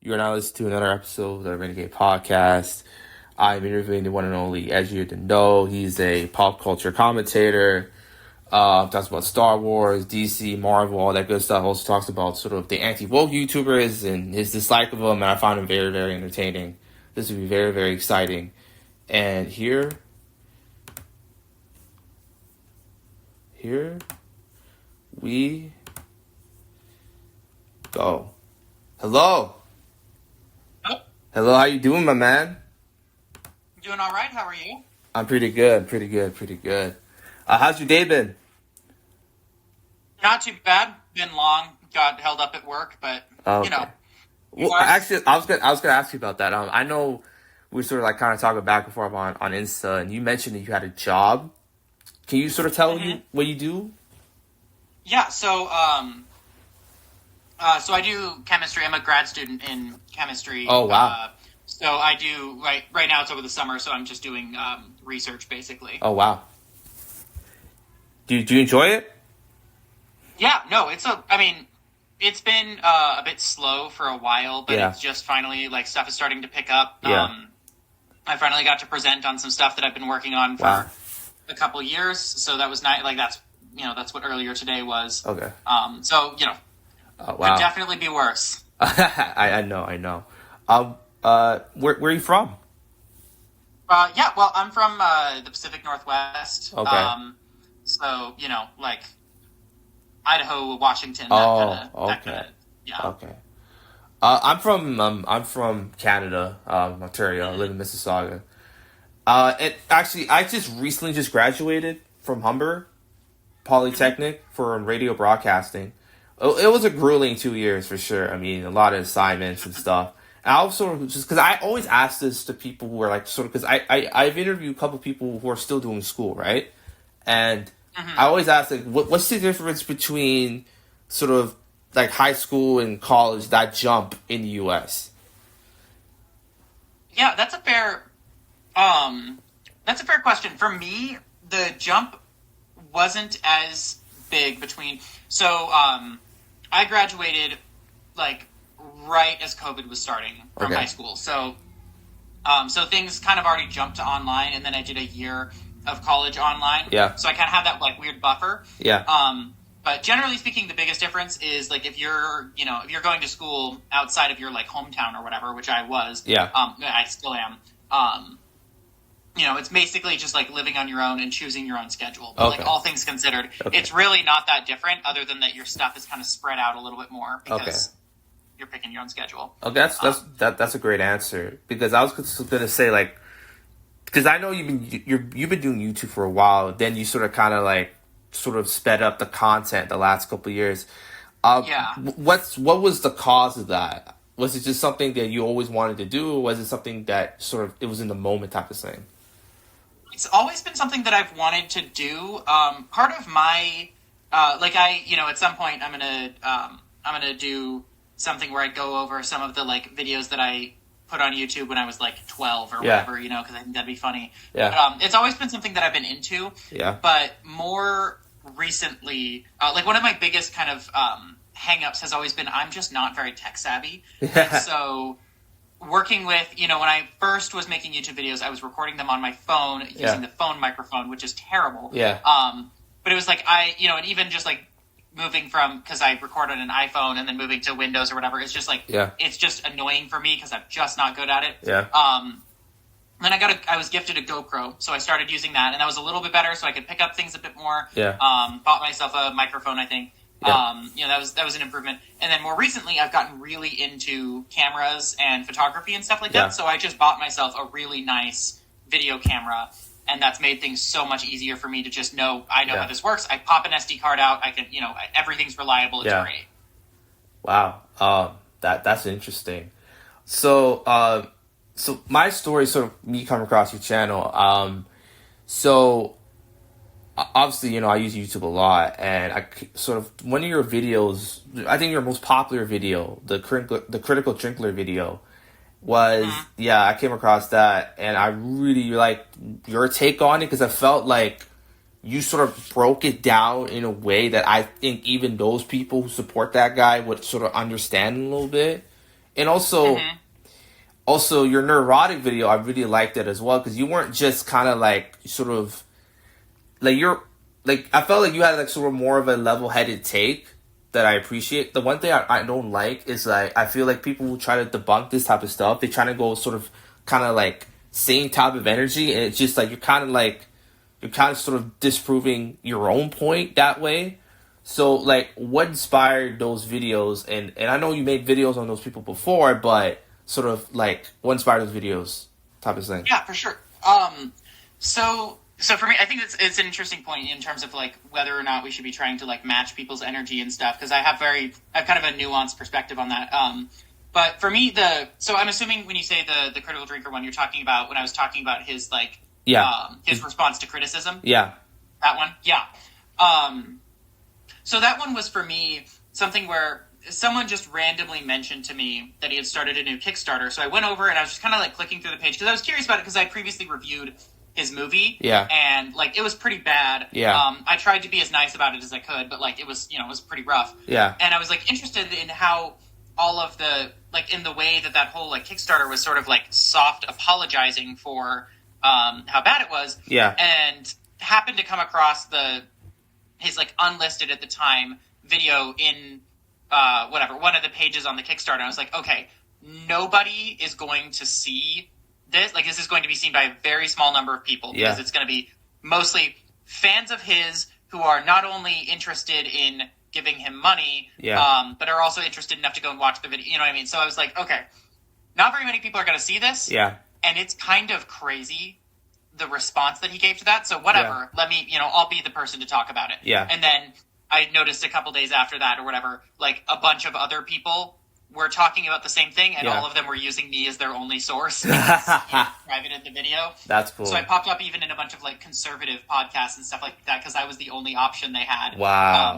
You are now listening to another episode of the Renegade podcast. I'm interviewing the one and only Edgier to know. He's a pop culture commentator. Talks about Star Wars, DC, Marvel, all that good stuff. Also talks about sort of the anti-woke YouTubers and his dislike of them, and I find him very, very entertaining. This will be very, very exciting. And here we go. Hello. Hello, how you doing, my man? Doing all right. How are you? I'm pretty good. How's your day been? Not too bad. Been long. Got held up at work, but Okay. Well, yours? actually, I was gonna ask you about that. I know we sort of like kind of talking back and forth on Insta, and you mentioned that you had a job. Can you sort of tell you what you do? Yeah. So I do chemistry. I'm a grad student in chemistry. Oh, wow. So I do right now. It's over the summer, so I'm just doing research basically. Oh, wow. Do you enjoy it? Yeah. No. I mean, it's been a bit slow for a while, but Yeah. it's just finally like stuff is starting to pick up. Yeah. I finally got to present on some stuff that I've been working on for Wow. a couple years, so that was nice. Like that's what earlier today was. Okay. So Oh, could wow. definitely be worse. I know. Where are you from? Yeah, well, I'm from the Pacific Northwest. Okay. So like Idaho, Washington. Oh, That okay. kinda, yeah. Okay. I'm from Canada, Ontario. I live in Mississauga. And actually, I just graduated from Humber Polytechnic for radio broadcasting. It was a grueling 2 years for sure. I mean, a lot of assignments and stuff. And I was sort of just because I always ask this to people who are like sort of because I've interviewed a couple of people who are still doing school, right? And I always ask like, what's the difference between sort of like high school and college, that jump in the U.S.? Yeah, that's a fair question. For me, the jump wasn't as big between. So I graduated like right as COVID was starting from Okay. high school. So so things kind of already jumped to online, and then I did a year of college online. Yeah. So I kind of have that like weird buffer. Yeah. But generally speaking, the biggest difference is like if you're going to school outside of your like hometown or whatever, which I was. Yeah. I still am. It's basically just like living on your own and choosing your own schedule. But Okay. like all things considered, Okay. it's really not that different, other than that your stuff is kind of spread out a little bit more because you're picking your own schedule. Oh, that's a great answer because I was gonna say like because I know you've been doing YouTube for a while. Then you sort of kind of like sort of sped up the content the last couple of years. Yeah. What was the cause of that? Was it just something that you always wanted to do, or was it something that sort of it was in the moment type of thing? It's always been something that I've wanted to do. Part of my at some point I'm gonna do something where I go over some of the like videos that I put on YouTube when I was like 12 or Yeah. whatever, because I think that'd be funny. Yeah. It's always been something that I've been into. Yeah. But more recently, like one of my biggest kind of hang-ups has always been I'm just not very tech savvy. Yeah. So working with, when I first was making YouTube videos, I was recording them on my phone using Yeah. the phone microphone, which is terrible. Yeah. But it was like and even just like moving from, because I record on an iPhone and then moving to Windows or whatever, it's just like, Yeah. it's just annoying for me because I'm just not good at it. Yeah. Then I was gifted a GoPro, so I started using that, and that was a little bit better, so I could pick up things a bit more. Yeah. Bought myself a microphone, I think. Yeah. That was an improvement. And then more recently, I've gotten really into cameras and photography and stuff like Yeah. that. So I just bought myself a really nice video camera, and that's made things so much easier for me to just know Yeah. how this works. I pop an SD card out. I can, everything's reliable. It's Yeah. great. Wow. That's interesting. So my story, sort of me coming across your channel. So obviously, I use YouTube a lot, and I sort of one of your videos. I think your most popular video, the critical drinker video, was I came across that, and I really like your take on it because I felt like you sort of broke it down in a way that I think even those people who support that guy would sort of understand a little bit. And also your neurotic video, I really liked it as well, because you weren't just kind of like sort of like I felt like you had like sort of more of a level-headed take that I appreciate. The one thing I don't like is like I feel like people who try to debunk this type of stuff, they try to go sort of kind of like same type of energy, and it's just like you're kind of sort of disproving your own point that way. So like, what inspired those videos? And I know you made videos on those people before, but sort of like what inspired those videos type of thing. Yeah, for sure. So for me, I think it's an interesting point in terms of like whether or not we should be trying to like match people's energy and stuff, because I have kind of a nuanced perspective on that. But for me, so I'm assuming when you say the critical drinker one, you're talking about when I was talking about his like his response to criticism. Yeah, that one. Yeah. So that one was for me something where someone just randomly mentioned to me that he had started a new Kickstarter. So I went over and I was just kind of like clicking through the page because I was curious about it because I previously reviewed his movie. Yeah. And like it was pretty bad. Yeah. I tried to be as nice about it as I could, but like it was pretty rough. Yeah. And I was like interested in how all of the like in the way that whole like Kickstarter was sort of like soft apologizing for how bad it was. Yeah. And happened to come across his like unlisted at the time video in one of the pages on the Kickstarter. And I was like, okay, nobody is going to see this. Like, this is going to be seen by a very small number of people because it's going to be mostly fans of his who are not only interested in giving him money, but are also interested enough to go and watch the video. You know what I mean? So I was like, okay, not very many people are going to see this. Yeah. And it's kind of crazy, the response that he gave to that. So whatever, let me, I'll be the person to talk about it. Yeah. And then I noticed a couple days after that or whatever, like a bunch of other people were talking about the same thing, and all of them were using me as their only source because private in the video. That's cool. So I popped up even in a bunch of like conservative podcasts and stuff like that because I was the only option they had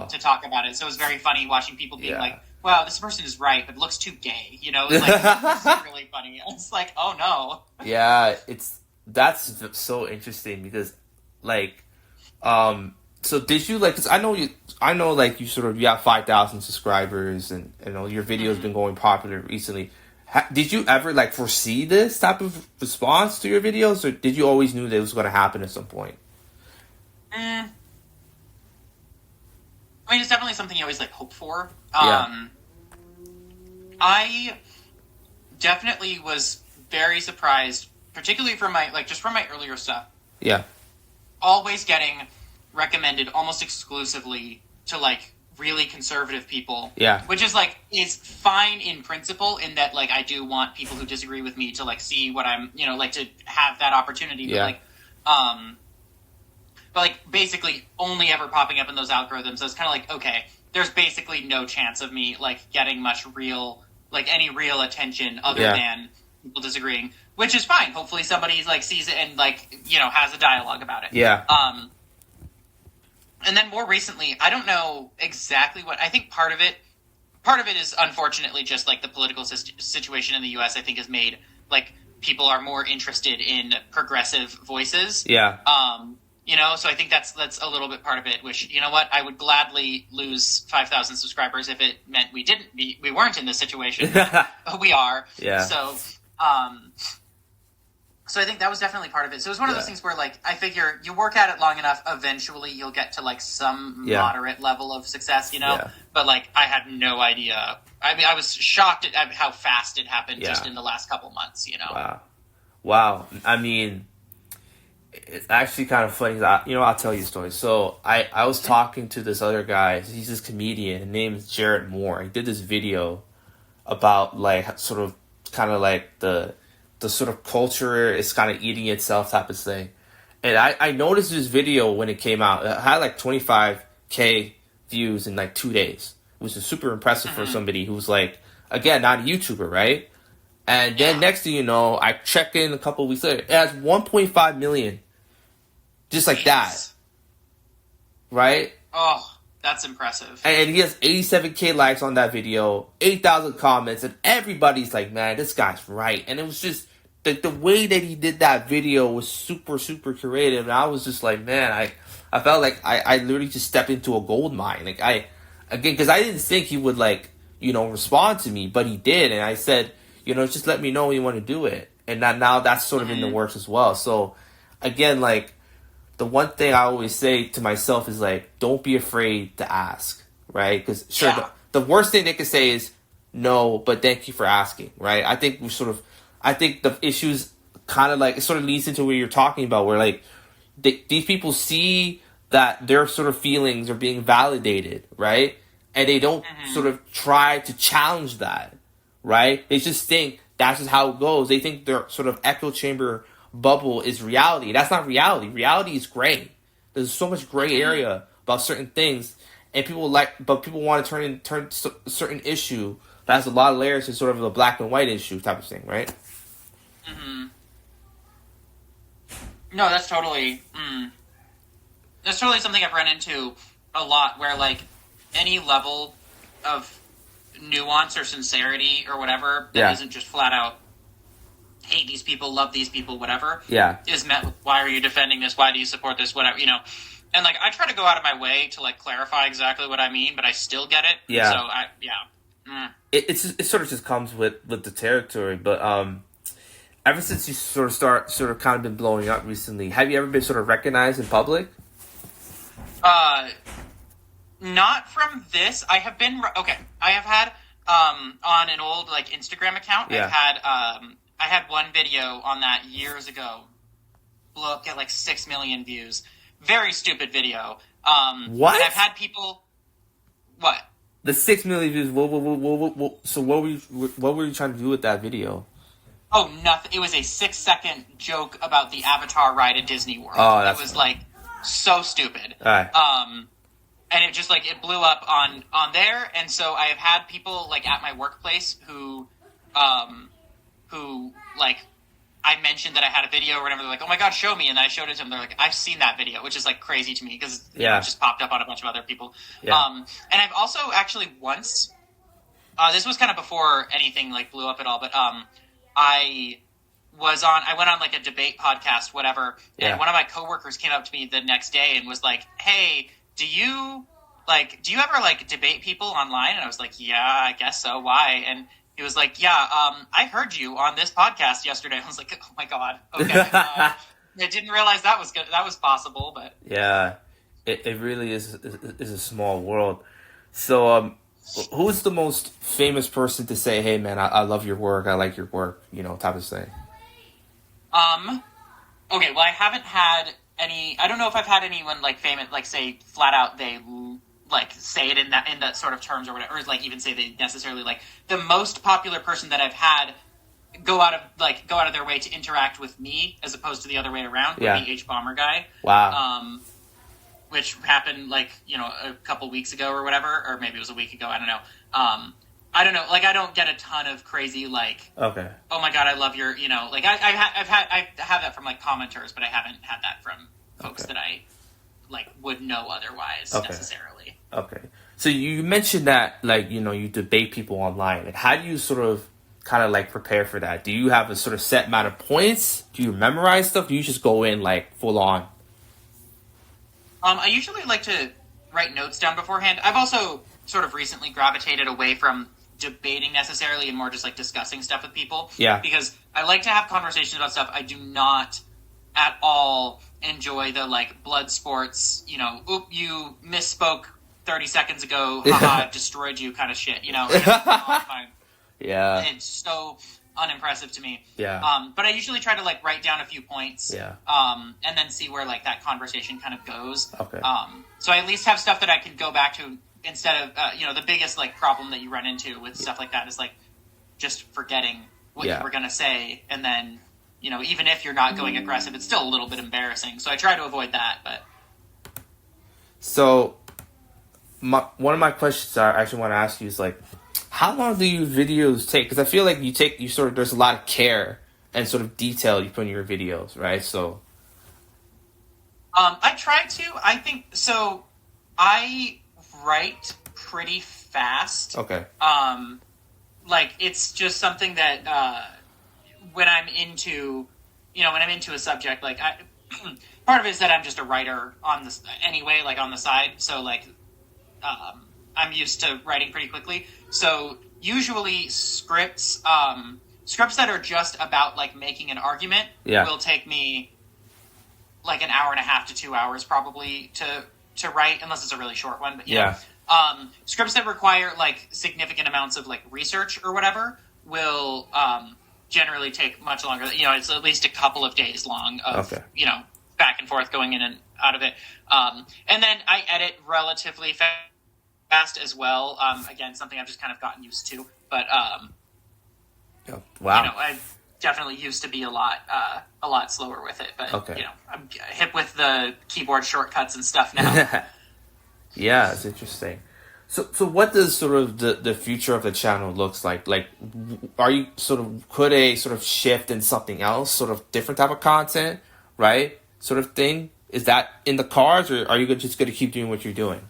to talk about it. So it was very funny watching people being like, wow, this person is right, but looks too gay. It was like really funny. It's like, oh no. Yeah, that's so interesting because like so did you like, cause I know like you sort of, you have 5,000 subscribers and your video has been going popular recently. Did you ever like foresee this type of response to your videos, or did you always knew that it was going to happen at some point? I mean, it's definitely something you always like hope for. I definitely was very surprised, particularly from my earlier stuff. Yeah. Always getting recommended almost exclusively to like really conservative people. Yeah. Which is like is fine in principle in that like I do want people who disagree with me to like see what I'm like to have that opportunity. But like basically only ever popping up in those algorithms, I was kinda like, okay, there's basically no chance of me like getting much real any real attention other than people disagreeing. Which is fine. Hopefully somebody like sees it and like has a dialogue about it. Yeah. And then more recently, I don't know exactly what. I think part of it is unfortunately just like the political situation in the U.S. I think has made like people are more interested in progressive voices. Yeah. So I think that's a little bit part of it. Which I would gladly lose 5,000 subscribers if it meant we weren't in this situation. But we are. Yeah. So I think that was definitely part of it. So it was one of those things where, like, I figure you work at it long enough, eventually you'll get to, like, some moderate level of success, Yeah. But, like, I had no idea. I mean, I was shocked at how fast it happened just in the last couple months, Wow. I mean, it's actually kind of funny. I'll tell you a story. So I was talking to this other guy. He's this comedian. His name is Jared Moore. He did this video about, like, sort of kind of like the sort of culture is kind of eating itself type of thing. And I noticed this video when it came out. It had like 25K views in like 2 days, which is super impressive for somebody who's like, again, not a YouTuber, right? And then next thing you know, I check in a couple of weeks later, it has 1.5 million. Just like that. Right? Oh, that's impressive. And he has 87K likes on that video, 8,000 comments, and everybody's like, man, this guy's right. And it was just, the way that he did that video was super, super creative. And I was just like, man, I felt like I literally just stepped into a gold mine. Like, because I didn't think he would, like, respond to me, but he did, and I said, just let me know when you want to do it, and now that's sort of in the works as well. So again, like, the one thing I always say to myself is, like, don't be afraid to ask, right? Because the worst thing they could say is no, but thank you for asking, right? I think the issues kind of like, it sort of leads into what you're talking about, where like these people see that their sort of feelings are being validated, right? And they don't sort of try to challenge that, right? They just think that's just how it goes. They think their sort of echo chamber bubble is reality. That's not reality. Reality is gray. There's so much gray area about certain things, and people want to turn certain issue that has a lot of layers to sort of a black and white issue type of thing, right? Mm-hmm. No, that's totally something I've run into a lot, where like any level of nuance or sincerity or whatever that isn't just flat out hate these people, love these people, whatever, is met with, why are you defending this? Why do you support this? Whatever, And like, I try to go out of my way to like clarify exactly what I mean, but I still get it. Yeah. So It sort of just comes with the territory, but ever since you sort of kind of been blowing up recently, have you ever been sort of recognized in public? Not from this. I have been I have had on an old like Instagram account. Yeah. I had one video on that years ago, blew up, get like 6 million views. Very stupid video. What? And I've had people. What? The 6 million views. So what were you trying to do with that video? Oh, nothing. It was a 6-second joke about the Avatar ride at Disney World. Oh, that's it was like so stupid. All right. And it just like it blew up on there, and so I have had people like at my workplace who like I mentioned that I had a video or whatever. They're like, "Oh my god, show me!" And then I showed it to them. They're like, "I've seen that video," which is like crazy to me because it just popped up on a bunch of other people. Yeah. And I've also actually once, this was kind of before anything like blew up at all, but I went on like a debate podcast, whatever, and one of my coworkers came up to me the next day and was like, "Hey, do you ever like debate people online?" And I was like, "Yeah, I guess so. Why?" And he was like, "Yeah, I heard you on this podcast yesterday." I was like, "Oh my god, okay." I didn't realize that was good. That was possible, but yeah, it really is a small world. So, who's the most famous person to say, "Hey, man, I love your work. I like your work," type of thing? Okay. Well, I haven't had any. I don't know if I've had anyone like famous, like say flat out they like say it in that sort of terms or whatever, or like even say they necessarily like the most popular person that I've had go out of their way to interact with me as opposed to the other way around would be H Bomber Guy. Wow. Which happened like a couple weeks ago or whatever, or maybe it was a week ago. I don't know. I don't know. Like I don't get a ton of crazy like. Okay. Oh my god, I love your. Like I have that from like commenters, but I haven't had that from folks that I like would know otherwise necessarily. Okay. So you mentioned that like you debate people online. Like, how do you sort of kind of like prepare for that? Do you have a sort of set amount of points? Do you memorize stuff? Do you just go in like full on? I usually like to write notes down beforehand. I've also sort of recently gravitated away from debating necessarily and more just like discussing stuff with people. Yeah. Because I like to have conversations about stuff. I do not at all enjoy the like blood sports, oop, you misspoke 30 seconds ago, haha, I've destroyed you kind of shit, Yeah. It's so unimpressive to me. Yeah. But I usually try to like write down a few points. Yeah. And then see where like that conversation kind of goes. Okay. So I at least have stuff that I can go back to instead of, the biggest like problem that you run into with stuff like that is like just forgetting what you were going to say. And then, even if you're not going aggressive, it's still a little bit embarrassing. So I try to avoid that, but. So one of my questions I actually want to ask you is like, how long do your videos take? Because I feel like there's a lot of care and sort of detail you put in your videos, right? So, I try to. I think so. I write pretty fast. Okay. Like it's just something that when I'm into a subject, like part of it is that I'm just a writer on this anyway, like on the side. So like, I'm used to writing pretty quickly. So usually scripts that are just about like making an argument will take me like an hour and a half to 2 hours probably to write, unless it's a really short one. But you know, scripts that require like significant amounts of like research or whatever will generally take much longer. You know, it's at least a couple of days long of you know, back and forth going in and out of it. And then I edit relatively fast as well. Again, something I've just kind of gotten used to. But you know, I definitely used to be a lot slower with it. But you know, I'm hip with the keyboard shortcuts and stuff now. Yeah, it's interesting. So what does sort of the future of the channel looks like? Like, are you could a sort of shift in something else, sort of different type of content, right? Sort of thing? Is that in the cards, or are you just going to keep doing what you're doing?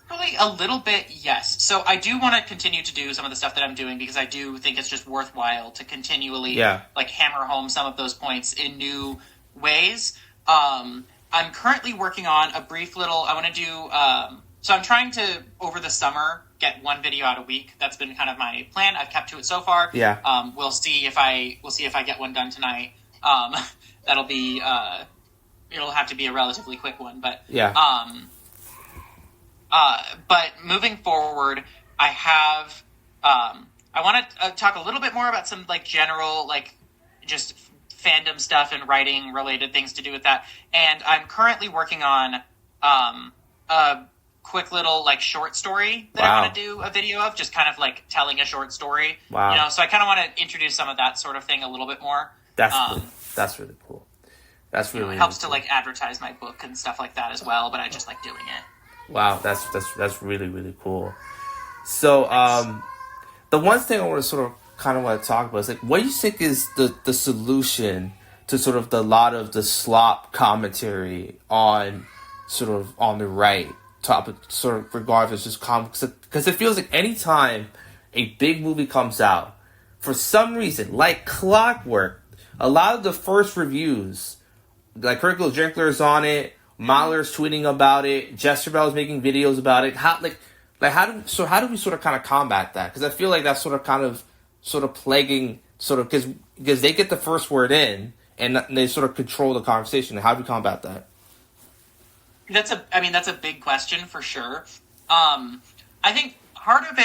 Probably a little bit, yes. So I do want to continue to do some of the stuff that I'm doing because I do think it's just worthwhile to continually like hammer home some of those points in new ways. I'm currently working on a brief little. I want to do. So I'm trying to, over the summer, get one video out a week. That's been kind of my plan. I've kept to it so far. Yeah. We'll see if I get one done tonight. That'll be. It'll have to be a relatively quick one, but yeah. But moving forward, I have. I want to talk a little bit more about some like general like just fandom stuff and writing related things to do with that. And I'm currently working on a quick little like short story that I want to do a video of, just kind of like telling a short story. Wow. You know, so I kind of want to introduce some of that sort of thing a little bit more. That's cool. That's really cool. That's really, you know, it helps to like advertise my book and stuff like that as well, but I just like doing it. Wow, that's really, really cool. So the one thing I want to sort of kind of want to talk about is like, what do you think is the solution to sort of the lot of the slop commentary on sort of on the right topic, sort of regardless just comics, because it feels like anytime a big movie comes out, for some reason, like clockwork, a lot of the first reviews, like Critical Drinkler is on it, Mahler's tweeting about it, Jezebel is making videos about it. How do we sort of kind of combat that? Because I feel like that's sort of plaguing because they get the first word in and they sort of control the conversation. How do we combat that? That's a big question for sure. I think part of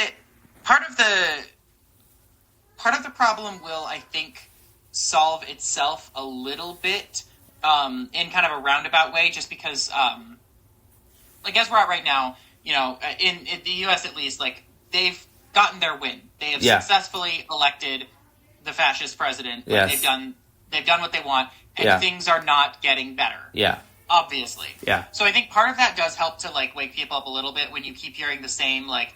the problem will, I think, solve itself a little bit in kind of a roundabout way, just because, like as we're at right now, you know, in the U.S. at least, like they've gotten their win. They have successfully elected the fascist president. Yes. They've done what they want, and things are not getting better. Yeah. Obviously. Yeah. So I think part of that does help to like wake people up a little bit when you keep hearing the same, like,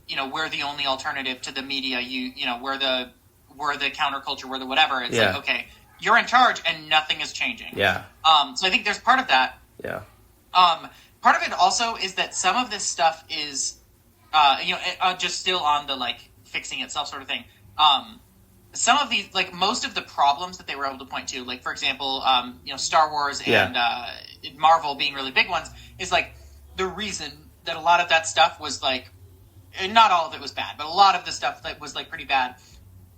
you know, we're the only alternative to the media. You know, we're the counterculture, we're the whatever. It's like, okay, you're in charge and nothing is changing. Yeah. So I think there's part of that. Yeah. Part of it also is that some of this stuff is, you know, just still on the like fixing itself sort of thing. Some of these, like most of the problems that they were able to point to, like for example, you know, Star Wars and Marvel being really big ones, is like the reason that a lot of that stuff was like, and not all of it was bad, but a lot of the stuff that was like pretty bad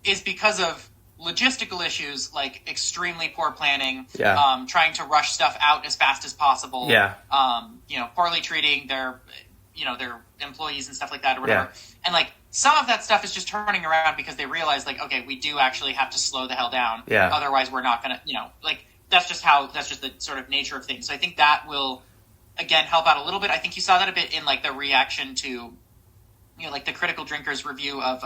is because of logistical issues, like extremely poor planning, trying to rush stuff out as fast as possible, you know, poorly treating their employees and stuff like that or whatever. And like some of that stuff is just turning around because they realize like, okay, we do actually have to slow the hell down. Yeah. Otherwise we're not gonna, you know, like that's just the sort of nature of things. So I think that will again help out a little bit. I think you saw that a bit in like the reaction to, you know, like the Critical Drinkers review of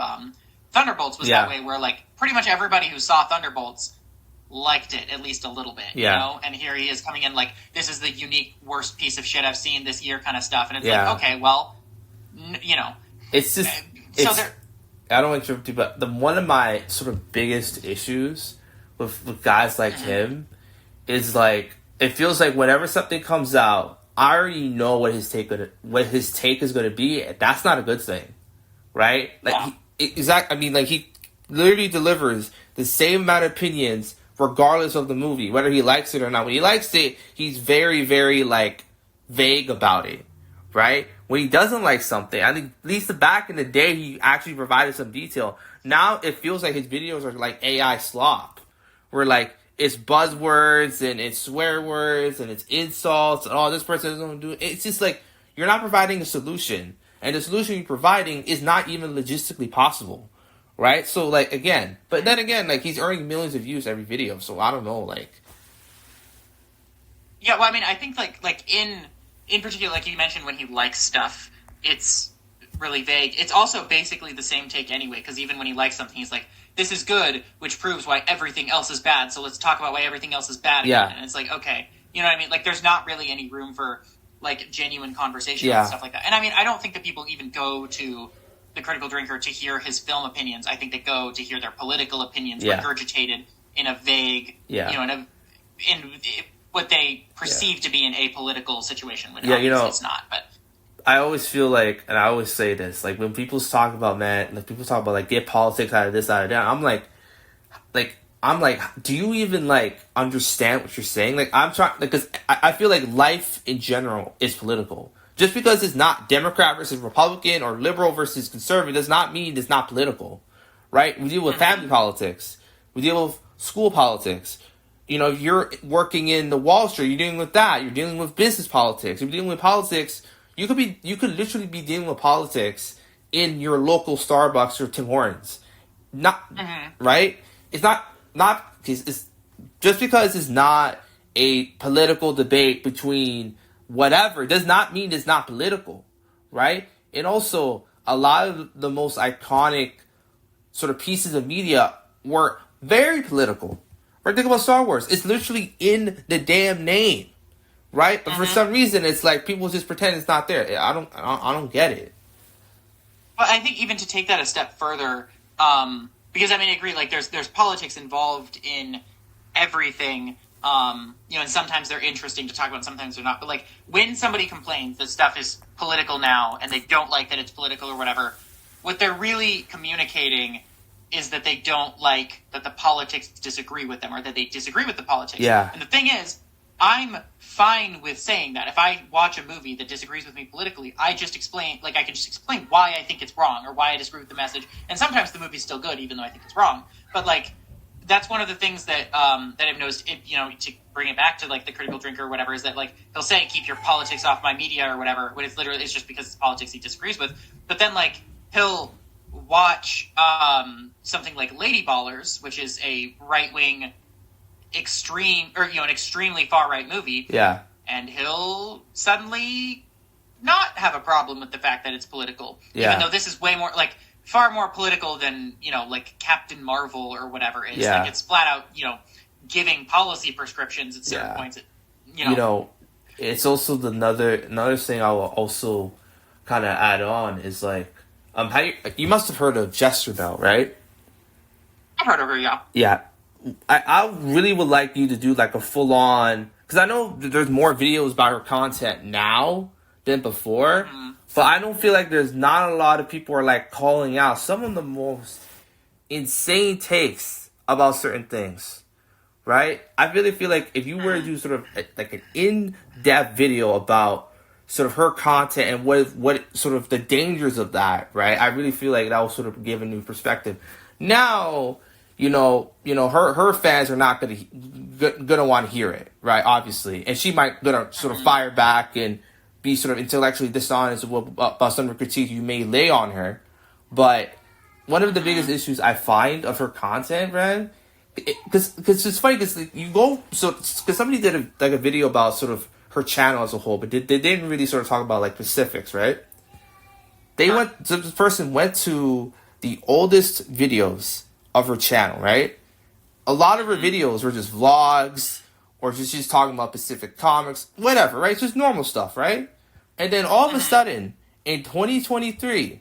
Thunderbolts was that way, where like pretty much everybody who saw Thunderbolts liked it at least a little bit, you know. And here he is coming in like, this is the unique worst piece of shit I've seen this year kind of stuff, and it's like, okay, well, you know, it's just I don't want to interrupt you, but one of my sort of biggest issues with guys like him is like, it feels like whenever something comes out, I already know what his take is going to be. That's not a good thing, right? Like I mean, like he literally delivers the same amount of opinions regardless of the movie, whether he likes it or not. When he likes it, he's very, very like vague about it, right? when he doesn't like something. I think at least back in the day, he actually provided some detail. Now it feels like his videos are like AI slop, where like it's buzzwords and it's swear words and it's insults and this person doesn't do it. It's just like you're not providing a solution, and the solution you're providing is not even logistically possible, right? So like again, but then again, like he's earning millions of views every video, so I don't know, like. Yeah, well, I mean, I think like in particular, like you mentioned, when he likes stuff, it's really vague. It's also basically the same take anyway, because even when he likes something, he's like, this is good, which proves why everything else is bad, so let's talk about why everything else is bad again. Yeah. And it's like, okay, you know what I mean? Like, there's not really any room for, like, genuine conversation Yeah. and stuff like that. And I mean, I don't think that people even go to The Critical Drinker to hear his film opinions. I think they go to hear their political opinions regurgitated in a vague, you know, in what they perceive to be an apolitical situation, when obviously it's not, but... I always feel like, and I always say this, like when people talk about, man, like people talk about like get politics out of this, out of that, I'm like, do you even like understand what you're saying? Like I'm trying, because I feel like life in general is political. Just because it's not Democrat versus Republican or liberal versus conservative does not mean it's not political, right? We deal with family politics, we deal with school politics. You know, if you're working in the Wall Street, you're dealing with that. You're dealing with business politics. You're dealing with politics. You could literally be dealing with politics in your local Starbucks or Tim Hortons. Not right. It's not it's just because it's not a political debate between whatever does not mean it's not political, right? And also a lot of the most iconic sort of pieces of media were very political. Right? Think about Star Wars. It's literally in the damn name. Right? But for some reason, it's like people just pretend it's not there. I don't get it. But I think even to take that a step further, because I mean, I agree. Like, there's politics involved in everything. You know, and sometimes they're interesting to talk about, sometimes they're not. But like, when somebody complains that stuff is political now, and they don't like that it's political or whatever, what they're really communicating is that they don't like that the politics disagree with them, or that they disagree with the politics. Yeah. And the thing is, I'm fine with saying that. If I watch a movie that disagrees with me politically, I can just explain why I think it's wrong, or why I disagree with the message. And sometimes the movie's still good, even though I think it's wrong. But like, that's one of the things that that I've noticed. You know, to bring it back to like The Critical Drinker or whatever, is that like he'll say, "Keep your politics off my media" or whatever, when it's just because it's politics he disagrees with. But then like he'll watch something like Lady Ballers, which is a right-wing an extremely far-right movie. Yeah. And he'll suddenly not have a problem with the fact that it's political. Yeah. Even though this is way more, like, far more political than, you know, like Captain Marvel or whatever is. Yeah. Like, it's flat out, you know, giving policy prescriptions at certain points. You know, it's also another thing I will also kind of add on is like, you must have heard of Jester Bell, right? I've heard of her, yeah. Yeah. I really would like you to do like a full on, because I know there's more videos about her content now than before, but I don't feel like there's not a lot of people are like calling out some of the most insane takes about certain things, right? I really feel like if you were to do sort of like an in-depth video about sort of her content and what sort of the dangers of that, right? I really feel like that will sort of give a new perspective. Now, you know, her fans are not gonna want to hear it, right? Obviously, and she might gonna sort of fire back and be sort of intellectually dishonest about some of the critiques you may lay on her. But one of the biggest issues I find of her content, man, because it's funny because because somebody did a video about sort of her channel as a whole, but they didn't really sort of talk about like specifics, right? This person went to the oldest videos of her channel, right? A lot of her videos were just vlogs or just she's talking about Pacific Comics, whatever, right? It's just normal stuff, right? And then all of a sudden, in 2023,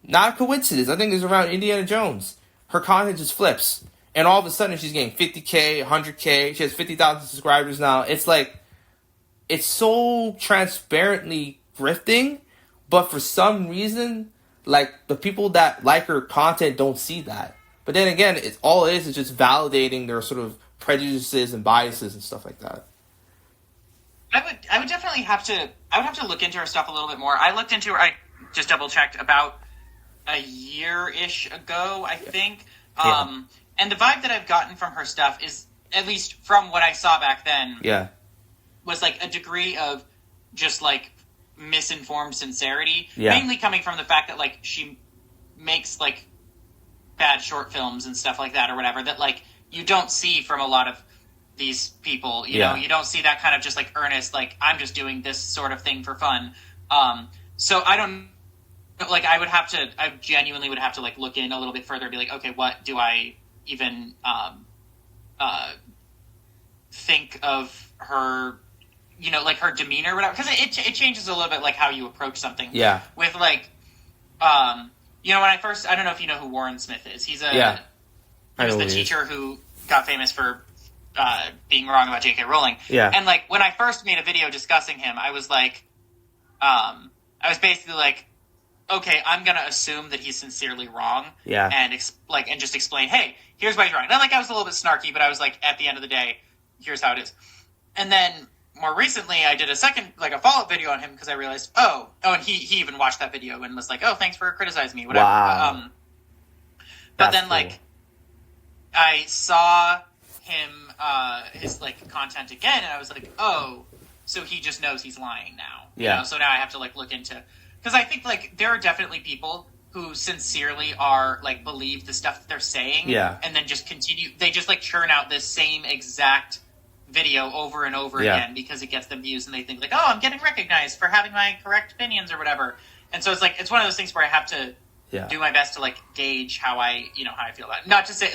not a coincidence, I think it was around Indiana Jones, her content just flips. And all of a sudden, she's getting 50K, 100K, she has 50,000 subscribers now. It's like, it's so transparently grifting, but for some reason, like, the people that like her content don't see that. But then again, all it is just validating their sort of prejudices and biases and stuff like that. I would definitely have to. I would have to look into her stuff a little bit more. I looked into her. I just double checked about a year-ish ago, I think. Yeah. And the vibe that I've gotten from her stuff is, at least from what I saw back then, Yeah. was like a degree of just like misinformed sincerity, Yeah. mainly coming from the fact that like she makes like bad short films and stuff like that or whatever that like you don't see from a lot of these people. You know, you don't see that kind of just like earnest, like I'm just doing this sort of thing for fun. So I don't like. I genuinely would have to like look in a little bit further and be like, okay, what do I even think of her? You know, like her demeanor, or whatever, because it changes a little bit, like how you approach something. Yeah. With like, you know, when I don't know if you know who Warren Smith is. He was the teacher who got famous for being wrong about J.K. Rowling. Yeah. And like when I first made a video discussing him, I was like, I was basically like, okay, I'm gonna assume that he's sincerely wrong. Yeah. And and just explain, hey, here's why he's wrong. And like I was a little bit snarky, but I was like, at the end of the day, here's how it is. And then more recently, I did a follow-up video on him because I realized, and he even watched that video and was like, oh, thanks for criticizing me, whatever. Wow. But then, cool. like, I saw him, his, like, content again, and I was like, oh, so he just knows he's lying now. Yeah. You know? So now I have to, like, look into... Because I think, like, there are definitely people who sincerely are, like, believe the stuff that they're saying. Yeah. And then just continue... They just, like, churn out this same exact video over and over again because it gets them views and they think like, oh, I'm getting recognized for having my correct opinions or whatever. And so it's like, it's one of those things where I have to do my best to like gauge how I feel about it. Not to say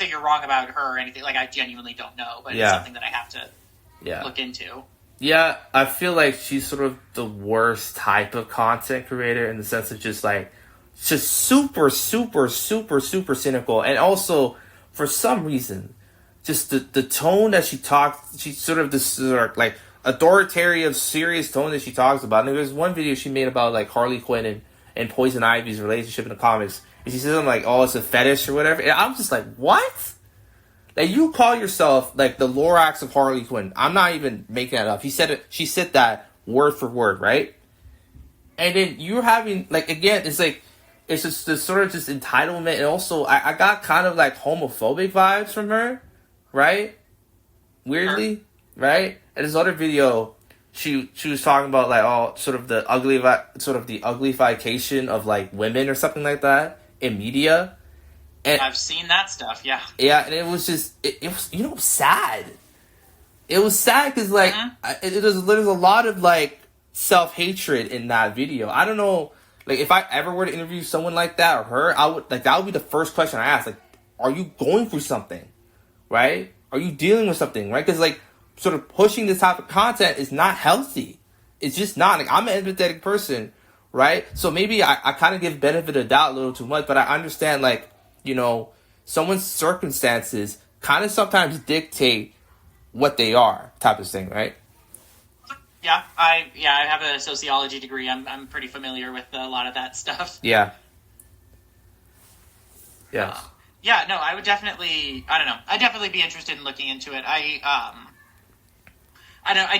you're wrong about her or anything. Like I genuinely don't know, but it's something that I have to look into. Yeah, I feel like she's sort of the worst type of content creator in the sense of just super, super, super, super cynical. And also for some reason, just the tone that she talks, she's sort of this like authoritarian, serious tone that she talks about. And there's one video she made about like Harley Quinn and Poison Ivy's relationship in the comics. And she says something like, oh, it's a fetish or whatever. And I'm just like, what? Like you call yourself like the Lorax of Harley Quinn. I'm not even making that up. She said that word for word, right? And then you're having like, again, it's like, it's just this sort of just entitlement. And also I got kind of like homophobic vibes from her. Right? Weirdly, right? And this other video, she was talking about like sort of the uglification of like women or something like that in media. And I've seen that stuff, yeah. Yeah, and it was just it was sad. It was sad because like there's a lot of like self-hatred in that video. I don't know, like if I ever were to interview someone like that or her, I would like that would be the first question I ask. Like, are you going through something? Right? Are you dealing with something, right? Because, like, sort of pushing this type of content is not healthy. It's just not. Like, I'm an empathetic person, right? So maybe I kind of give benefit of doubt a little too much, but I understand, like, you know, someone's circumstances kind of sometimes dictate what they are type of thing, right? Yeah, I have a sociology degree. I'm pretty familiar with a lot of that stuff. Yeah. Yeah. Yeah, no, I would definitely, I don't know, I'd definitely be interested in looking into it. I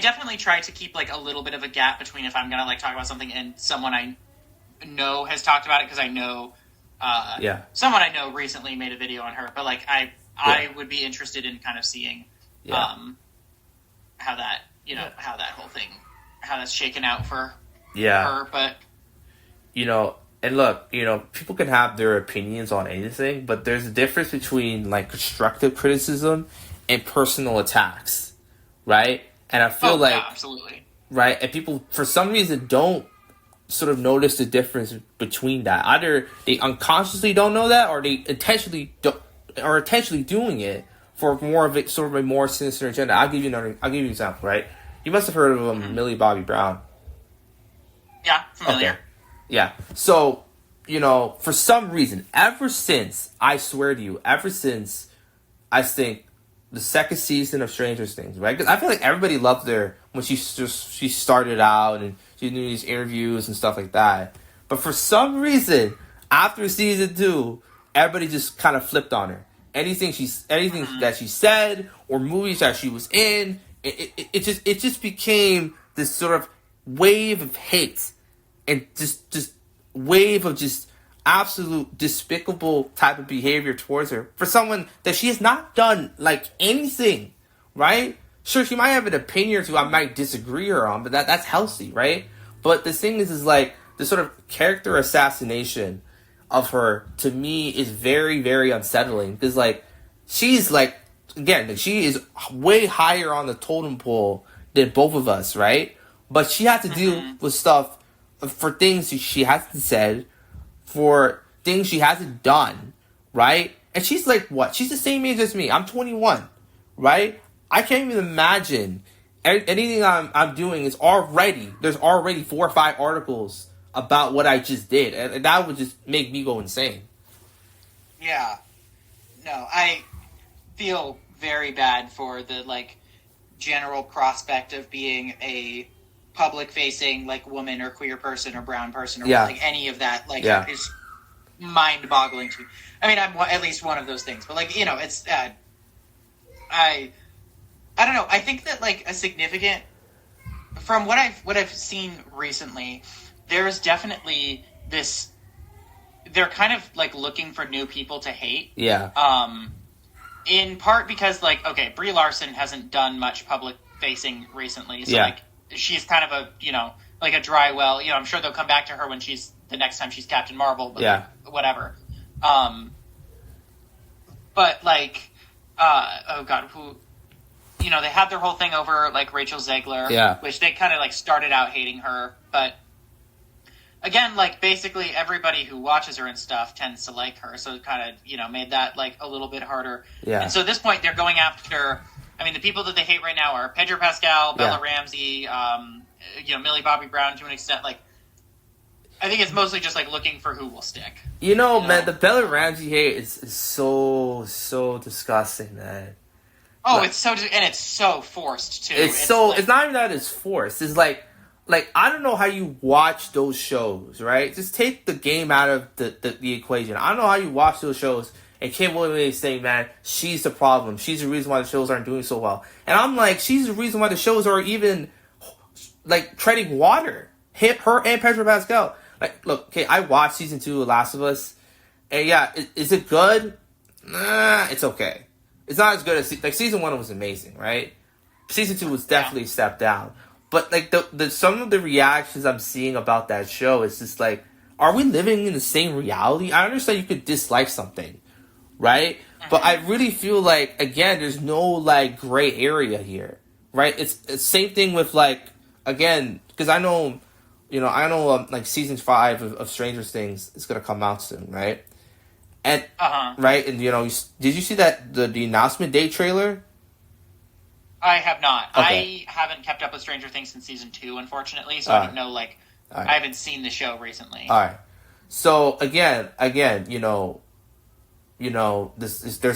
definitely try to keep, like, a little bit of a gap between if I'm going to, like, talk about something and someone I know has talked about it, because I know, someone I know recently made a video on her, but, like, I would be interested in kind of seeing, how that, how that whole thing, how that's shaken out for her, but... You know... And look, people can have their opinions on anything, but there's a difference between, like, constructive criticism and personal attacks, right? And I feel absolutely. Right? And people, for some reason, don't sort of notice the difference between that. Either they unconsciously don't know that, or they intentionally doing it for more of a, sort of a more sinister agenda. I'll give you an example, right? You must have heard of Millie Bobby Brown. Yeah, familiar. Okay. Yeah. So, for some reason, ever since I think the second season of Stranger Things, right? Because I feel like everybody loved her when she started out and she did these interviews and stuff like that. But for some reason, after season 2, everybody just kind of flipped on her. Anything that she said or movies that she was in, it just became this sort of wave of hate and just wave of just absolute despicable type of behavior towards her for someone that she has not done like anything, right? Sure, she might have an opinion or two I might disagree her on, but that's healthy, right? But the thing is like the sort of character assassination of her to me is very, very unsettling because like she's like, again, she is way higher on the totem pole than both of us, right? But she has to deal with stuff for things she hasn't said, for things she hasn't done, right? And she's like, what? She's the same age as me. I'm 21, right? I can't even imagine anything I'm doing is already, there's already 4 or 5 articles about what I just did. And that would just make me go insane. Yeah. No, I feel very bad for the, like, general prospect of being a public-facing, like, woman or queer person or brown person or like any of that, like, is mind-boggling to me. I mean, I'm at least one of those things, but, like, you know, it's, I don't know. I think that, like, a significant, from what I've seen recently, there's definitely this, they're kind of, like, looking for new people to hate. Yeah. In part because, like, okay, Brie Larson hasn't done much public-facing recently, so, like, she's kind of a, you know, like a dry well. You know, I'm sure they'll come back to her when the next time she's Captain Marvel, but like, whatever. But, like, oh god, who, you know, they had their whole thing over, like, Rachel Zegler, which they kind of, like, started out hating her, but again, like, basically everybody who watches her and stuff tends to like her, so it kind of, you know, made that, like, a little bit harder. Yeah. And so at this point, they're going after, I mean, the people that they hate right now are Pedro Pascal, Bella Ramsey, you know, Millie Bobby Brown to an extent. Like, I think it's mostly just, like, looking for who will stick. You know, man, the Bella Ramsey hate is so disgusting, man. Oh, like, it's so forced, too. It's not even that it's forced. It's like, I don't know how you watch those shows, right? Just take the game out of the equation. I don't know how you watch those shows and can't believe saying, man, she's the problem. She's the reason why the shows aren't doing so well. And I'm like, she's the reason why the shows are even, like, treading water. Her and Pedro Pascal. Like, look, okay, I watched season 2 of Last of Us. And yeah, is it good? Nah, it's okay. It's not as good as, like, season 1 was amazing, right? Season 2 was definitely a step down. But, like, the some of the reactions I'm seeing about that show is just like, are we living in the same reality? I understand you could dislike something, right? But I really feel like, again, there's no, like, gray area here, right? It's same thing with, like, again, because I know, like, season 5 of Stranger Things is going to come out soon, right? And, right? And, you know, did you see that, the announcement day trailer? I have not. Okay. I haven't kept up with Stranger Things since season 2, unfortunately, so I don't know, like, I haven't seen the show recently. Alright. So, again, there's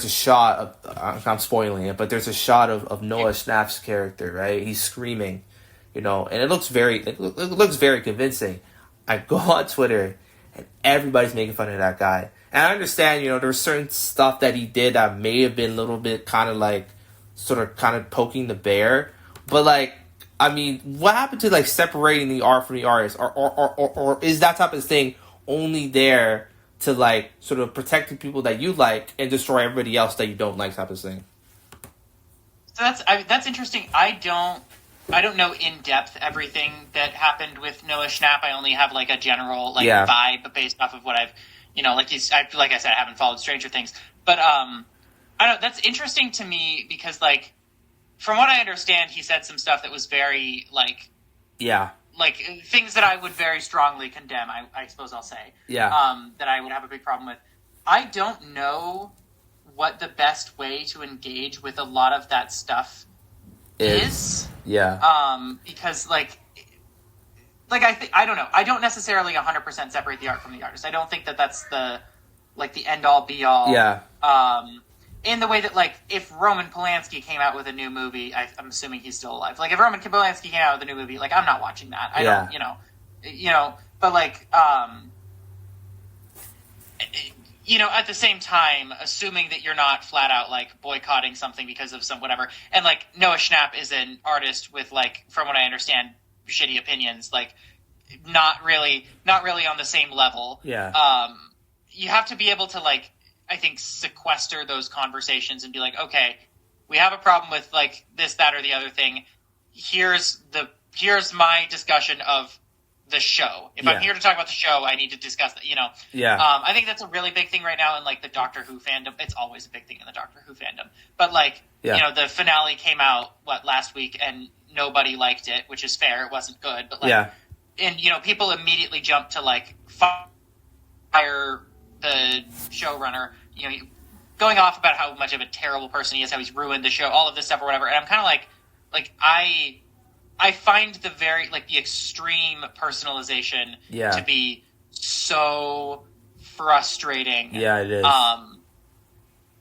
a shot of, I'm spoiling it, but there's a shot of Noah Schnapp's character, right? He's screaming, you know, and it looks very convincing. I go on Twitter, and everybody's making fun of that guy. And I understand, you know, there's certain stuff that he did that may have been a little bit kind of poking the bear, but, like, I mean, what happened to, like, separating the art from the artist, or is that type of thing only there to, like, sort of protect the people that you like and destroy everybody else that you don't like, type of thing? So that's interesting. I don't know in depth everything that happened with Noah Schnapp. I only have, like, a general, like, vibe based off of what I've, you know, like I said, I haven't followed Stranger Things, but I don't know, that's interesting to me because, like, from what I understand, he said some stuff that was very, like... Yeah. Like, things that I would very strongly condemn, I suppose I'll say. Yeah. That I would have a big problem with. I don't know what the best way to engage with a lot of that stuff is. Yeah. Because, like I don't know. I don't necessarily 100% separate the art from the artist. I don't think that that's the end-all, be-all. Yeah. In the way that, like, if Roman Polanski came out with a new movie, I'm assuming he's still alive. Like, if Roman Polanski came out with a new movie, like, I'm not watching that. I don't, you know, but, like, at the same time, assuming that you're not flat out like boycotting something because of some whatever, and like Noah Schnapp is an artist with like, from what I understand, shitty opinions, like not really on the same level. Yeah. You have to be able to like, I think, sequester those conversations and be like, okay, we have a problem with like this, that, or the other thing. Here's my discussion of the show. If I'm here to talk about the show, I need to discuss that, Yeah. I think that's a really big thing right now in like the Doctor Who fandom. It's always a big thing in the Doctor Who fandom. But like, the finale came out last week and nobody liked it, which is fair. It wasn't good, but like, and people immediately jumped to like fire the showrunner, going off about how much of a terrible person he is, how he's ruined the show, all of this stuff or whatever. And I'm kind of like I find the the extreme personalization to be so frustrating. Yeah, it is.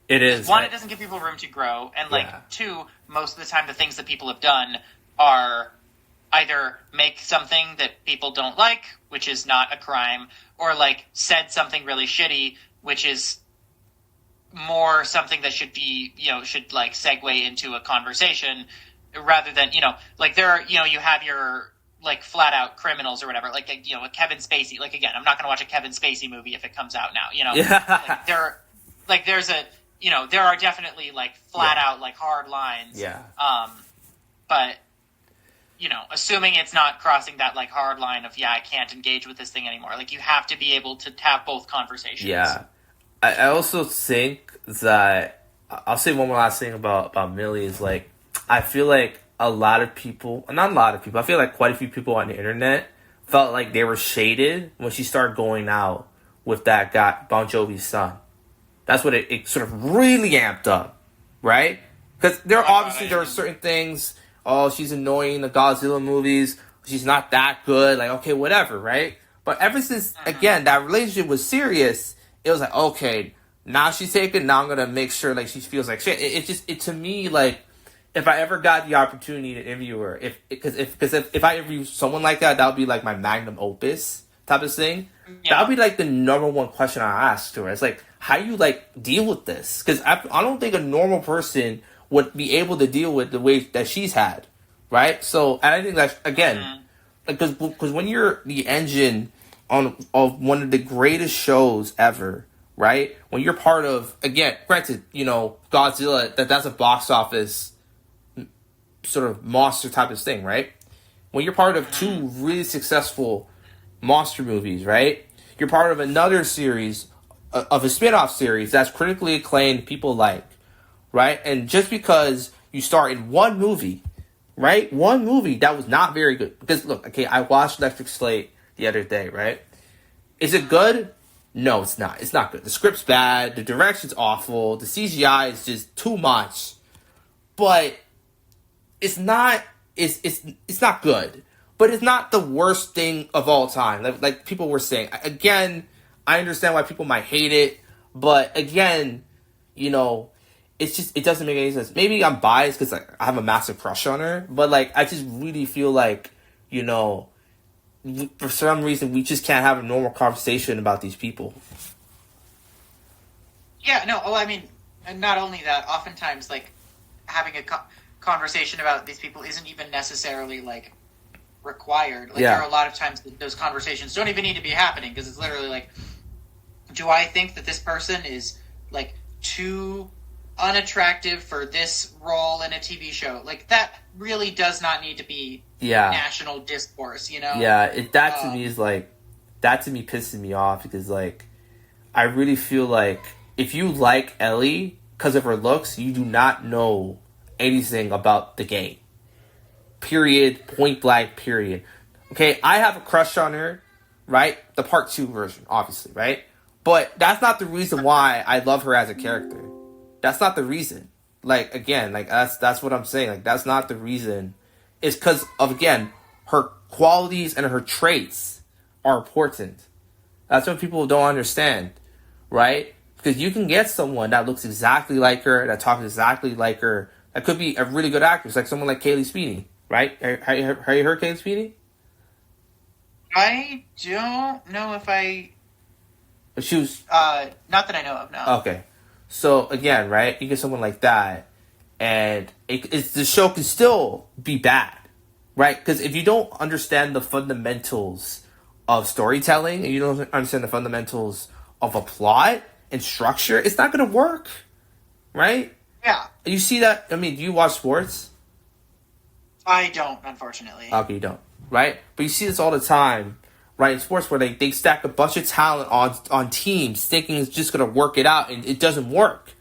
It is. One, it doesn't give people room to grow, and two, most of the time the things that people have done are either make something that people don't like, which is not a crime, or like said something really shitty, which is more something that should be, should like segue into a conversation rather than, like there are, you have your like flat out criminals or whatever, like, a Kevin Spacey, like, again, I'm not going to watch a Kevin Spacey movie if it comes out now, like there are definitely like flat out like hard lines. Yeah. But assuming it's not crossing that like hard line of, I can't engage with this thing anymore. Like you have to be able to have both conversations. Yeah. I also think that, I'll say one more last thing about Millie is like, I feel like a lot of people, not a lot of people, I feel like quite a few people on the internet felt like they were shaded when she started going out with that guy, Bon Jovi's son. That's what it sort of really amped up, right? Because there are certain things, she's annoying, the Godzilla movies, she's not that good, like, okay, whatever, right? But ever since, again, that relationship was serious, it was like, okay, now she's taken, now I'm going to make sure, like, she feels like shit. It to me, like, if I ever got the opportunity to interview her, if I interview someone like that, that would be, like, my magnum opus type of thing. Yeah. That would be, like, the number one question I ask to her. It's like, how do you, like, deal with this? Because I don't think a normal person would be able to deal with the way that she's had, right? So, and I think that's, again, because when you're the engine of one of the greatest shows ever, right? When you're part of, again, granted, Godzilla, that's a box office sort of monster type of thing, right? When you're part of two really successful monster movies, right? You're part of another series, of a spin-off series that's critically acclaimed, people like, right? And just because you star in one movie, right? One movie that was not very good. Because, look, okay, I watched Electric Slate the other day, right? Is it good? No, it's not. It's not good. The script's bad. The direction's awful. The CGI is just too much. But it's not. It's not good. But it's not the worst thing of all time. Like people were saying. Again, I understand why people might hate it. But again, it's just, it doesn't make any sense. Maybe I'm biased because like I have a massive crush on her. But like I just really feel like, for some reason, we just can't have a normal conversation about these people. Yeah, no, I mean, and not only that, oftentimes, like, having a conversation about these people isn't even necessarily, like, required. Like, there are a lot of times that those conversations don't even need to be happening, because it's literally like, do I think that this person is, like, too unattractive for this role in a TV show? Like, that really does not need to be national discourse, Yeah, that to me is like, that to me pisses me off because like, I really feel like if you like Ellie because of her looks, you do not know anything about the game. Period. Point blank. Period. Okay, I have a crush on her, right? The part 2 version, obviously, right? But that's not the reason why I love her as a character. That's not the reason. Like, again, like that's what I'm saying. Like, that's not the reason. It's because of, again, her qualities and her traits are important. That's what people don't understand, right? Because you can get someone that looks exactly like her, that talks exactly like her, that could be a really good actress, like someone like Kaylee Speedy, right? Have you heard Kaylee Speedy? I don't know if I She was not that I know of. No. okay. So again, right? You get someone like that, and the show can still be bad, right? Because if you don't understand the fundamentals of storytelling and you don't understand the fundamentals of a plot and structure, it's not going to work, right? Yeah. You see that? I mean, do you watch sports? I don't, unfortunately. Okay, you don't, right? But you see this all the time, right? In sports where they stack a bunch of talent on teams thinking it's just going to work it out, and it doesn't work.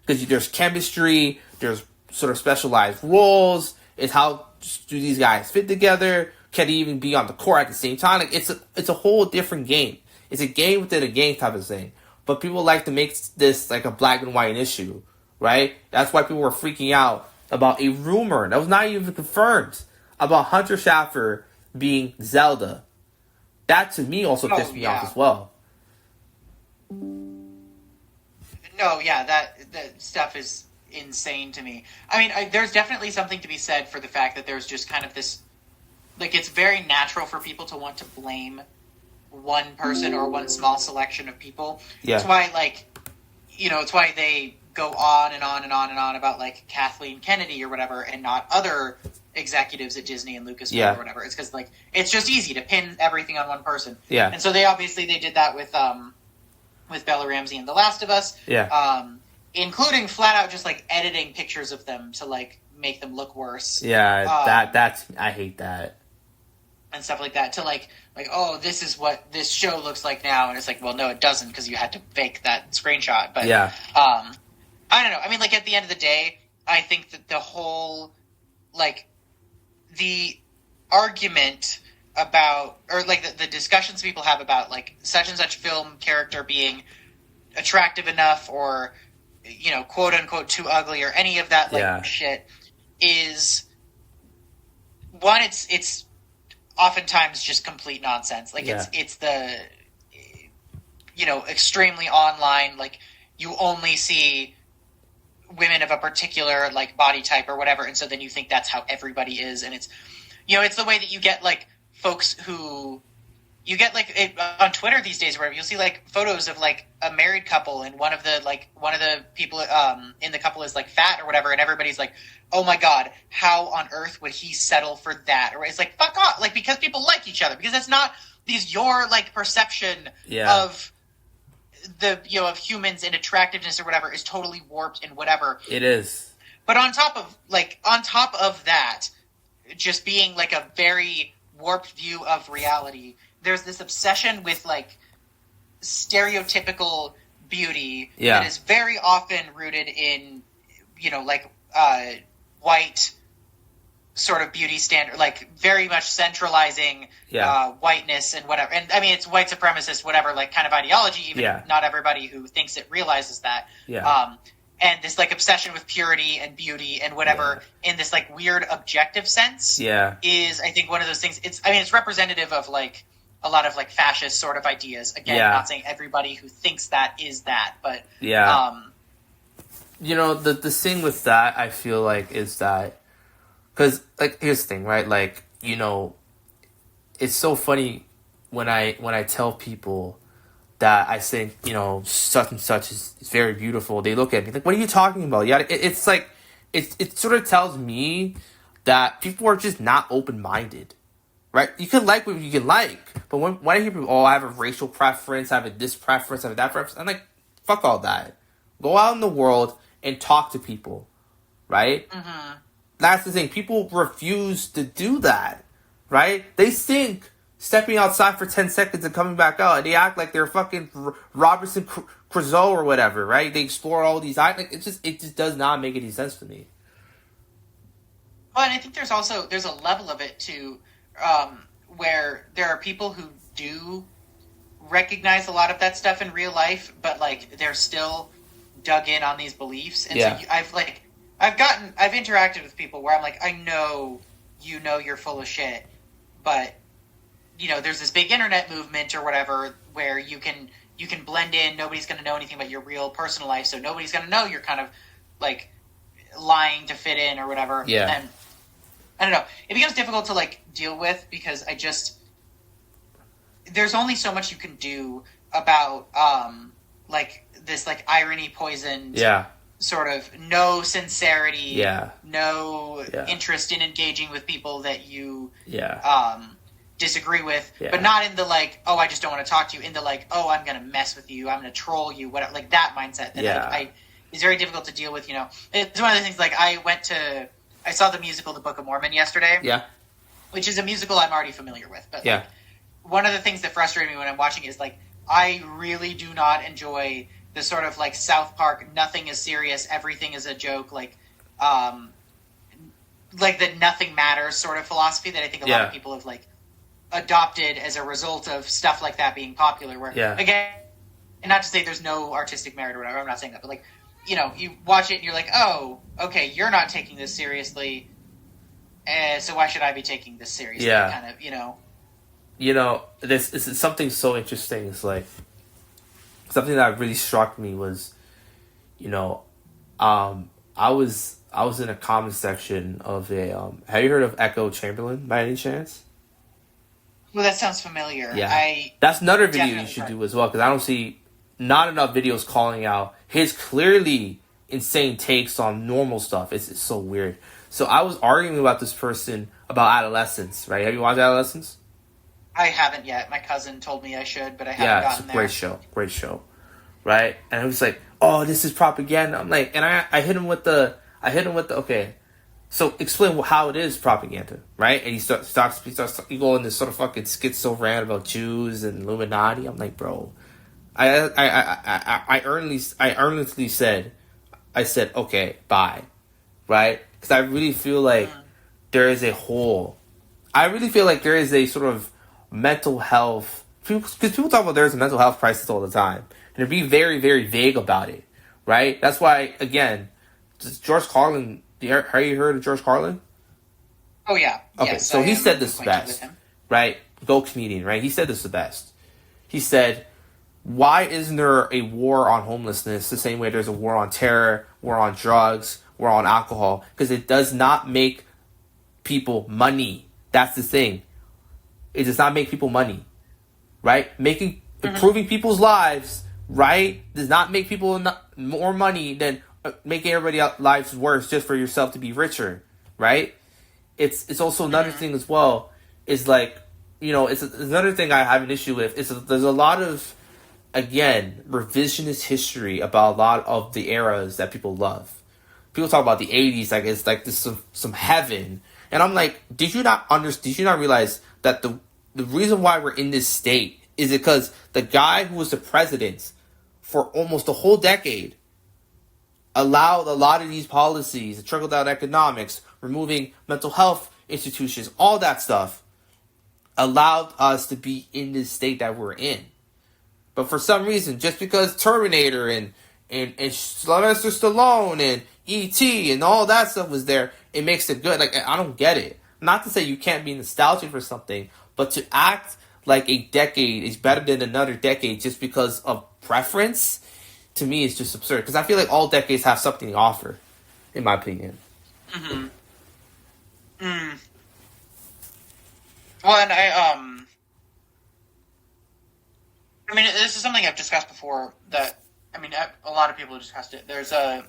Because there's chemistry, there's sort of specialized roles, it's how do these guys fit together, can they even be on the court at the same time? Like, it's a whole different game. It's a game within a game type of thing. But people like to make this like a black and white issue, right? That's why people were freaking out about a rumor that was not even confirmed about Hunter Schaffer being Zelda. That to me also pissed me off as well. No, yeah, that stuff is insane to me. I mean, there's definitely something to be said for the fact that there's just kind of this, like, it's very natural for people to want to blame one person or one small selection of people. Yeah. It's why, like, it's why they go on and on and on and on about, like, Kathleen Kennedy or whatever, and not other executives at Disney and Lucasfilm or whatever. It's because, like, it's just easy to pin everything on one person. Yeah. And so they did that with Bella Ramsey and The Last of Us. Yeah. Including flat out just, like, editing pictures of them to, like, make them look worse. Yeah, that's I hate that. And stuff like that, to like, oh, this is what this show looks like now, and it's like, well, no, it doesn't, because you had to fake that screenshot. But yeah, I don't know. I mean, like, at the end of the day, I think that the whole, like, the argument about, or like the discussions people have about, like, such and such film character being attractive enough, or, quote unquote too ugly, or any of that shit, is one. It's oftentimes just complete nonsense. Like, it's the, extremely online, like, you only see women of a particular, like, body type or whatever, and so then you think that's how everybody is, and it's, it's the way that you get, like, folks who, you get, like, on Twitter these days, where you'll see, like, photos of, like, a married couple, and one of the people in the couple is, like, fat or whatever, and everybody's like, oh my god, how on earth would he settle for that? Or it's like, fuck off, like, because people like each other, because that's not your, like, perception of the, of humans and attractiveness or whatever is totally warped and whatever. It is. But on top of that, just being, like, a very warped view of reality, there's this obsession with, like, stereotypical beauty that is very often rooted in, like, white sort of beauty standard, like, very much centralizing whiteness and whatever. And I mean, it's white supremacist, whatever, like, kind of ideology, even not everybody who thinks it realizes that. And this, like, obsession with purity and beauty and whatever in this, like, weird objective sense is, I think, one of those things. It's representative of, like, a lot of, like, fascist sort of ideas. Again, not saying everybody who thinks that is that, but the thing with that, I feel like, is that, because, like, here's the thing, right? Like, it's so funny when I tell people that I think, such and such is very beautiful. They look at me like, what are you talking about? Yeah, it's like, it sort of tells me that people are just not open-minded, right? You can like what you can like, but when I hear people, I have a racial preference, I have a this preference, I have a that preference, I'm like, fuck all that. Go out in the world and talk to people, right? Mm-hmm. That's the thing. People refuse to do that, right? They think stepping outside for 10 seconds and coming back out, and they act like they're fucking Robinson Crusoe or whatever, right? They explore all these... Like, it just does not make any sense to me. Well, and I think there's a level of it, too, where there are people who do recognize a lot of that stuff in real life, but, like, they're still dug in on these beliefs. And so I've interacted with people where I'm like, I know you're full of shit, but, there's this big internet movement or whatever where you can blend in, nobody's going to know anything about your real personal life, so nobody's going to know you're kind of, like, lying to fit in or whatever. Yeah. And I don't know. It becomes difficult to, like, deal with, because there's only so much you can do about like this like irony poisoned sort of no sincerity, no interest in engaging with people that you disagree with, but not in the like, oh, I just don't want to talk to you, in the like, oh, I'm gonna mess with you, I'm gonna troll you, whatever, like that mindset that it's very difficult to deal with. You know, it's one of the things, like I saw the musical The Book of Mormon yesterday, which is a musical I'm already familiar with, but like, one of the things that frustrated me when I'm watching it is like, I really do not enjoy the sort of like South Park, nothing is serious, everything is a joke, like the nothing matters sort of philosophy that I think a lot of people have like adopted as a result of stuff like that being popular. Where again, and not to say there's no artistic merit or whatever, I'm not saying that, but like, you know, you watch it and you're like, oh, okay, you're not taking this seriously, so why should I be taking this seriously? Kind of, you know. You know, this is something so interesting. It's like something that really struck me was, you know, I was in a comment section of a have you heard of Echo Chamberlain by any chance? Well, that sounds familiar. Yeah, that's another video you should do as well, because I don't see not enough videos calling out his clearly insane takes on normal stuff. It's so weird. So I was arguing about this person about adolescence, right? Have you watched Adolescence? I haven't yet. My cousin told me I should, but I haven't gotten there. Yeah, it's a great show, right? And I was like, oh, this is propaganda. I'm like, and I hit him with the, okay, so explain how it is propaganda, right? And he starts you go in this sort of fucking schizo rant about Jews and Illuminati. I'm like, bro, I earnestly said, okay, bye, right? Because I really feel like there is a hole. I really feel like there is a sort of mental health, because people talk about there's a mental health crisis all the time, and to be very, very vague about it, right? That's why, again, George Carlin. Have you heard of George Carlin? Oh yeah. Okay, yes, so he said this best, right? Go comedian, right? He said this the best. He said, "Why isn't there a war on homelessness the same way there's a war on terror, war on drugs, war on alcohol? Because it does not make people money. That's the thing. It does not make people money, right? Improving people's lives, right, does not make people more money than making everybody's lives worse just for yourself to be richer, right? It's also another thing as well. Is like, you know, it's another thing I have an issue with. There's a lot of, again, revisionist history about a lot of the eras that people love. People talk about the 80s like it's like this some heaven, and I'm like, did you not realize that the reason why we're in this state is because the guy who was the president for almost a whole decade allowed a lot of these policies, trickle-down economics, removing mental health institutions, all that stuff, allowed us to be in this state that we're in. But for some reason, just because Terminator and Sylvester Stallone and E.T. and all that stuff was there, it makes it good. Like, I don't get it. Not to say you can't be nostalgic for something, but to act like a decade is better than another decade just because of preference, to me, is just absurd. Because I feel like all decades have something to offer, in my opinion. Mm-hmm. Well, and I mean, this is something I've discussed before. That, I mean, a lot of people have discussed it. There's a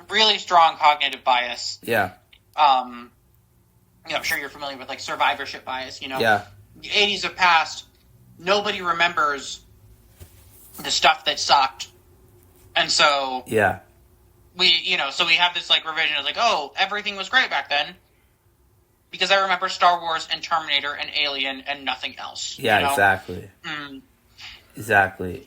really strong cognitive bias. Yeah. You know, I'm sure you're familiar with like survivorship bias. You know, yeah. The 80s have passed. Nobody remembers the stuff that sucked, and so we have this like revision of like, oh, everything was great back then because I remember Star Wars and Terminator and Alien and nothing else. Yeah, you know? Exactly. Exactly.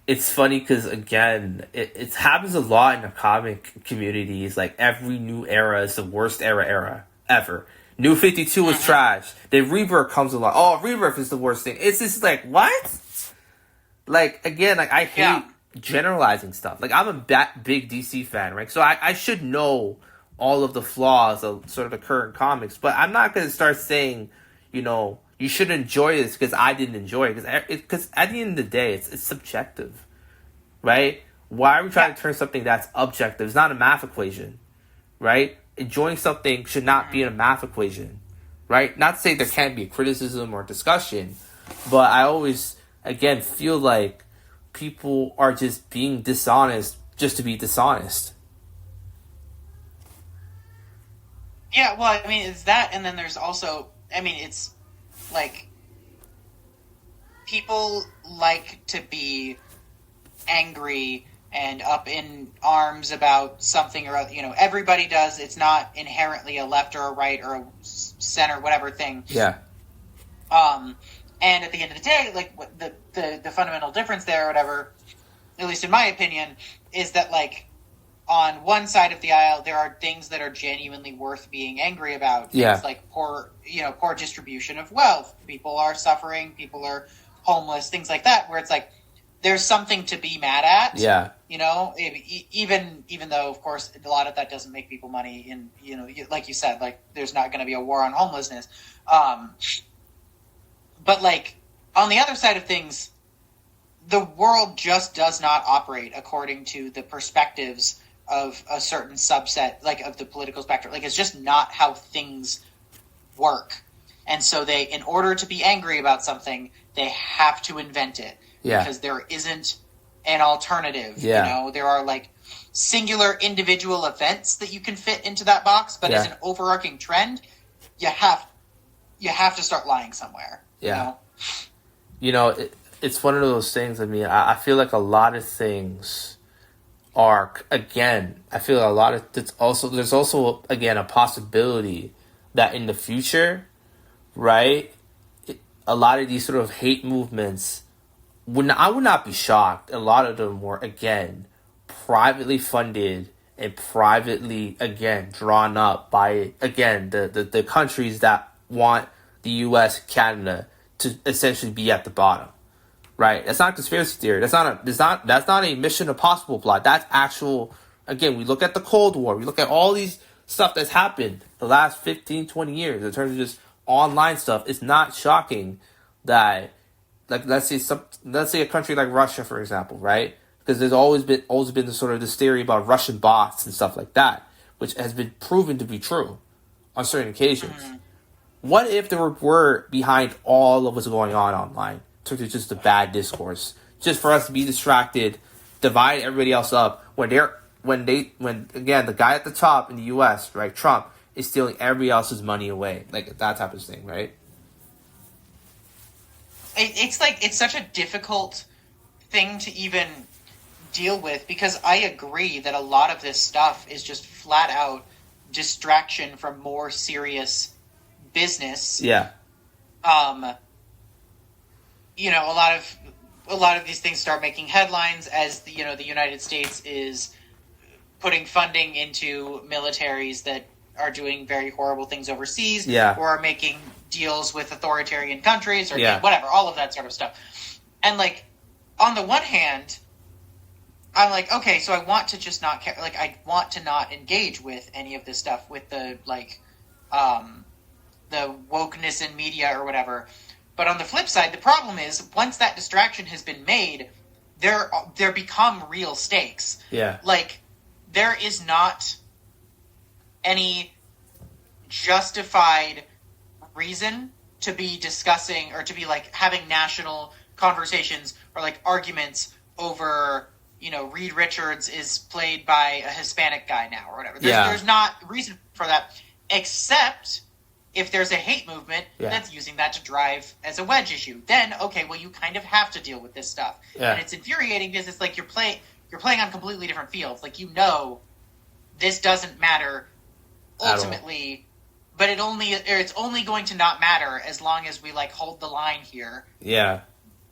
It's funny because, again, it happens a lot in the comic communities. Like, every new era is the worst era ever. New 52 is trash. Then Rebirth comes along. Oh, Rebirth is the worst thing. It's just like, what? Like, again, like, I hate generalizing stuff. Like, I'm a big DC fan, right? So I should know all of the flaws of sort of the current comics. But I'm not going to start saying, you know, you should enjoy this because I didn't enjoy it. Because at the end of the day, it's subjective, right? Why are we trying to turn something that's objective? It's not a math equation, right? Enjoying something should not be in a math equation, right? Not to say there can't be a criticism or discussion, but I always again, feel like people are just being dishonest just to be dishonest. Yeah, well, I mean, it's that, and then there's also, I mean, it's like people like to be angry and up in arms about something or other. Everybody does. It's not inherently a left or a right or a center, whatever thing. Yeah. And at the end of the day, like the fundamental difference there, or whatever, at least in my opinion, is that like on one side of the aisle there are things that are genuinely worth being angry about. Yeah. Things like poor distribution of wealth. People are suffering. People are homeless. Things like that, where it's like there's something to be mad at. Yeah. Even though, of course, a lot of that doesn't make people money. And like you said, like there's not going to be a war on homelessness. But like on the other side of things, the world just does not operate according to the perspectives of a certain subset, like of the political spectrum. Like it's just not how things work. And so in order to be angry about something, they have to invent it. Yeah. Because there isn't an alternative. Yeah. There are like singular individual events that you can fit into that box, but as an overarching trend, you have to start lying somewhere. Yeah. It's one of those things. I mean, I feel like a lot of things are, again, there's also, again, a possibility that in the future, right, a lot of these sort of hate movements, I would not be shocked. A lot of them were, again, privately funded and privately, again, drawn up by, again, the countries that want the U.S., Canada to essentially be at the bottom, right? That's not a conspiracy theory. That's not a Mission Impossible plot. That's actual. Again, we look at the Cold War. We look at all these stuff that's happened the last 15, 20 years in terms of just online stuff. It's not shocking that, like, let's say a country like Russia, for example, right? Because there's always been this theory about Russian bots and stuff like that, which has been proven to be true on certain occasions. Mm-hmm. What if there were behind all of what's going on online, took to just a bad discourse, just for us to be distracted, divide everybody else up when again the guy at the top in the U.S., right, Trump, is stealing everybody else's money away, like that type of thing, right? It's such a difficult thing to even deal with, because I agree that a lot of this stuff is just flat out distraction from more serious business. Yeah. A lot of these things start making headlines as the United States is putting funding into militaries that are doing very horrible things overseas, or are making deals with authoritarian countries, or whatever, all of that sort of stuff. And like, on the one hand, I'm like, okay, so I want to just not care. Like, I want to not engage with any of this stuff, with the the wokeness in media or whatever. But on the flip side, the problem is once that distraction has been made, there become real stakes. Yeah. Like, there is not any justified reason to be discussing or to be like having national conversations or like arguments over, Reed Richards is played by a Hispanic guy now or whatever. There's not reason for that, except if there's a hate movement that's using that to drive as a wedge issue. Then, okay, well, you kind of have to deal with this stuff. Yeah. And it's infuriating because it's like you're playing on completely different fields. Like, this doesn't matter ultimately, but it's only going to not matter as long as we like hold the line here. Yeah.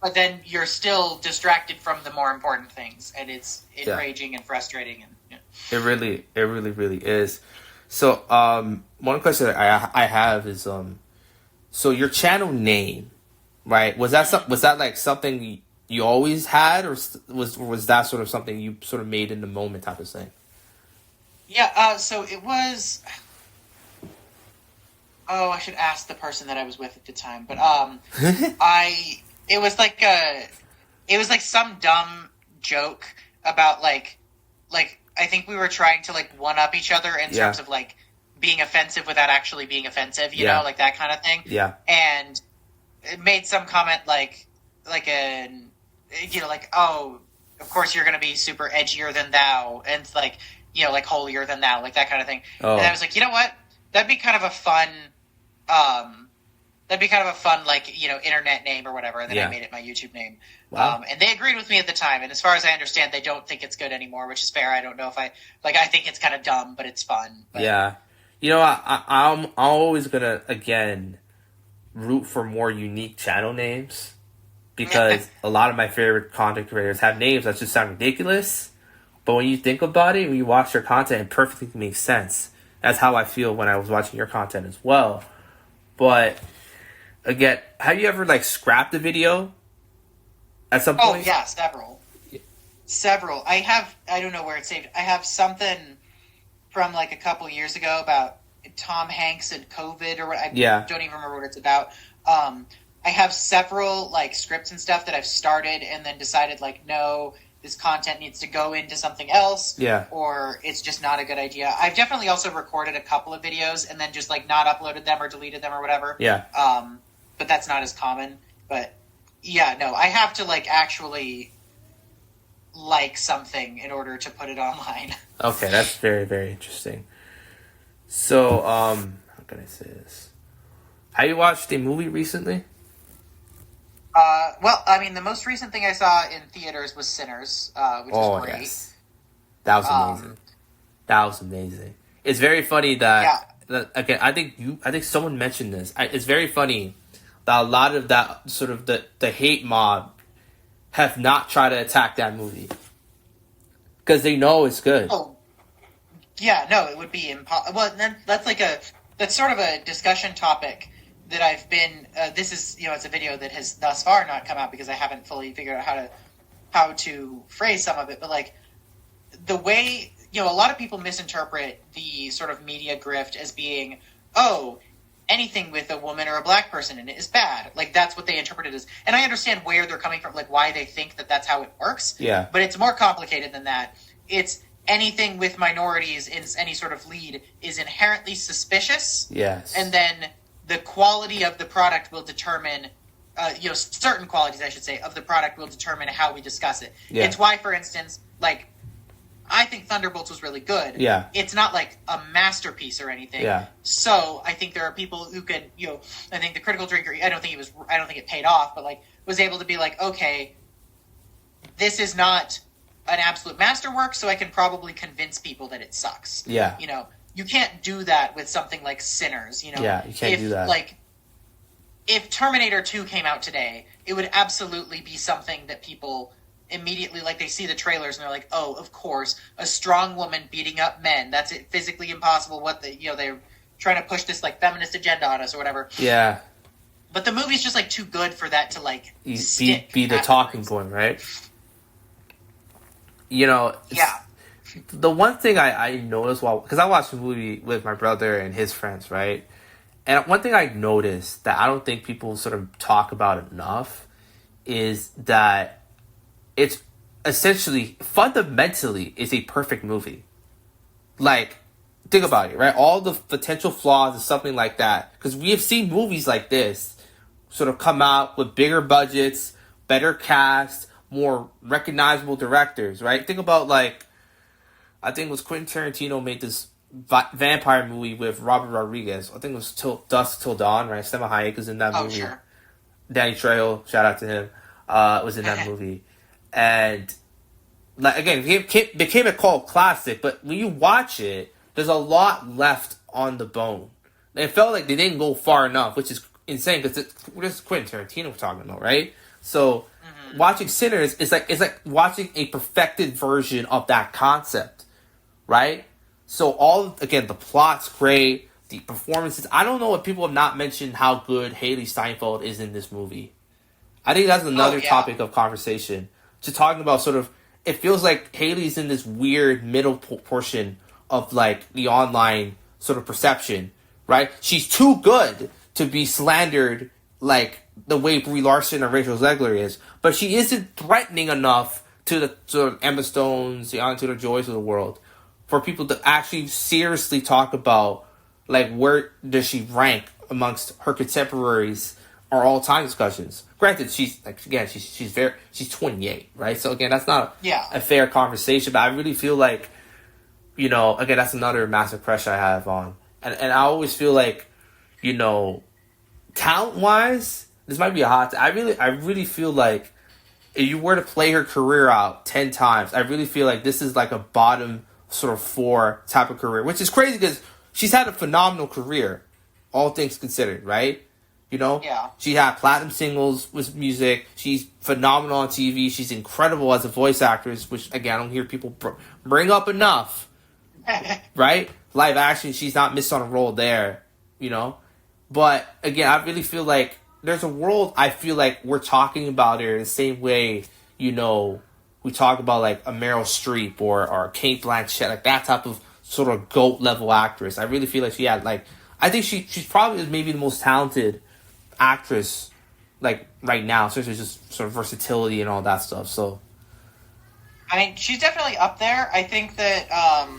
But then you're still distracted from the more important things, and it's enraging and frustrating. And It really, really is. So, one question that I have is, so your channel name, right? Was that like something you always had, or was that sort of something you sort of made in the moment type of thing? Yeah. So it was. Oh, I should ask the person that I was with at the time, but it was like some dumb joke about like I think we were trying to like one up each other in terms of like being offensive without actually being offensive, you know, like that kind of thing. Yeah. And it made some comment like, like an, like, oh, of course you're going to be super edgier than thou, and like, like holier than thou, like that kind of thing. Oh. And I was like, you know what? That'd be kind of a fun, like, internet name or whatever. And then I made it my YouTube name. Wow. And they agreed with me at the time. And as far as I understand, they don't think it's good anymore, which is fair. I don't know if I think it's kind of dumb, but it's fun. But, yeah. I'm always gonna, again, root for more unique channel names, because a lot of my favorite content creators have names that just sound ridiculous, but when you think about it, when you watch their content, it perfectly makes sense. That's how I feel when I was watching your content as well. But again, have you ever like scrapped a video at some point? Oh yeah, several. I don't know where it's saved. I have something from like a couple years ago about Tom Hanks and COVID, or what. I don't even remember what it's about. I have several like scripts and stuff that I've started and then decided like, no, this content needs to go into something else. Yeah. Or it's just not a good idea. I've definitely also recorded a couple of videos and then just like not uploaded them or deleted them or whatever. Yeah. But that's not as common. But yeah, no, I have to like actually like something in order to put it online. Okay, that's very, very interesting. So, how can I say this? Have you watched a movie recently? Well, I mean, the most recent thing I saw in theaters was Sinners, which is great. Yes. That was amazing. That was amazing. It's very funny that again, I think someone mentioned this. It's very funny that a lot of that sort of the hate mob have not tried to attack that movie because they know it's good. Oh, yeah, no, it would be impossible. Well, then that's sort of a discussion topic that I've been. This is it's a video that has thus far not come out because I haven't fully figured out how to phrase some of it. But like the way a lot of people misinterpret the sort of media grift as being, oh, anything with a woman or a black person in it is bad. Like that's what they interpret it as, and I understand where they're coming from, like why they think that that's how it works. Yeah, but it's more complicated than that. It's anything with minorities in any sort of lead is inherently suspicious. Yes, and then the quality of the product will determine, certain qualities, I should say, of the product will determine how we discuss it. Yeah. It's why, for instance, like, I think Thunderbolts was really good. Yeah. It's not like a masterpiece or anything. Yeah. So I think there are people who could, I think the Critical Drinker, I don't think it paid off, but like was able to be like, okay, this is not an absolute masterwork, so I can probably convince people that it sucks. Yeah. You can't do that with something like Sinners, Yeah, you can't do that. Like, if Terminator 2 came out today, it would absolutely be something that people immediately, like, they see the trailers and they're like, oh, of course, a strong woman beating up men. That's physically impossible. They're trying to push this, like, feminist agenda on us or whatever. Yeah. But the movie's just, like, too good for that to, like, stick. Be the talking point, right? Yeah. The one thing I noticed because I watched the movie with my brother and his friends, right? And one thing I noticed that I don't think people sort of talk about enough is that it's essentially, fundamentally, is a perfect movie. Like, think about it, right? All the potential flaws and something like that. Because we have seen movies like this sort of come out with bigger budgets, better cast, more recognizable directors, right? Think about, like, I think it was Quentin Tarantino made this vampire movie with Robert Rodriguez. I think it was Dusk Till Dawn, right? Selma Hayek was in that movie. Sure. Danny Trejo, shout out to him, was in that movie. And, like, again, it became a cult classic, but when you watch it, there's a lot left on the bone. And it felt like they didn't go far enough, which is insane, because this is Quentin Tarantino we're talking about, right? So, watching Sinners is like watching a perfected version of that concept. Right? So the plot's great, the performances. I don't know if people have not mentioned how good Haley Steinfeld is in this movie. I think that's another topic of conversation. Just talking about sort of, it feels like Haley's in this weird middle portion of like the online sort of perception, right? She's too good to be slandered like the way Brie Larson or Rachel Zegler is, but she isn't threatening enough to the sort of Emma Stones, the Anya Taylor-Joys of the world, for people to actually seriously talk about, like, where does she rank amongst her contemporaries our all time discussions. Granted, she's 28, right? So again, that's not a fair conversation. But I really feel like, again, that's another massive crush I have on, and I always feel like, talent wise, this might be a hot. I really feel like if you were to play her career out 10 times, I really feel like this is like a bottom sort of 4 type of career, which is crazy because she's had a phenomenal career, all things considered, right? Yeah. She had platinum singles with music. She's phenomenal on TV. She's incredible as a voice actress, which, again, I don't hear people bring up enough, right? Live action, she's not missed on a role there, But, again, I really feel like there's a world I feel like we're talking about her the same way, we talk about, like, a Meryl Streep or Kate Blanchett, like that type of sort of GOAT-level actress. I really feel like she had, like, I think she's probably maybe the most talented actress, like, right now, especially just sort of versatility and all that stuff, so. I mean, she's definitely up there. I think that, off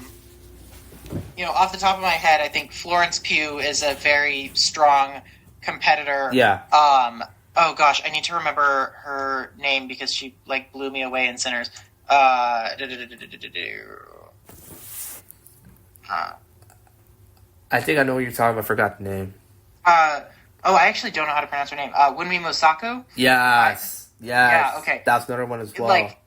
the top of my head, I think Florence Pugh is a very strong competitor. Yeah. Oh gosh, I need to remember her name because she, like, blew me away in Sinners. I think I know what you're talking about. I forgot the name. I actually don't know how to pronounce her name. Wunmi Mosaku? Yes. Yeah, okay. That's another one as well. Like,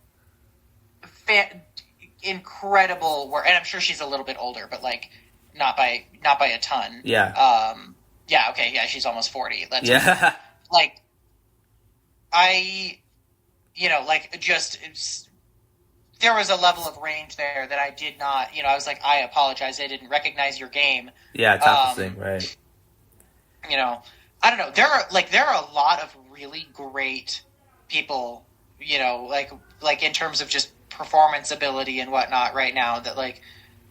incredible work. And I'm sure she's a little bit older, but, like, not by a ton. Yeah. Yeah, okay, yeah, she's almost 40. That's yeah. Like, there was a level of range there that I did not, I was like, I apologize, I didn't recognize your game. Yeah, type of thing, right. I don't know. There are a lot of really great people, like in terms of just performance ability and whatnot right now that, like,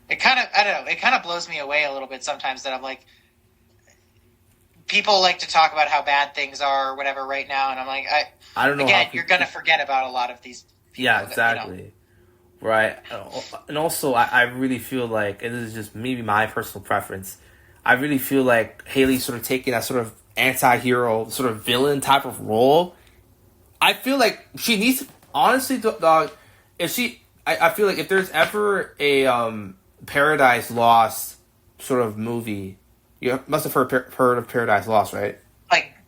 it kind of blows me away a little bit sometimes that I'm like, people like to talk about how bad things are or whatever right now, and I'm like, I don't know. Again, you're going to forget about a lot of these people. Yeah, exactly. Right. And also, I really feel like, and this is just maybe my personal preference, I really feel like Haley's sort of taking that sort of anti-hero, sort of villain type of role. I feel like she needs, honestly, dog, I feel like if there's ever a Paradise Lost sort of movie, you must have heard of Paradise Lost, right?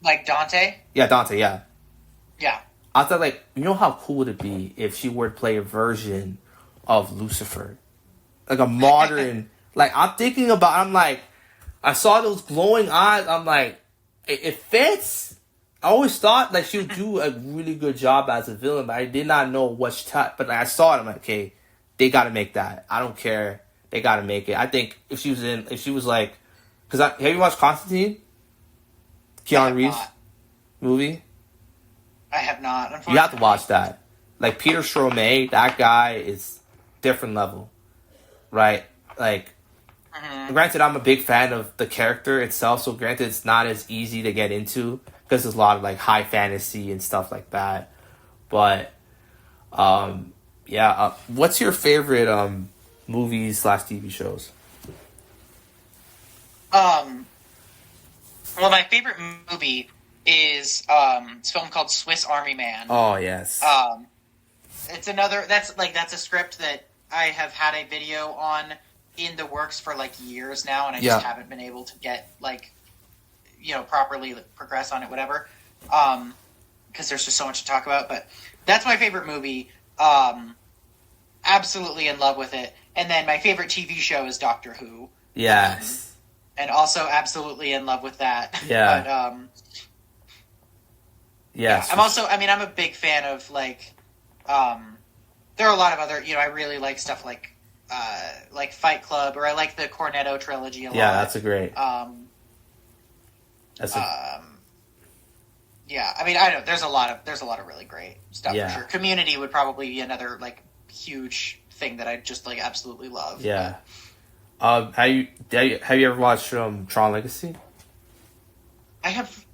Like Dante? Yeah, Dante, yeah. Yeah. I thought, like, how cool would it be if she were to play a version of Lucifer? Like a modern, like, I'm like, I saw those glowing eyes, I'm like, it fits. I always thought, like, she would do a really good job as a villain, but I did not know which type. But, like, I saw it, I'm like, okay, they gotta make that. I don't care. They gotta make it. I think if she was like, have you watched Constantine? Keanu Reeves movie? I have not, unfortunately. You have to watch that. Like, Peter Stormare, that guy is different level. Right? Like, granted, I'm a big fan of the character itself, so granted, it's not as easy to get into, because there's a lot of, like, high fantasy and stuff like that. But, what's your favorite, movies/TV shows? Well, my favorite movie is this film called Swiss Army Man. Oh, yes. It's that's a script that I have had a video on in the works for, like, years now, and I just haven't been able to get, like, properly progress on it, whatever. Because there's just so much to talk about, but that's my favorite movie. Absolutely in love with it. And then my favorite TV show is Doctor Who. Yes. And also absolutely in love with that. Yeah. But, yes. I'm a big fan of, like, there are a lot of other, I really like stuff like Fight Club, or I like the Cornetto trilogy a lot. Yeah, that's a great. Yeah, I mean, I know there's a lot of really great stuff for sure. Community would probably be another, like, huge thing that I just, like, absolutely love. Yeah. Have you ever watched Tron Legacy? I have.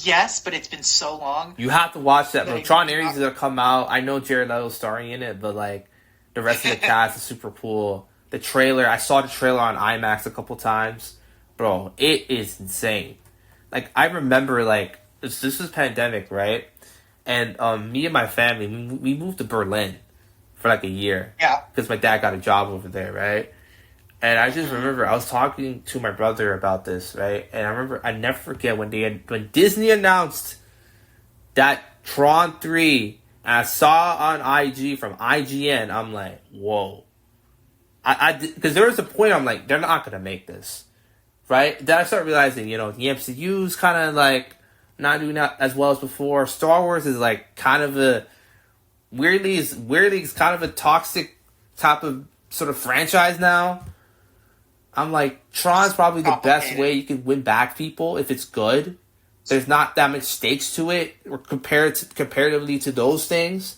Yes, but it's been so long. You have to watch that, bro. Tron Ares is gonna come out. I know Jared Leto's starring in it, but, like, the rest of the cast is super cool. The trailer, I saw the trailer on IMAX a couple times. Bro, it is insane. Like, I remember, like, this is pandemic, right? And me and my family, we moved to Berlin for like a year. Yeah. Because my dad got a job over there, right? And I just remember I was talking to my brother about this, right? And I never forget when when Disney announced that Tron 3, and I saw on IG from IGN, I'm like, whoa. Because there was a point I'm like, they're not going to make this, right? Then I start realizing, the MCU's kind of like not doing that as well as before. Star Wars is like kind of a, weirdly, it's kind of a toxic type of sort of franchise now. I'm like, Tron's probably the best way you can win back people if it's good. There's not that much stakes to it, or comparatively to those things,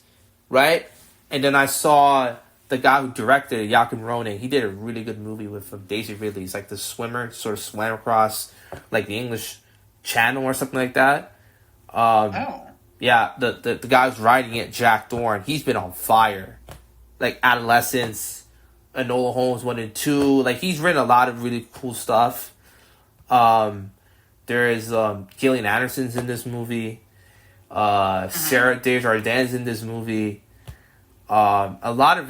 right? And then I saw the guy who directed it, Joachim Roning. He did a really good movie with Daisy Ridley. He's like the swimmer, sort of swam across like the English Channel or something like that. Yeah, the guy who's writing it, Jack Thorne, he's been on fire. Like Adolescence, Enola Holmes 1 and 2. Like, he's written a lot of really cool stuff. There is Gillian Anderson's in this movie. Sarah Desjardins in this movie. A lot of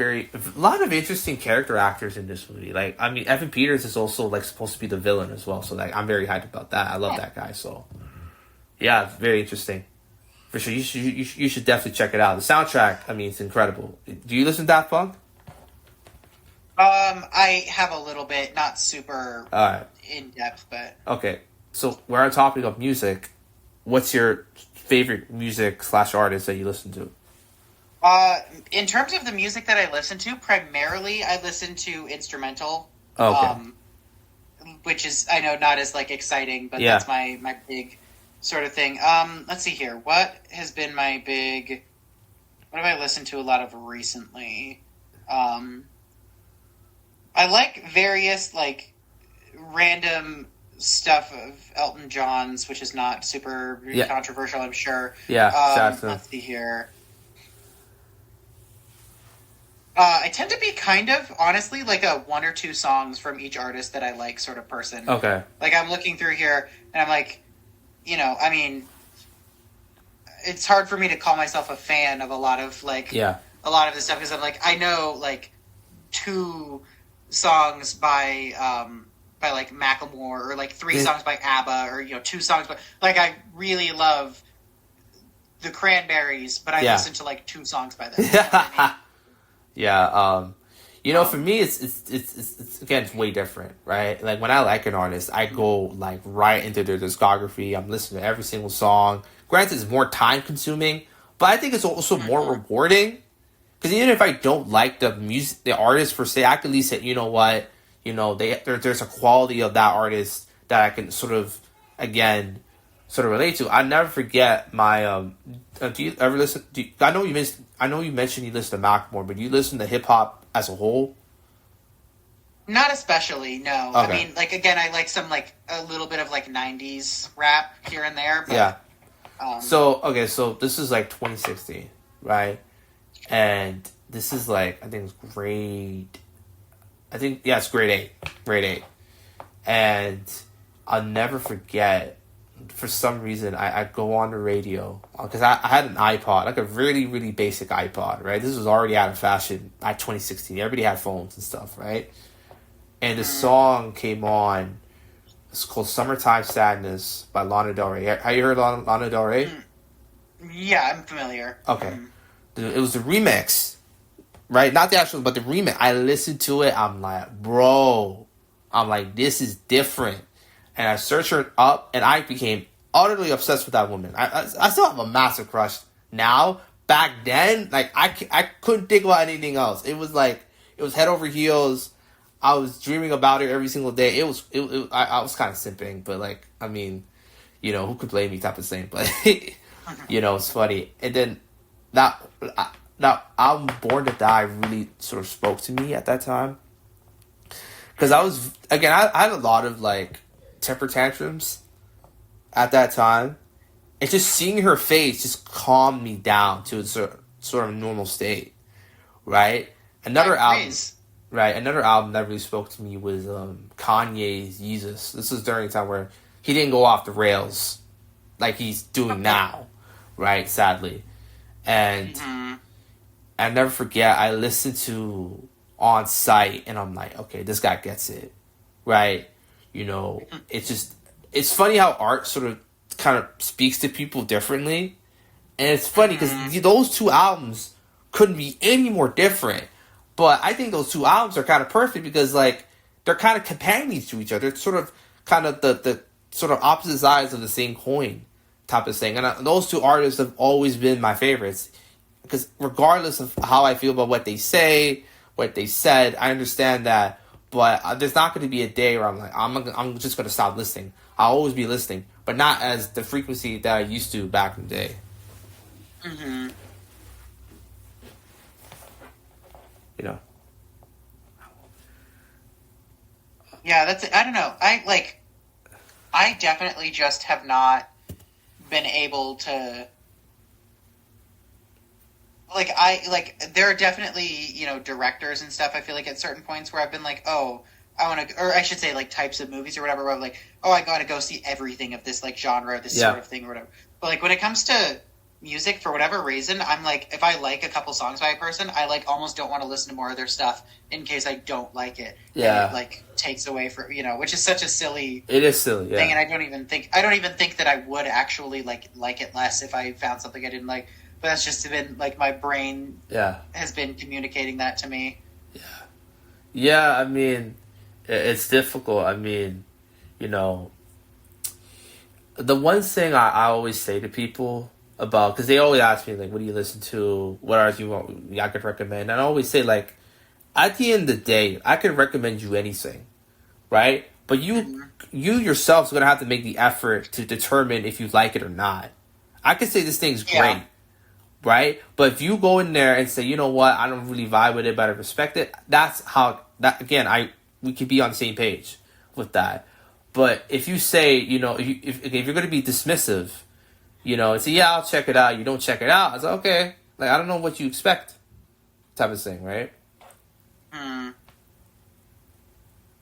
interesting character actors in this movie. Like, I mean, Evan Peters is also like supposed to be the villain as well. So like, I'm very hyped about that. I love that guy. So yeah, it's very interesting. For sure, you should definitely check it out. The soundtrack, I mean, it's incredible. Do you listen to Daft Punk? I have a little bit, not super in depth, but okay. So we're on topic of music. What's your favorite music / artist that you listen to? In terms of the music that I listen to, primarily I listen to instrumental. Okay. Which is, I know, not as like exciting, but that's my big sort of thing. Let's see here. What has been my big? What have I listened to a lot of recently? I like various like random stuff of Elton John's, which is not super controversial, I'm sure. Yeah, let's see here. I tend to be kind of, honestly, like a 1 or 2 songs from each artist that I like sort of person. Okay. Like, I'm looking through here, and I'm like, I mean, it's hard for me to call myself a fan of a lot of, like, a lot of this stuff, because I'm like, I know, like, 2 songs by like, Macklemore, or, like, 3 songs by ABBA, or, 2 songs by, like, I really love the Cranberries, but I listen to, like, 2 songs by them. You know what I mean? Yeah, for me, it's again, it's way different, right? Like, when I like an artist, I go, like, right into their discography. I'm listening to every single song. Granted, it's more time-consuming, but I think it's also more rewarding. Because even if I don't like the music, the artist per se, I can at least say, you know what? There's a quality of that artist that I can sort of relate to. I never forget my, do you ever listen, I know you mentioned you listen to Macklemore, but do you listen to hip-hop as a whole? Not especially, no. Okay. I mean, like, again, I like some, like, a little bit of, like, 90s rap here and there, but... Yeah. So this is, like, 2016, right? And this is, like, I think it's grade 8. Grade 8. And I'll never forget... For some reason, I go on the radio, because I had an iPod, like a really, really basic iPod, right? This was already out of fashion at 2016. Everybody had phones and stuff, right? And the song came on. It's called Summertime Sadness by Lana Del Rey. Have you heard Lana Del Rey? Yeah, I'm familiar. Okay. It was the remix, right? Not the actual, but the remix. I listened to it. I'm like, bro. This is different. And I searched her up, and I became utterly obsessed with that woman. I still have a massive crush now. Back then, like, I couldn't think about anything else. It was like, it was head over heels. I was dreaming about her every single day. I was kind of simping, but, like, I mean, who could blame me type of thing. But, it's funny. And then, now, I'm Born to Die really sort of spoke to me at that time. Because I had a lot of, like, temper tantrums at that time, and just seeing her face just calmed me down to a sort of normal state, right? Another album that really spoke to me was Kanye's Yeezus. This was during a time where he didn't go off the rails like he's doing now, right? Sadly, and I never forget. I listened to On Site, and I'm like, okay, this guy gets it, right? You know, it's funny how art sort of kind of speaks to people differently, and it's funny because those two albums couldn't be any more different. But I think those two albums are kind of perfect because, like, they're kind of companions to each other. It's sort of kind of the sort of opposite sides of the same coin type of thing. And those two artists have always been my favorites because regardless of how I feel about what they say, what they said, I understand that. But there's not going to be a day where I'm like, I'm just going to stop listening. I'll always be listening, but not as the frequency that I used to back in the day. Mm-hmm. You know. Yeah, that's it. I don't know. I definitely just have not been able to there are definitely, you know, directors and stuff I feel like at certain points where I've been like, oh, I want to, or I should say like types of movies or whatever, where I'm like, oh, I got to go see everything of this like genre, this sort of thing or whatever. But like when it comes to music, for whatever reason, I'm like, if I like a couple songs by a person, I like almost don't want to listen to more of their stuff in case I don't like it. Yeah. And it like takes away from, you know, which is such a silly It is silly, yeah. thing, and I don't even think that I would actually like it less if I found something I didn't like. But that's just been like my brain has been communicating that to me. Yeah, I mean, it's difficult. I mean, you know, the one thing I always say to people about, because they always ask me, like, what do you listen to? What artists you want I could recommend? And I always say, like, at the end of the day, I could recommend you anything, right? But you yourself is going to have to make the effort to determine if you like it or not. I could say this thing's great. Right? But if you go in there and say, you know what, I don't really vibe with it, but I respect it, that's how, that again, we could be on the same page with that. But if you say, you know, if you're going to be dismissive, you know, and say, yeah, I'll check it out, you don't check it out, I was like, okay, like, I don't know what you expect type of thing, right? You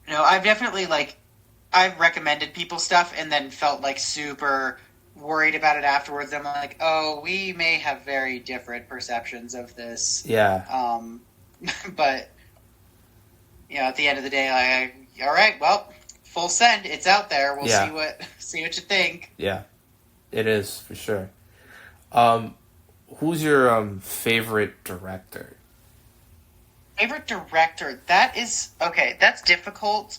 know, I've definitely, like, I've recommended people stuff and then felt, like, super worried about it afterwards. I'm like, oh, we may have very different perceptions of this. Yeah. But, you know, at the end of the day, all right, well, full send. It's out there. We'll see what you think. Yeah, it is for sure. Who's your favorite director? Favorite director? That is okay. That's difficult.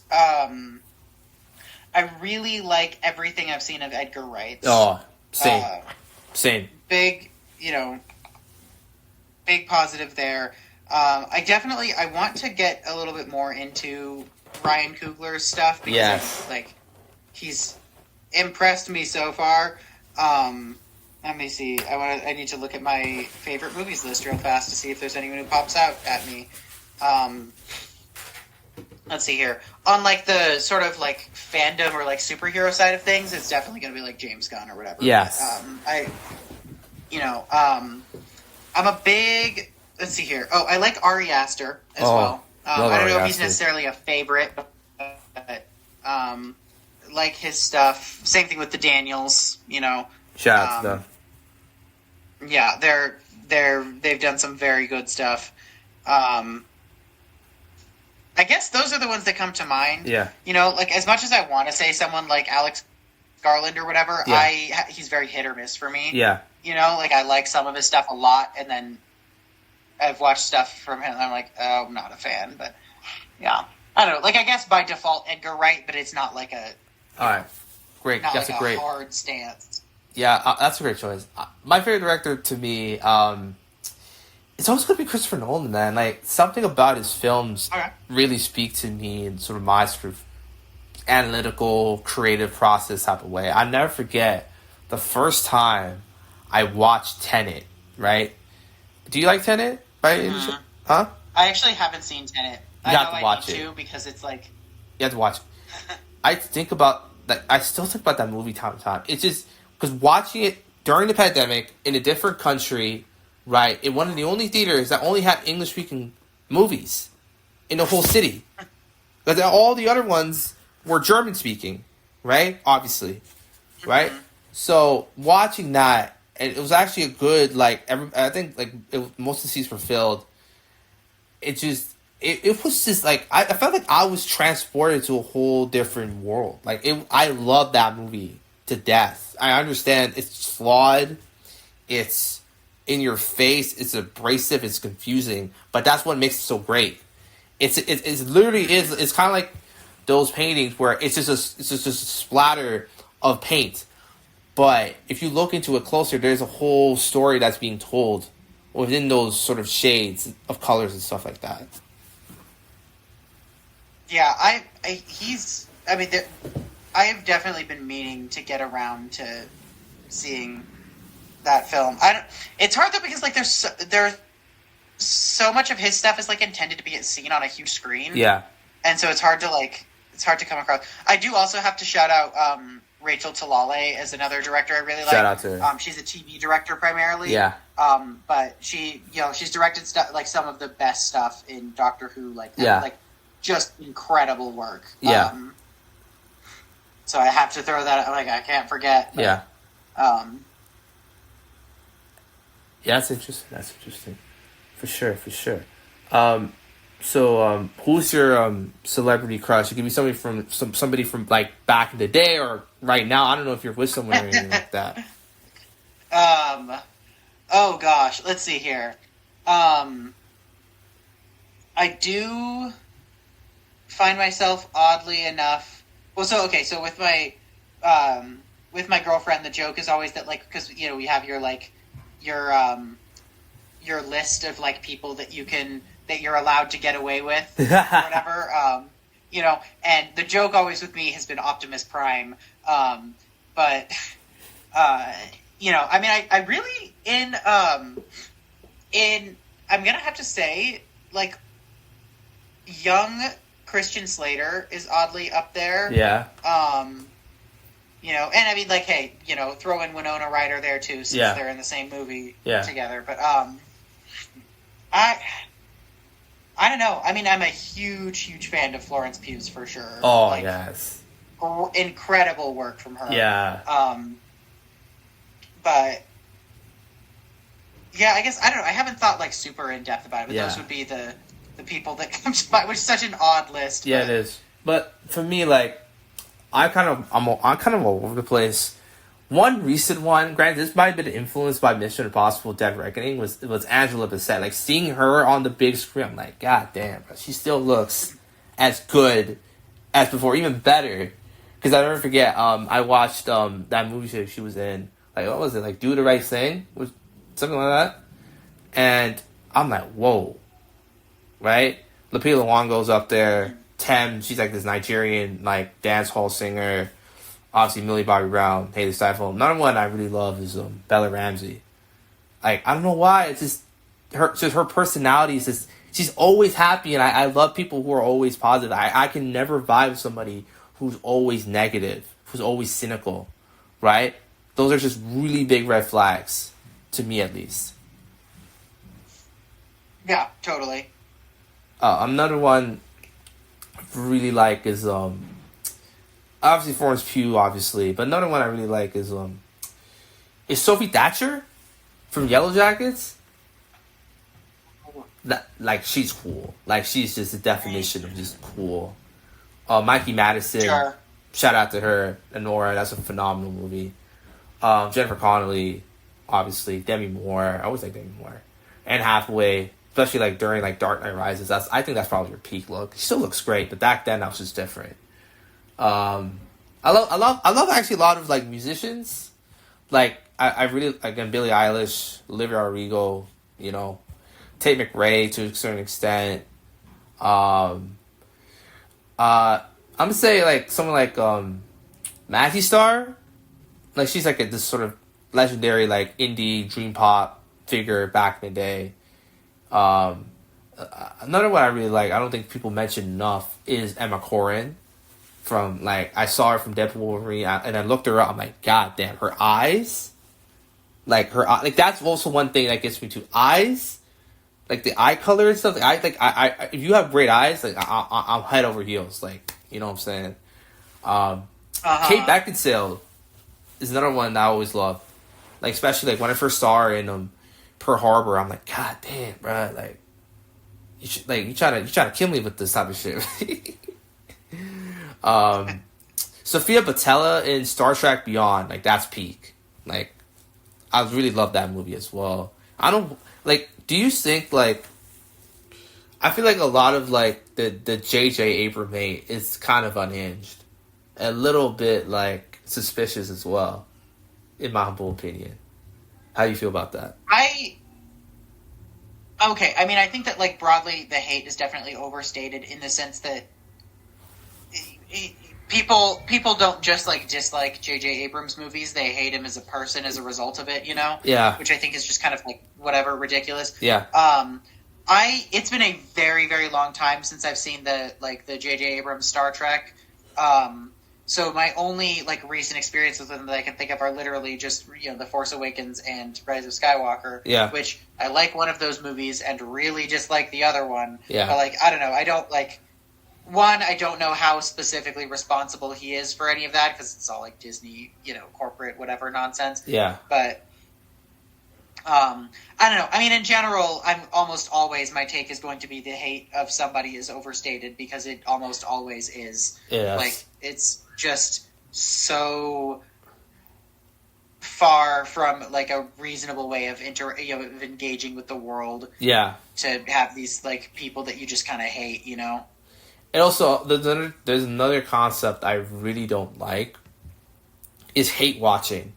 I really like everything I've seen of Edgar Wright. Oh, same. Big, you know, big positive there. I want to get a little bit more into Ryan Coogler's stuff because he's impressed me so far. Let me see. I need to look at my favorite movies list real fast to see if there's anyone who pops out at me. Let's see here. On like the sort of like fandom or like superhero side of things, it's definitely going to be like James Gunn or whatever. Yes. I'm a big. Let's see here. Oh, I like Ari Aster as well. I don't know if he's necessarily a favorite, but like his stuff. Same thing with the Daniels. You know. Shout out to them. Yeah, they've done some very good stuff. I guess those are the ones that come to mind. Yeah. You know, like, as much as I want to say someone like Alex Garland or whatever, he's very hit or miss for me. Yeah. You know, like, I like some of his stuff a lot, and then I've watched stuff from him, and I'm like, oh, I'm not a fan, but, yeah. I don't know. Like, I guess by default, Edgar Wright, but it's not like a... All right. Great. Not that's like a great... hard stance. Yeah, that's a great choice. My favorite director, to me, it's always going to be Christopher Nolan, man. Like, something about his films really speak to me in sort of my sort of analytical, creative process type of way. I never forget the first time I watched Tenet, right? Do you like Tenet? Right? Huh? I actually haven't seen Tenet. You have to watch it. Because it's like... You have to watch it. I still think about that movie time to time. It's just... Because watching it during the pandemic in a different country... Right, in one of the only theaters that only had English-speaking movies in the whole city. Because all the other ones were German-speaking, right? Obviously, right? So watching that, and it was actually a good like. I think like most of the seats were filled. It was just like I felt like I was transported to a whole different world. Like I love that movie to death. I understand it's flawed, it's in your face, it's abrasive, it's confusing, but that's what makes it so great. It's literally is it's kind of like those paintings where it's just a splatter of paint, but if you look into it closer, there's a whole story that's being told within those sort of shades of colors and stuff like that. Yeah, I mean, I have definitely been meaning to get around to seeing that film. It's hard though because like there's so much of his stuff is like intended to be seen on a huge screen. Yeah, and so it's hard to come across. I do also have to shout out Rachel Talalay as another director I really like. Shout out to her. She's a TV director primarily. Yeah. But she's directed stuff like some of the best stuff in Doctor Who. Like just incredible work. Yeah. So I have to throw that. Like I can't forget. But, yeah. Yeah, that's interesting. For sure. So who's your celebrity crush? It could be somebody from like back in the day or right now. I don't know if you're with someone or anything like that. Oh gosh, let's see here. I do find myself oddly enough. Well, so with my girlfriend, the joke is always that like because we have your list of like people that you're allowed to get away with or whatever. And the joke always with me has been Optimus Prime. But I mean, I really I'm gonna have to say like young Christian Slater is oddly up there. Yeah. And I mean, like, hey, throw in Winona Ryder there too, since they're in the same movie together. But I don't know. I mean, I'm a huge fan of Florence Pugh's for sure. Oh, like, yes. Incredible work from her. Yeah. But yeah, I guess I don't know. I haven't thought like super in depth about it, but those would be the people that come to mind, which is such an odd list. Yeah, it is. But for me, like, I'm kind of all over the place. One recent one, granted, this might have been influenced by Mission Impossible: Dead Reckoning, was Angela Bassett. Like seeing her on the big screen, I'm like, God damn, bro, she still looks as good as before, even better. Because I never forget, I watched that movie she was in. Like, what was it? Like, Do the Right Thing, something like that. And I'm like, whoa, right? Lupita Nyong'o's up there. Tem, she's like this Nigerian like dance hall singer. Obviously, Millie Bobby Brown, Haley Steinfeld. Another one I really love is Bella Ramsey. Like, I don't know why. It's just her personality is just, she's always happy, and I love people who are always positive. I can never vibe with somebody who's always negative, who's always cynical, right? Those are just really big red flags, to me at least. Yeah, totally. Another one I really like is obviously Florence Pugh, obviously, but another one I really like is Sophie Thatcher from Yellow Jackets. That, like, she's cool. Like, she's just the definition of just cool. Mikey Madison, Sure. Shout out to her. Nora, that's a phenomenal movie. Jennifer Connelly, obviously. Demi Moore, I always like Demi Moore. Anne Hathaway, especially like during like Dark Knight Rises. I think that's probably her peak look. She still looks great, but back then that was just different. I love actually a lot of like musicians. Like I really again Billie Eilish, Olivia Rodrigo, Tate McRae to a certain extent. I'm gonna say like someone like Matthew Starr. Like she's like this sort of legendary like indie dream pop figure back in the day. Another one I really like, I don't think people mention enough, is Emma Corrin. From like I saw her from Deadpool Wolverine, and I looked her up. I'm like, God damn, her eyes, like that's also one thing that gets me to eyes, like the eye color and stuff. I if you have great eyes, like I'm head over heels. Like, you know what I'm saying. Kate Beckinsale is another one that I always love. Like, especially like when I first saw her in Pearl Harbor, I'm like, God damn, bro, like you try to kill me with this type of shit. Sophia Botella in Star Trek Beyond, like that's peak. Like, I really love that movie as well. I don't like. Do you think like? I feel like a lot of like the J.J. Abrams mate is kind of unhinged, a little bit like suspicious as well, in my humble opinion. How do you feel about that? Okay. I mean, I think that like broadly, the hate is definitely overstated in the sense that people don't just like dislike J.J. Abrams movies; they hate him as a person as a result of it. You know? Yeah. Which I think is just kind of like whatever, ridiculous. Yeah. It's been a very, very long time since I've seen the J.J. Abrams Star Trek. So my only like recent experiences with them that I can think of are literally just The Force Awakens and Rise of Skywalker. Yeah. Which I like one of those movies and really dislike the other one. Yeah. But like I don't know, I don't like one. I don't know how specifically responsible he is for any of that because it's all like Disney, corporate whatever nonsense. Yeah. But. I don't know. I mean, in general, I'm almost always my take is going to be the hate of somebody is overstated because it almost always is. Yes. Like it's just so far from like a reasonable way of of engaging with the world. Yeah. To have these like people that you just kind of hate, And also, there's another concept I really don't like. Is hate watching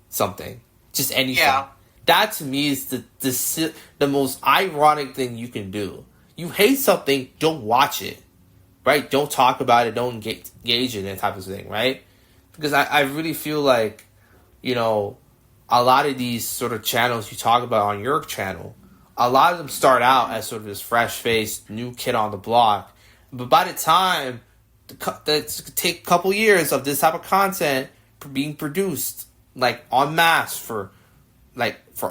something, just anything. Yeah. That to me is the most ironic thing you can do. You hate something, don't watch it, right? Don't talk about it, don't engage in that type of thing, right? Because I really feel like, a lot of these sort of channels you talk about on your channel, a lot of them start out as sort of this fresh-faced new kid on the block. But by the time, that's take a couple years of this type of content being produced, like en masse for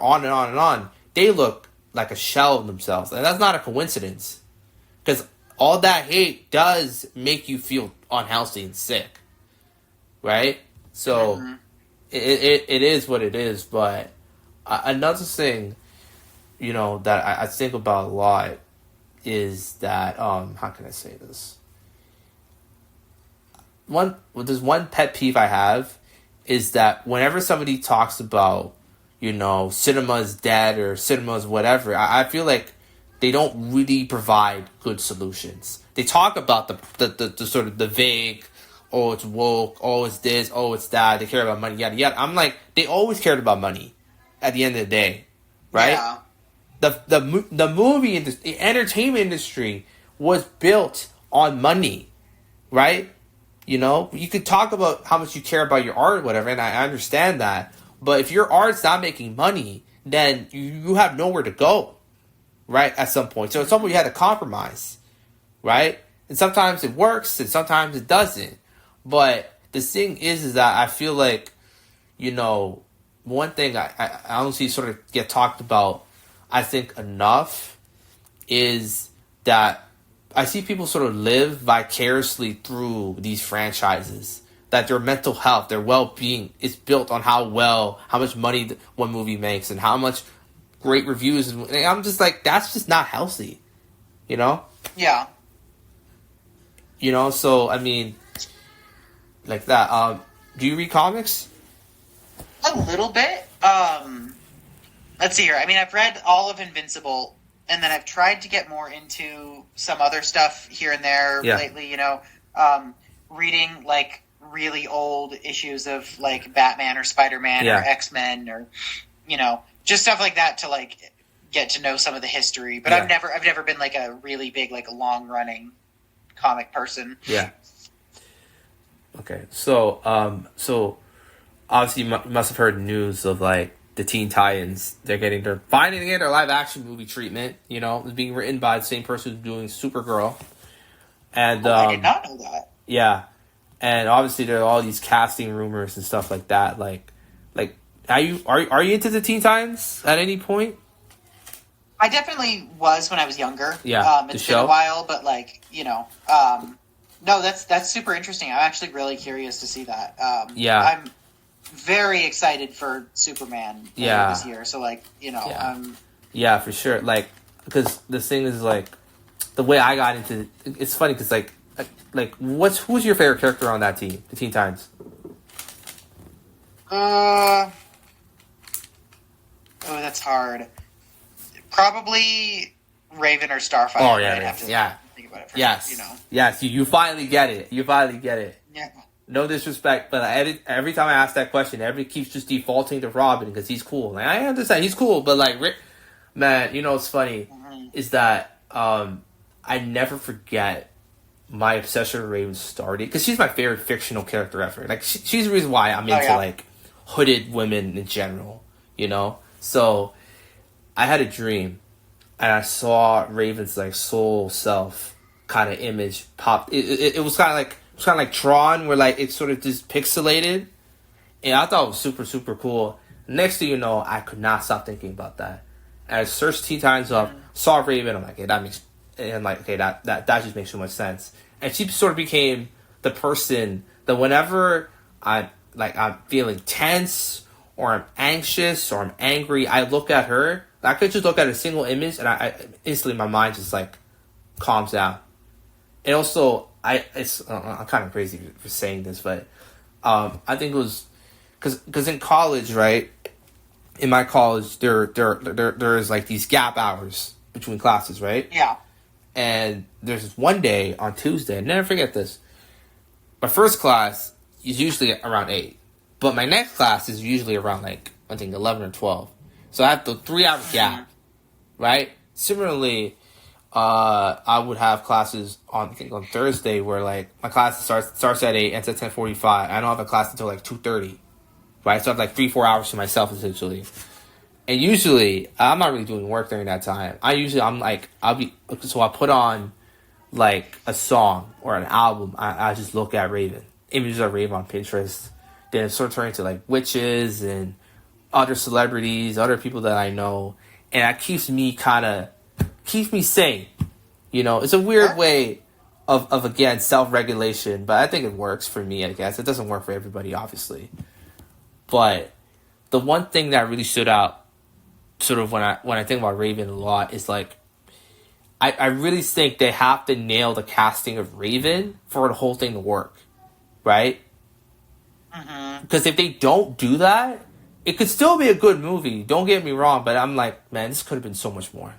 on and on and on, they look like a shell of themselves. And that's not a coincidence. Because all that hate does make you feel unhealthy and sick. Right? So, it is what it is. But another thing, that I think about a lot is that, how can I say this? There's one pet peeve I have is that whenever somebody talks about cinema is dead or cinema is whatever, I feel like they don't really provide good solutions. They talk about the sort of the vague, oh, it's woke, oh, it's this, oh, it's that, they care about money, yada, yada. I'm like, they always cared about money at the end of the day, right? Yeah. The movie industry, the entertainment industry was built on money, right? You could talk about how much you care about your art or whatever, and I understand that. But if your art's not making money, then you have nowhere to go, right, at some point. So at some point you had to compromise, right? And sometimes it works and sometimes it doesn't. But the thing is that I feel like, one thing I honestly sort of get talked about, I think, enough is that I see people sort of live vicariously through these franchises. That their mental health, their well-being is built on how much money one movie makes and how much great reviews. And I'm just like, that's just not healthy, Yeah. So, I mean, like that. Do you read comics? A little bit. Let's see here. I mean, I've read all of Invincible, and then I've tried to get more into some other stuff here and there lately, reading, like, really old issues of like Batman or Spider-Man or X-Men or just stuff like that to like get to know some of the history. But I've never been like a really big like long running comic person. Yeah. Okay. So obviously you must have heard news of like the Teen Titans. They're finally getting their live action movie treatment. It's being written by the same person who's doing Supergirl. And I did not know that. Yeah. And obviously there are all these casting rumors and stuff like that. Like, are you into the Teen Titans at any point? I definitely was when I was younger. Yeah, it's been a while, but like no, that's super interesting. I'm actually really curious to see that. very excited for Superman this year. So, like, you know, yeah, for sure. Like, because the thing is, like, the way I got into it's funny because who's your favorite character on that team, the Teen Titans? Oh, that's hard. Probably Raven or Starfire. Oh yeah, right? Think about it yes, you know. Yes, you finally get it. Yeah. No disrespect, but every time I ask that question, everybody keeps just defaulting to Robin because he's cool. Like, I understand he's cool, but like, man, you know what's funny is that I never forget my obsession with Raven started because she's my favorite fictional character ever. Like, she's the reason why I'm into like hooded women in general. You know, so I had a dream and I saw Raven's like soul self kind of image pop. It was kind of like Tron, where like it's sort of just pixelated, and I thought it was super, super cool. Next thing you know, I could not stop thinking about that. And I searched Teen Titans up, saw Raven. I'm like, hey, that just makes so much sense. And she sort of became the person that whenever I'm feeling tense or I'm anxious or I'm angry, I look at her. I could just look at a single image, and I instantly my mind just like calms down. And also, I'm kind of crazy for saying this, but I think it was because in college, right? In my college, there is like these gap hours between classes, right? Yeah. And there's this one day on Tuesday, and never forget this. My first class is usually around 8, but my next class is usually around like I think 11 or 12. So I have the 3-hour gap, right? Similarly, I would have classes on Thursday where like my class starts at 8, ends at 10:45. I don't have a class until like 2:30, right? So I have like 3-4 hours to myself essentially. And usually I'm not really doing work during that time. I'll put on like a song or an album. I just look at Raven, images of Raven on Pinterest. Then it sort of turns into like witches and other celebrities, other people that I know, and that keeps me sane. You know, it's a weird way of again self-regulation, but I think it works for me. I guess it doesn't work for everybody, obviously. But the one thing that really stood out, sort of when I think about Raven a lot, is like I really think they have to nail the casting of Raven for the whole thing to work, right? Because if they don't do that, it could still be a good movie. Don't get me wrong, but I'm like, man, this could have been so much more.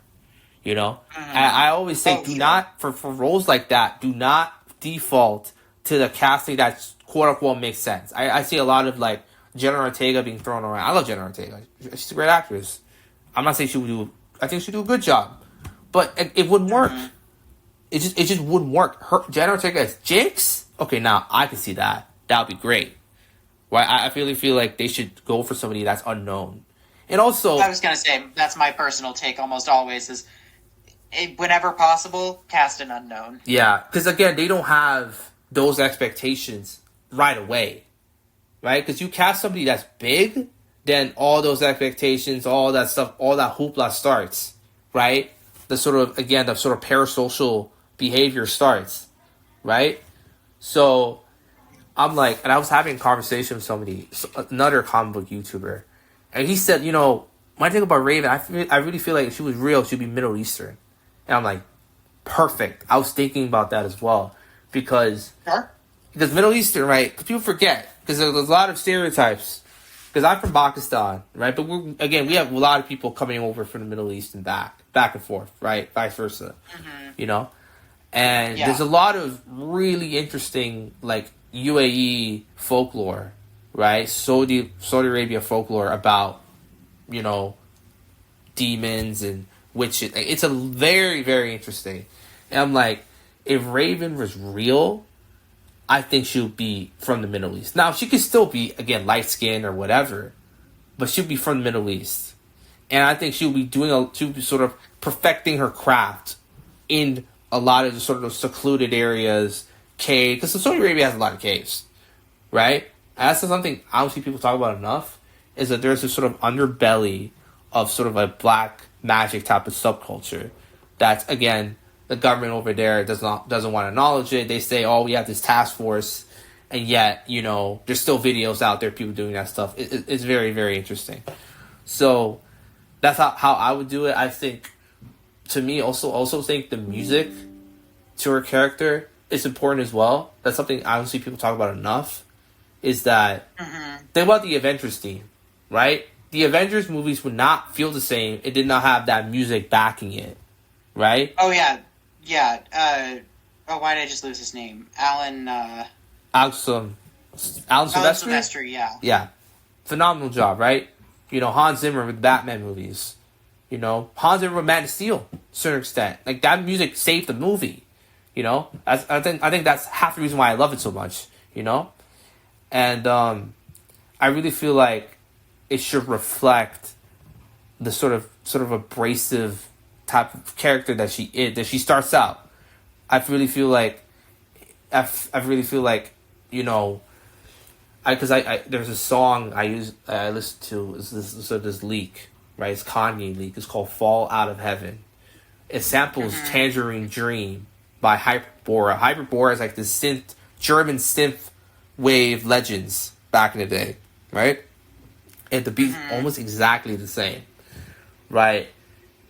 You know, I always say, not for roles like that, do not default to the casting that quote unquote makes sense. I see a lot of like Jenna Ortega being thrown around. I love Jenna Ortega; she's a great actress. I'm not saying she would do. I think she'd do a good job, but it wouldn't work. It just wouldn't work. Jenna Ortega as Jinx. Okay, now I can see that. That would be great. Right? I really feel like they should go for somebody that's unknown, and also I was gonna say that's my personal take. Almost always is. Whenever possible, cast an unknown. Yeah, because again, they don't have those expectations right away, right? Because you cast somebody that's big, then all those expectations, all that stuff, all that hoopla starts, right? The sort of parasocial behavior starts, right? So I'm like, and I was having a conversation with somebody, another comic book YouTuber, and he said, you know, when I think about Raven, I really feel like if she was real, she'd be Middle Eastern. And I'm like, perfect. I was thinking about that as well. Because Middle Eastern, right? Because people forget. Because there's a lot of stereotypes. Because I'm from Pakistan, right? But we have a lot of people coming over from the Middle East and back and forth, right? Vice versa. You know? And there's a lot of really interesting, like, UAE folklore, right? Saudi Arabia folklore about, you know, demons and witches. It's a very, very interesting. And I'm like, if Raven was real, I think she would be from the Middle East. Now, she could still be, again, light-skinned or whatever, but she'd be from the Middle East. And I think she'll be she'll be sort of perfecting her craft in a lot of the sort of secluded areas, cave, because Saudi Arabia has a lot of caves, right? And that's something I don't see people talk about enough, is that there's this sort of underbelly of sort of a black magic type of subculture that's, again, the government over there doesn't want to acknowledge it. They say, oh, we have this task force, and yet, you know, there's still videos out there, people doing that stuff. It's very, very interesting. So that's how I would do it. I think, to me, also think the music to her character is important as well. That's something I don't see people talk about enough. Is that think about the Avengers theme, right? The Avengers movies would not feel the same. It did not have that music backing it, right? Oh yeah. Why did I just lose his name? Alan Alan Silvestri? Yeah. Yeah. Phenomenal job, right? You know, Hans Zimmer with Batman movies. You know, Hans Zimmer with Man of Steel, to a certain extent. Like, that music saved the movie. You know? I think that's half the reason why I love it so much. You know? And I really feel like it should reflect the sort of abrasive type of character that she is, that she starts out. I really feel like, you know, because there's a song I listen to, is this Leak, right? It's Kanye Leak. It's called "Fall Out of Heaven." It samples "Tangerine Dream" by Hyperbora. Hyperbora is like this German synth wave legends back in the day, right? And the beat's almost exactly the same, right?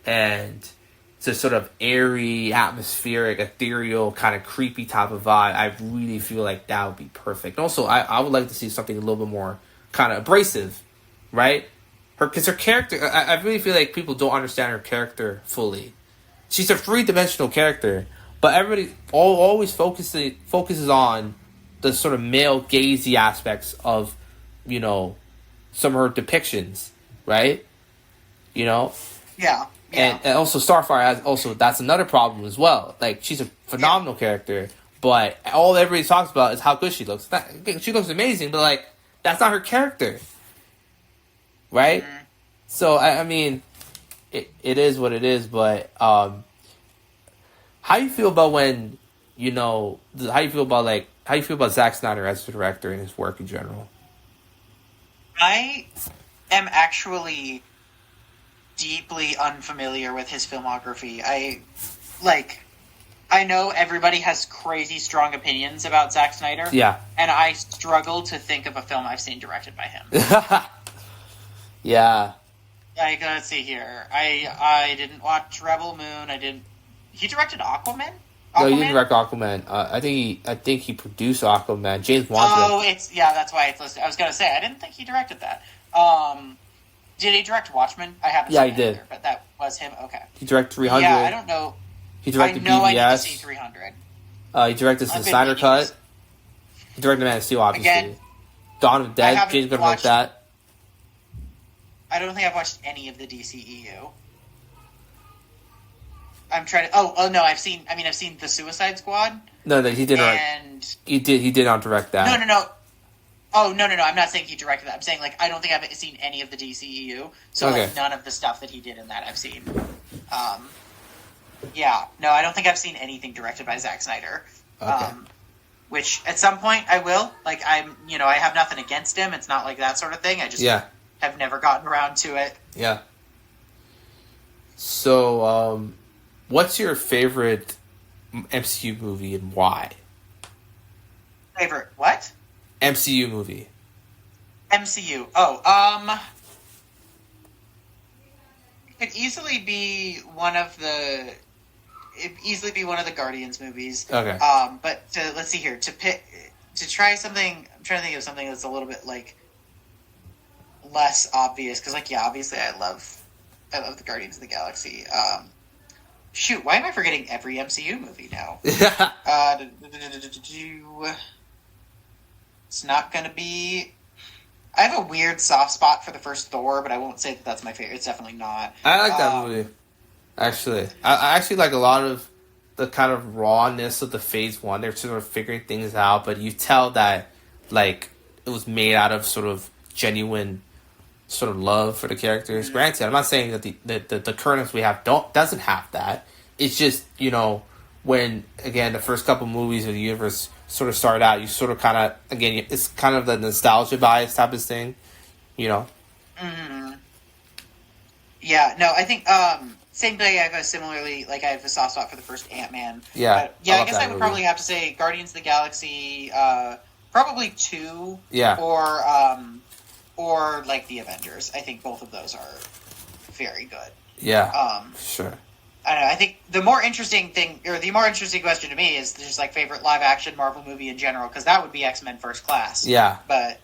And it's a sort of airy, atmospheric, ethereal, kind of creepy type of vibe. I really feel like that would be perfect. Also, I would like to see something a little bit more kind of abrasive, right? Because her character, I really feel like people don't understand her character fully. She's a three-dimensional character, but everybody always focuses on the sort of male gazy aspects of, you know, some of her depictions, right? You know? Yeah. And also Starfire has that's another problem as well. Like, she's a phenomenal character, but all everybody talks about is how good she looks. She looks amazing, but, like, that's not her character. Right? So, I mean, it is what it is, but how do you feel about when, you know, how do you feel about Zack Snyder as a director and his work in general? I am actually deeply unfamiliar with his filmography. I know everybody has crazy strong opinions about Zack Snyder. Yeah. And I struggle to think of a film I've seen directed by him. Yeah. Like, let's see here. I didn't watch Rebel Moon. He directed Aquaman? No, he didn't direct Aquaman. I think he produced Aquaman. James Wan. Oh, that's why it's listed. I was gonna say I didn't think he directed that. Did he direct Watchmen? I haven't. Yeah, seen he did. Either, but that was him. Okay. He directed 300. Yeah, I don't know. He directed BVS. I need to BVS. see 300. He directed the Snyder Cut. He directed Man of Steel, obviously. Again, Dawn of the Dead. James Gunn wrote that. I don't think I've watched any of the DCEU. I'm trying to. Oh no! I've seen the Suicide Squad. No, he did not. And he did not direct that. No. Oh no! I'm not saying he directed that. I'm saying, like, I don't think I've seen any of the DCEU. So okay. Like, none of the stuff that he did in that I've seen. Yeah. No, I don't think I've seen anything directed by Zack Snyder. Okay. Which at some point I will. Like, I have nothing against him. It's not like that sort of thing. I just have never gotten around to it. Yeah. So, what's your favorite MCU movie and why? Favorite what? MCU movie. MCU. Oh, it could easily be one of the Guardians movies. Okay. But let's see here. To try something, I'm trying to think of something that's a little bit, like, less obvious, because, like, yeah, obviously I love the Guardians of the Galaxy. Shoot, why am I forgetting every MCU movie now? It's not going to be... I have a weird soft spot for the first Thor, but I won't say that that's my favorite. It's definitely not. I like that movie, actually. I actually like a lot of the kind of rawness of the Phase 1. They're sort of figuring things out, but you tell that, like, it was made out of sort of genuine sort of love for the characters. Granted, I'm not saying that the current we have doesn't have that. It's just, you know, when, again, the first couple movies of the universe sort of started out, you sort of kind of, again, it's kind of the nostalgia bias type of thing, you know? Mm-hmm. Yeah, no, I think, same day I have I have a soft spot for the first Ant-Man. Yeah. I guess I would probably have to say Guardians of the Galaxy, probably 2. Yeah. Or like the Avengers. I think both of those are very good. Yeah. Sure. I don't know. I think the more interesting question to me is just like favorite live action Marvel movie in general, because that would be X-Men First Class. Yeah. But,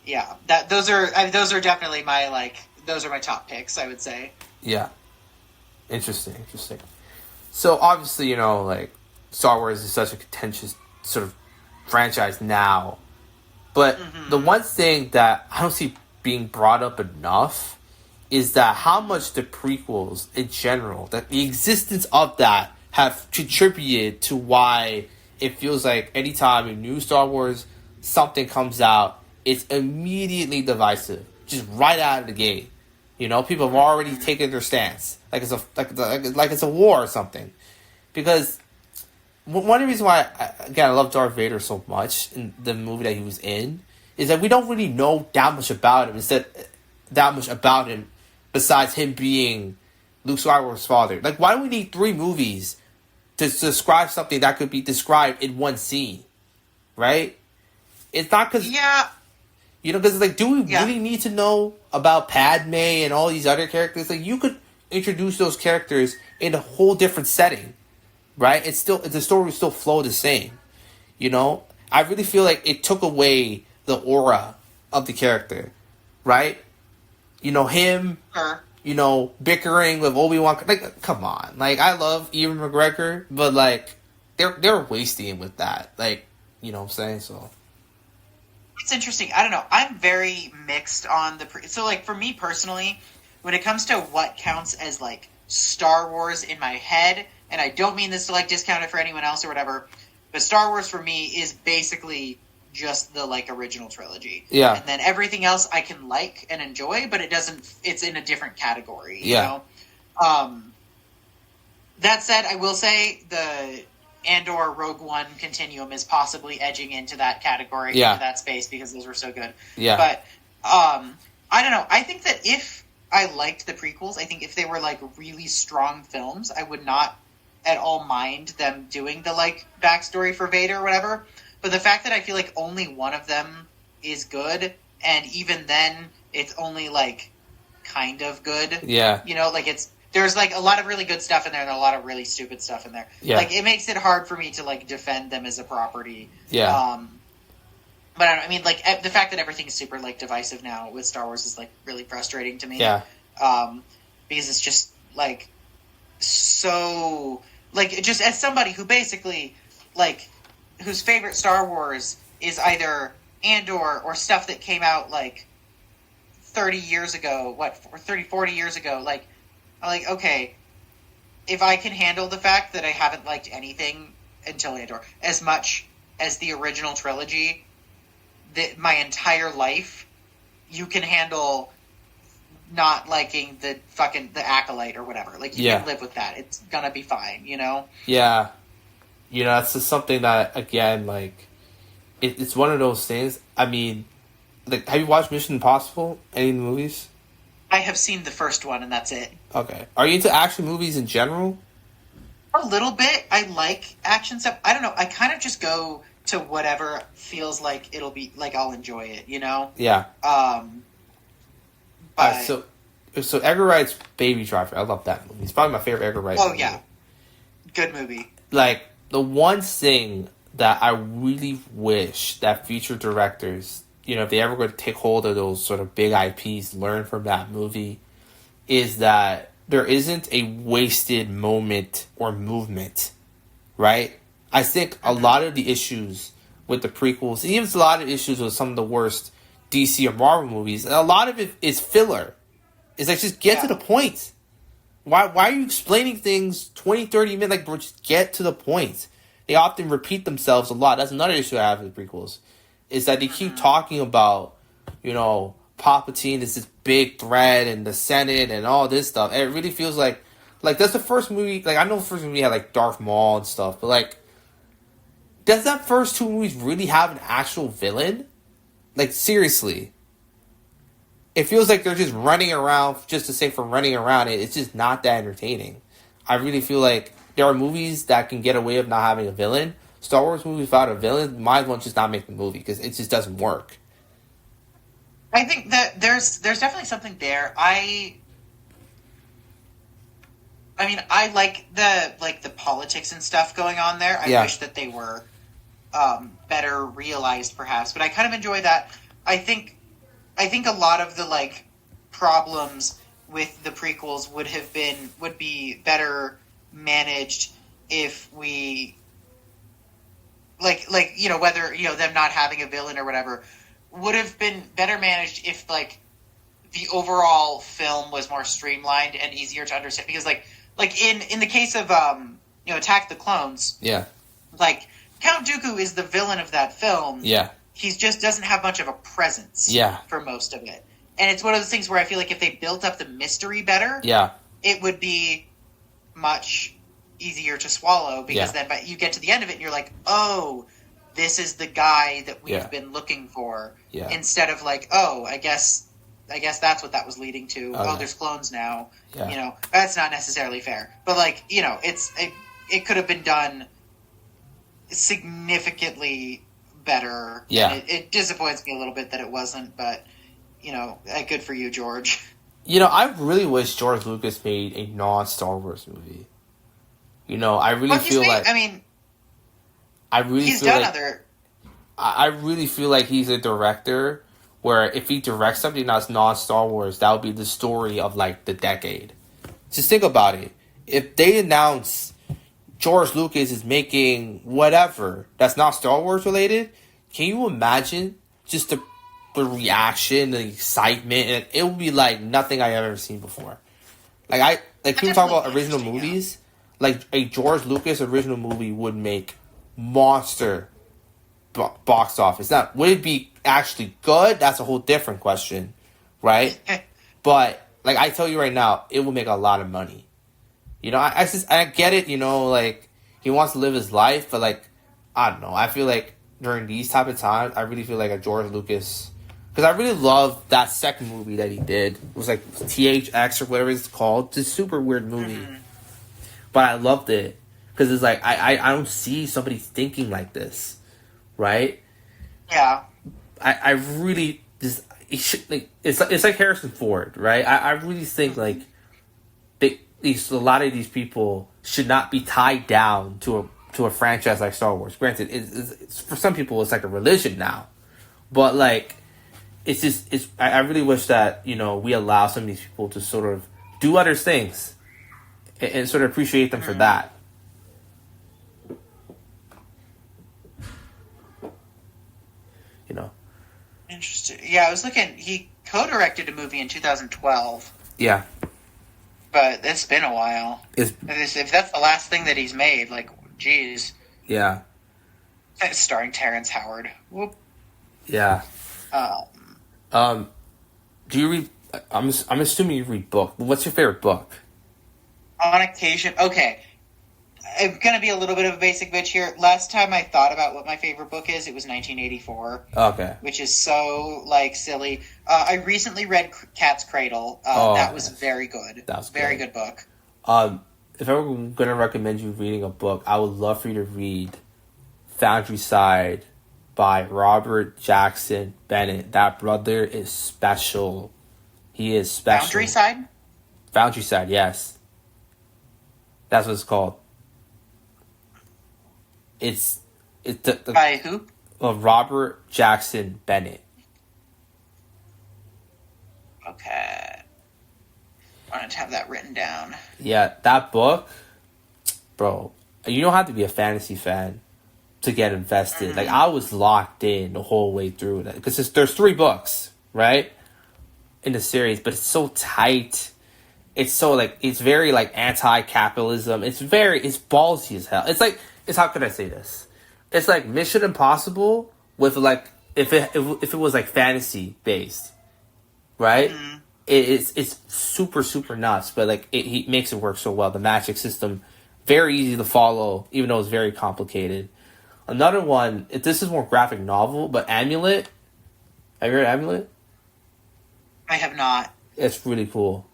yeah, those are definitely my those are my top picks, I would say. Yeah. Interesting. So obviously, like Star Wars is such a contentious sort of franchise now, but the one thing that I don't see being brought up enough is that how much the prequels in general, that the existence of that, have contributed to why it feels like anytime a new Star Wars something comes out, it's immediately divisive, just right out of the gate. People have already taken their stance, like it's a war or something. Because one of the reasons why I love Darth Vader so much in the movie that he was in is that we don't really know that much about him. Besides him being Luke Skywalker's father. Like, why do we need 3 movies to describe something that could be described in one scene? Right? It's not because... Yeah. Because it's like, do we really need to know about Padme and all these other characters? Like, you could introduce those characters in a whole different setting. Right? The story would still flow the same. I really feel like it took away the aura of the character. Right? Him, bickering with Obi-Wan. Like, come on. Like, I love Ewan McGregor, but, like, they're wasting him with that. Like, you know what I'm saying? So, it's interesting. I don't know. I'm very mixed on so, like, for me personally, when it comes to what counts as, like, Star Wars in my head, and I don't mean this to, like, discount it for anyone else or whatever, but Star Wars for me is basically just the original trilogy. Yeah. And then everything else I can like and enjoy, but it's in a different category, you know? That said, I will say the Andor Rogue One continuum is possibly edging into that category, into that space, because those were so good. Yeah. But, I don't know. I think that if I liked the prequels, I think if they were really strong films, I would not at all mind them doing the backstory for Vader or whatever. But the fact that I feel like only one of them is good, and even then, it's only, kind of good. Yeah. There's, a lot of really good stuff in there, and a lot of really stupid stuff in there. Yeah. It makes it hard for me to, defend them as a property. Yeah. But, I mean, the fact that everything is super, divisive now with Star Wars is, really frustrating to me. Yeah. Because it's just, so... just as somebody who basically, whose favorite Star Wars is either Andor or stuff that came out 30 years ago, or 30, 40 years ago, I'm okay, if I can handle the fact that I haven't liked anything until Andor as much as the original trilogy, that my entire life, you can handle not liking the Acolyte or whatever. You can live with that. It's gonna be fine, Yeah. It's just something that, again, it's one of those things. I mean, have you watched Mission Impossible? Any of the movies? I have seen the first one, and that's it. Okay. Are you into action movies in general? A little bit. I like action stuff. I don't know. I kind of just go to whatever feels like it'll be, I'll enjoy it, Yeah. But... So Edgar Wright's Baby Driver, I love that movie. It's probably my favorite Edgar Wright movie. Oh, yeah. Good movie. The one thing that I really wish that future directors, if they ever were to take hold of those sort of big IPs, learn from that movie, is that there isn't a wasted moment or movement, right? I think a lot of the issues with the prequels, even a lot of issues with some of the worst DC or Marvel movies, a lot of it is filler. It's just get to the point. Why are you explaining things 20, 30 minutes? Bro, just get to the point. They often repeat themselves a lot. That's another issue I have with the prequels. Is that they keep talking about, Palpatine is this big threat and the Senate and all this stuff. And it really feels like that's the first movie. I know the first movie had Darth Maul and stuff, but does that first 2 movies really have an actual villain? Seriously. It feels like they're just running around just to say for running around. It's just not that entertaining. I really feel like there are movies that can get away with not having a villain, Star Wars movie without a villain, might as well just not make the movie because it just doesn't work. I think that there's definitely something there. I mean, I like the politics and stuff going on there. I wish that they were better realized, perhaps, but I kind of enjoy that. I think a lot of the like problems with the prequels would be better managed if we like whether them not having a villain or whatever would have been better managed if like the overall film was more streamlined and easier to understand, because like in the case of Attack the Clones, like Count Dooku is the villain of that film. He just doesn't have much of a presence for most of it. And it's one of those things where I feel like if they built up the mystery better, it would be much easier to swallow, because then you get to the end of it and you're like, oh, this is the guy that we've been looking for. Instead of like, oh, I guess that's what that was leading to. Oh, there's clones now. That's not necessarily fair. But like, it could have been done significantly better. It disappoints me a little bit that it wasn't, but good for you, George. I really wish George Lucas made a non-Star Wars movie. I really feel like I really feel like he's a director where if he directs something that's non-Star Wars, that would be the story of like the decade. Just think about it. If they announce George Lucas is making whatever that's not Star Wars related, can you imagine just the reaction, the excitement? And it would be like nothing I've ever seen before. People talk about original movies. Like a George Lucas original movie would make monster box office. Now, would it be actually good? That's a whole different question, right? But like I tell you right now, it will make a lot of money. I get it. Like he wants to live his life, but like I don't know. I feel like during these type of times, I really feel like a George Lucas, because I really love that second movie that he did. It was like THX or whatever it's called. It's a super weird movie, but I loved it because it's like I don't see somebody thinking like this, right? Yeah. I really just it's like Harrison Ford, right? I really think like a lot of these people should not be tied down to a franchise like Star Wars. Granted, it's for some people it's like a religion now, but like I really wish that we allow some of these people to sort of do other things and sort of appreciate them for that. Interesting. Yeah, I was looking. He co-directed a movie in 2012. Yeah. But it's been a while. If that's the last thing that he's made, like, geez. Yeah. It's starring Terrence Howard. Whoop. Yeah. Do you read? I'm assuming you read book. What's your favorite book? On occasion, okay. I'm gonna be a little bit of a basic bitch here. Last time I thought about what my favorite book is, it was 1984. Okay. Which is so like silly. I recently read Cat's Cradle. That was very good. That was very good book. If I were gonna recommend you reading a book, I would love for you to read Foundryside by Robert Jackson Bennett. That brother is special. He is special. Foundryside? Foundryside, yes. That's what it's called. It's by who? Robert Jackson Bennett. Okay. I wanted to have that written down. Yeah, that book, bro. You don't have to be a fantasy fan to get invested. Like I was locked in the whole way through that because there's 3 books, right, in the series, but it's so tight. It's so like it's very like anti-capitalism. It's ballsy as hell. It's how could I say this? It's like Mission Impossible with like if it was like fantasy based, right? Mm-hmm. It's super super nuts, but like he makes it work so well. The magic system very easy to follow, even though it's very complicated. Another one, this is more graphic novel, but Amulet. Have you read Amulet? I have not. It's really cool.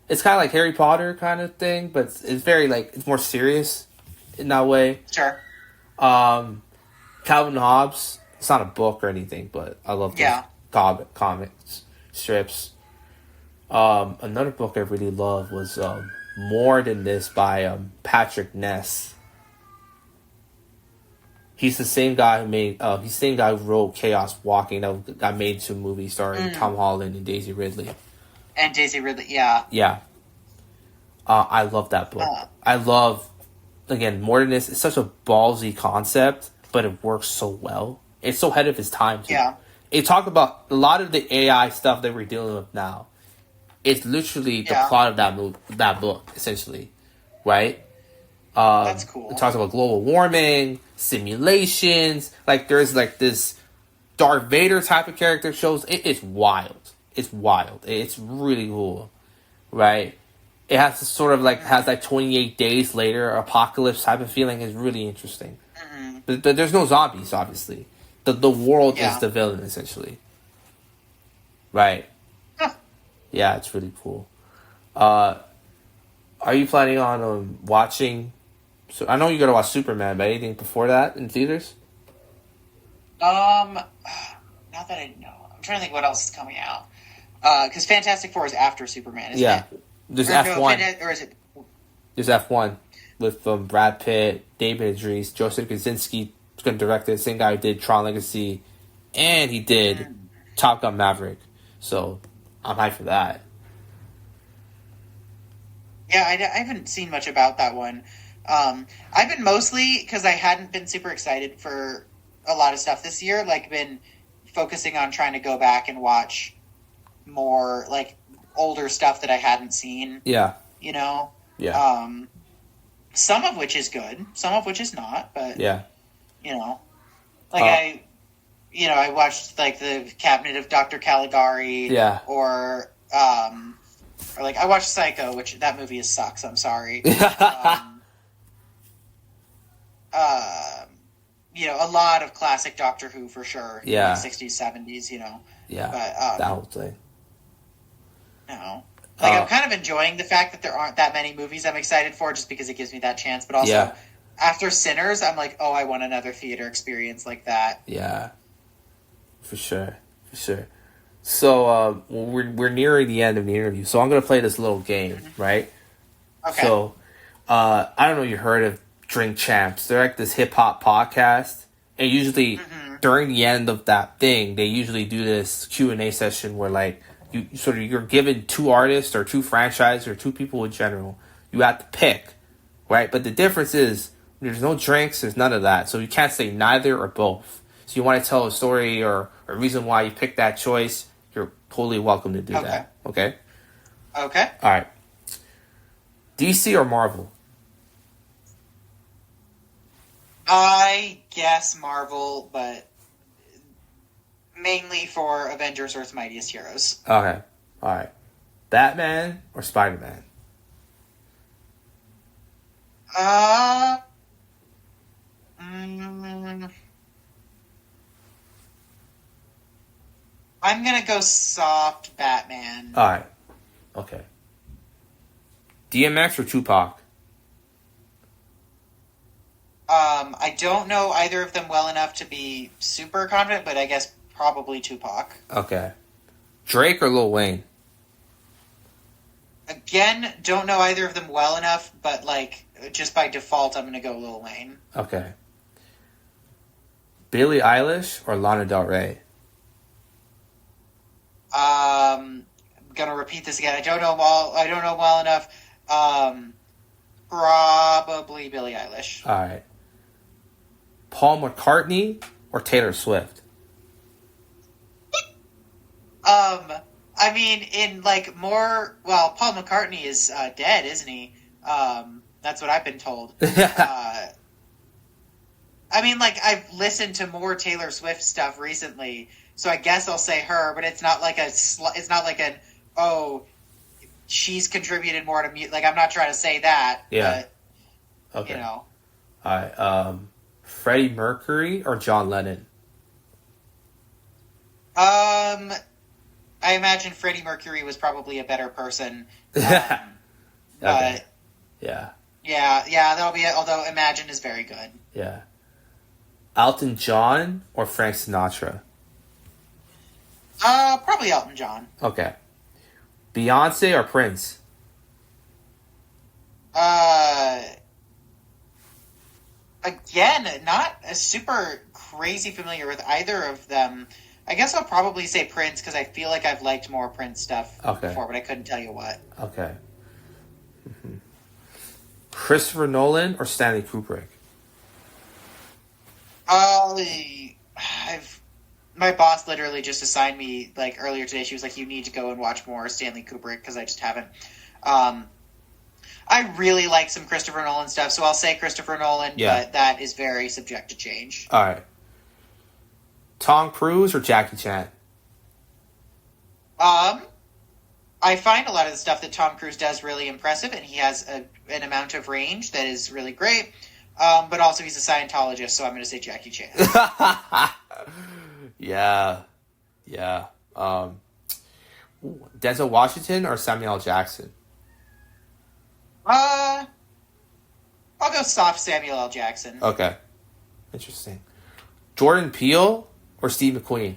It's kind of like Harry Potter kind of thing, but it's very like it's more serious in that way. Sure. Calvin Hobbes. It's not a book or anything, but I love those comics strips. Another book I really loved was More Than This by Patrick Ness. He's the same guy who made. He's the same guy who wrote Chaos Walking that got made into a movie starring Tom Holland and Daisy Ridley. And Daisy Ridley, yeah. Yeah. I love that book. I love, again, More Than This. It's such a ballsy concept, but it works so well. It's so ahead of its time, too. Yeah. It talked about a lot of the AI stuff that we're dealing with now. It's literally the plot of that book, essentially. Right? That's cool. It talks about global warming, simulations. Like, there's like this Darth Vader type of character shows. It's wild. It's wild. It's really cool. Right? It has this sort of like, 28 days later apocalypse type of feeling. It's really interesting. Mm-hmm. But there's no zombies, obviously. The world is the villain, essentially. Right? Huh. Yeah, it's really cool. Are you planning on watching... So I know you got to watch Superman, but anything before that in theaters? Not that I know. I'm trying to think what else is coming out. Because Fantastic Four is after Superman, isn't it? There's F1. F1. Or is it? There's F1 with Brad Pitt, David Idris, Joseph Kosinski is going to direct it. Same guy who did Tron Legacy, and he did Top Gun Maverick. So I'm hyped for that. Yeah, I haven't seen much about that one. I've been mostly, because I hadn't been super excited for a lot of stuff this year, like been focusing on trying to go back and watch more like older stuff that I hadn't seen. Yeah. You know? Yeah. Some of which is good, some of which is not, but yeah. You know. Like I watched like the Cabinet of Dr. Caligari. Yeah. Or like I watched Psycho, which that movie sucks, I'm sorry. You know, a lot of classic Doctor Who for sure. Yeah. In the 60s, 70s, you know. Yeah. But, that whole thing. No. Like, I'm kind of enjoying the fact that there aren't that many movies I'm excited for just because it gives me that chance. But also, after Sinners, I'm like, oh, I want another theater experience like that. Yeah. For sure. For sure. So, we're nearing the end of the interview. So I'm going to play this little game, right? Okay. So, I don't know if you heard of Drink Champs. They're like this hip-hop podcast. And usually, during the end of that thing, they usually do this Q&A session where, like, you're given two artists or two franchises or two people in general. You have to pick, right? But the difference is there's no drinks, there's none of that. So you can't say neither or both. So you want to tell a story or a reason why you picked that choice, you're totally welcome to do that. Okay? Okay. All right. DC or Marvel? I guess Marvel, but mainly for Avengers Earth's Mightiest Heroes. Okay. All right. Batman or Spider-Man? I'm going to go soft Batman. All right. Okay. DMX or Tupac? I don't know either of them well enough to be super confident, but I guess probably Tupac. Okay. Drake or Lil Wayne? Again, don't know either of them well enough, but like just by default, I'm going to go Lil Wayne. Okay. Billie Eilish or Lana Del Rey? I'm gonna repeat this again. I don't know well enough. Probably Billie Eilish. All right. Paul McCartney or Taylor Swift? I mean, in like more. Well, Paul McCartney is dead, isn't he? That's what I've been told. I mean, like I've listened to more Taylor Swift stuff recently, so I guess I'll say her. But it's not like it's not like an she's contributed more to me. Like I'm not trying to say that. Yeah. But, okay. You know. All right. Freddie Mercury or John Lennon? I imagine Freddie Mercury was probably a better person. Okay. But Yeah. yeah, that'll be it. Although Imagine is very good. Yeah. Elton John or Frank Sinatra? Probably Elton John. Okay. Beyonce or Prince? Again, not a super crazy familiar with either of them. I guess I'll probably say Prince because I feel like I've liked more Prince stuff before, but I couldn't tell you what. Okay. Christopher Nolan or Stanley Kubrick? My boss literally just assigned me, like, earlier today. She was like, you need to go and watch more Stanley Kubrick because I just haven't. I really like some Christopher Nolan stuff, so I'll say Christopher Nolan, but that is very subject to change. All right. Tom Cruise or Jackie Chan? I find a lot of the stuff that Tom Cruise does really impressive, and he has an amount of range that is really great. But also he's a Scientologist, so I'm going to say Jackie Chan. Yeah. Denzel Washington or Samuel L. Jackson? I'll go soft Samuel L. Jackson. Okay. Interesting. Jordan Peele or Steve McQueen?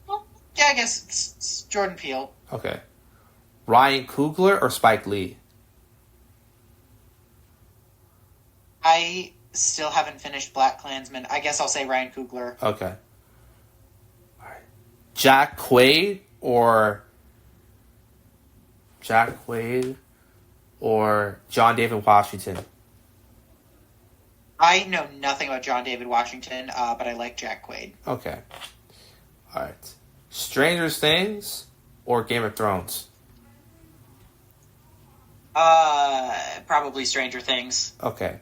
Well, yeah, I guess it's Jordan Peele. Okay. Ryan Coogler or Spike Lee? I still haven't finished BlacKkKlansman. I guess I'll say Ryan Coogler. Okay. All right. Jack Quaid or John David Washington? I know nothing about John David Washington, but I like Jack Quaid. Okay. All right. Stranger Things or Game of Thrones? Probably Stranger Things. Okay.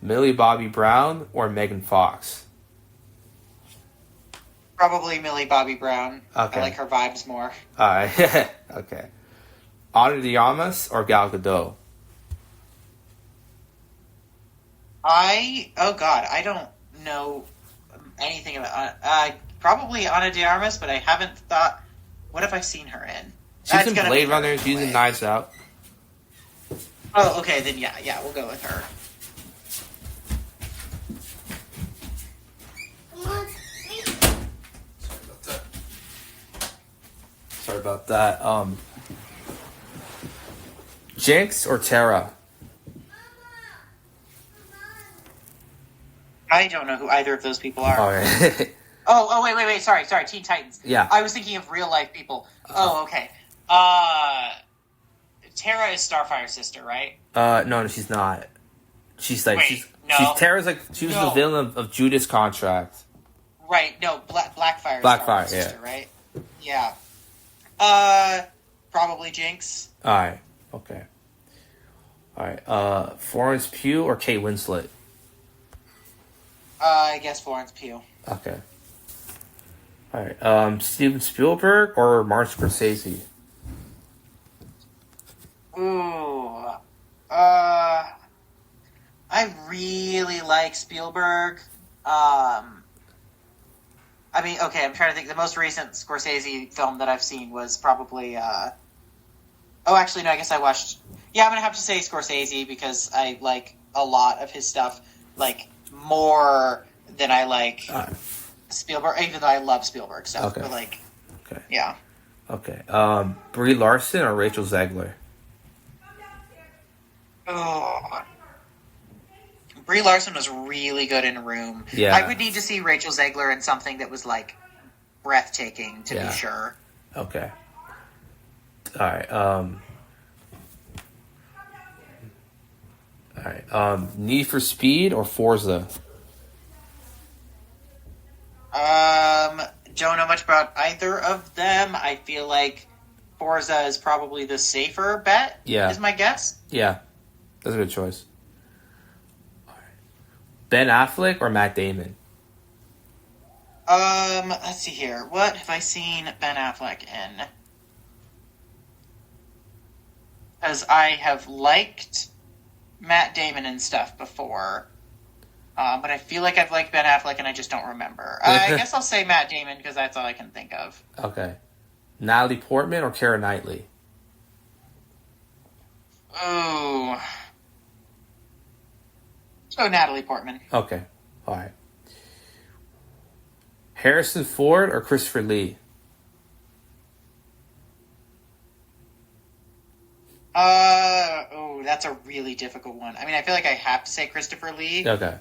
Millie Bobby Brown or Megan Fox? Probably Millie Bobby Brown. Okay. I like her vibes more. Alright. Okay. Ana de Armas or Gal Gadot? I don't know anything about probably Ana de Armas, but I haven't thought, what have I seen her in? She's in Blade Runner, she's in Knives Out. Oh, okay, then yeah, we'll go with her. Sorry about that. Jinx or Terra? I don't know who either of those people are. Alright. Oh, wait. Sorry. Teen Titans. Yeah. I was thinking of real life people. Oh, okay. Tara is Starfire's sister, right? No, she's not. She's like, she's Terra's like, she was the villain of Judas Contract. Right, no, Blackfire is Blackfire, Starfire's sister, yeah. right? Yeah. Probably Jinx. Alright, okay. Alright, Florence Pugh or Kate Winslet? I guess Florence Pugh. Okay. Alright, Steven Spielberg or Martin Scorsese? Ooh. I really like Spielberg. I mean, okay, I'm trying to think. The most recent Scorsese film that I've seen was probably, oh, actually, no, I guess I watched... Yeah, I'm gonna have to say Scorsese because I like a lot of his stuff, like, more than I like Spielberg, even though I love Spielberg stuff. Okay. But, like, Okay. yeah. Okay. Brie Larson or Rachel Zegler? Oh. Brie Larson was really good in Room. Yeah. I would need to see Rachel Zegler in something that was, like, breathtaking, to be sure. Okay. Alright, Need for Speed or Forza? Don't know much about either of them. I feel like Forza is probably the safer bet, is my guess. Yeah. That's a good choice. Ben Affleck or Matt Damon? Let's see here. What have I seen Ben Affleck in? Because I have liked Matt Damon and stuff before. But I feel like I've liked Ben Affleck and I just don't remember. I guess I'll say Matt Damon because that's all I can think of. Okay. Natalie Portman or Keira Knightley? Ooh. So Natalie Portman. Okay. All right. Harrison Ford or Christopher Lee? That's a really difficult one. I mean, I feel like I have to say Christopher Lee, Okay.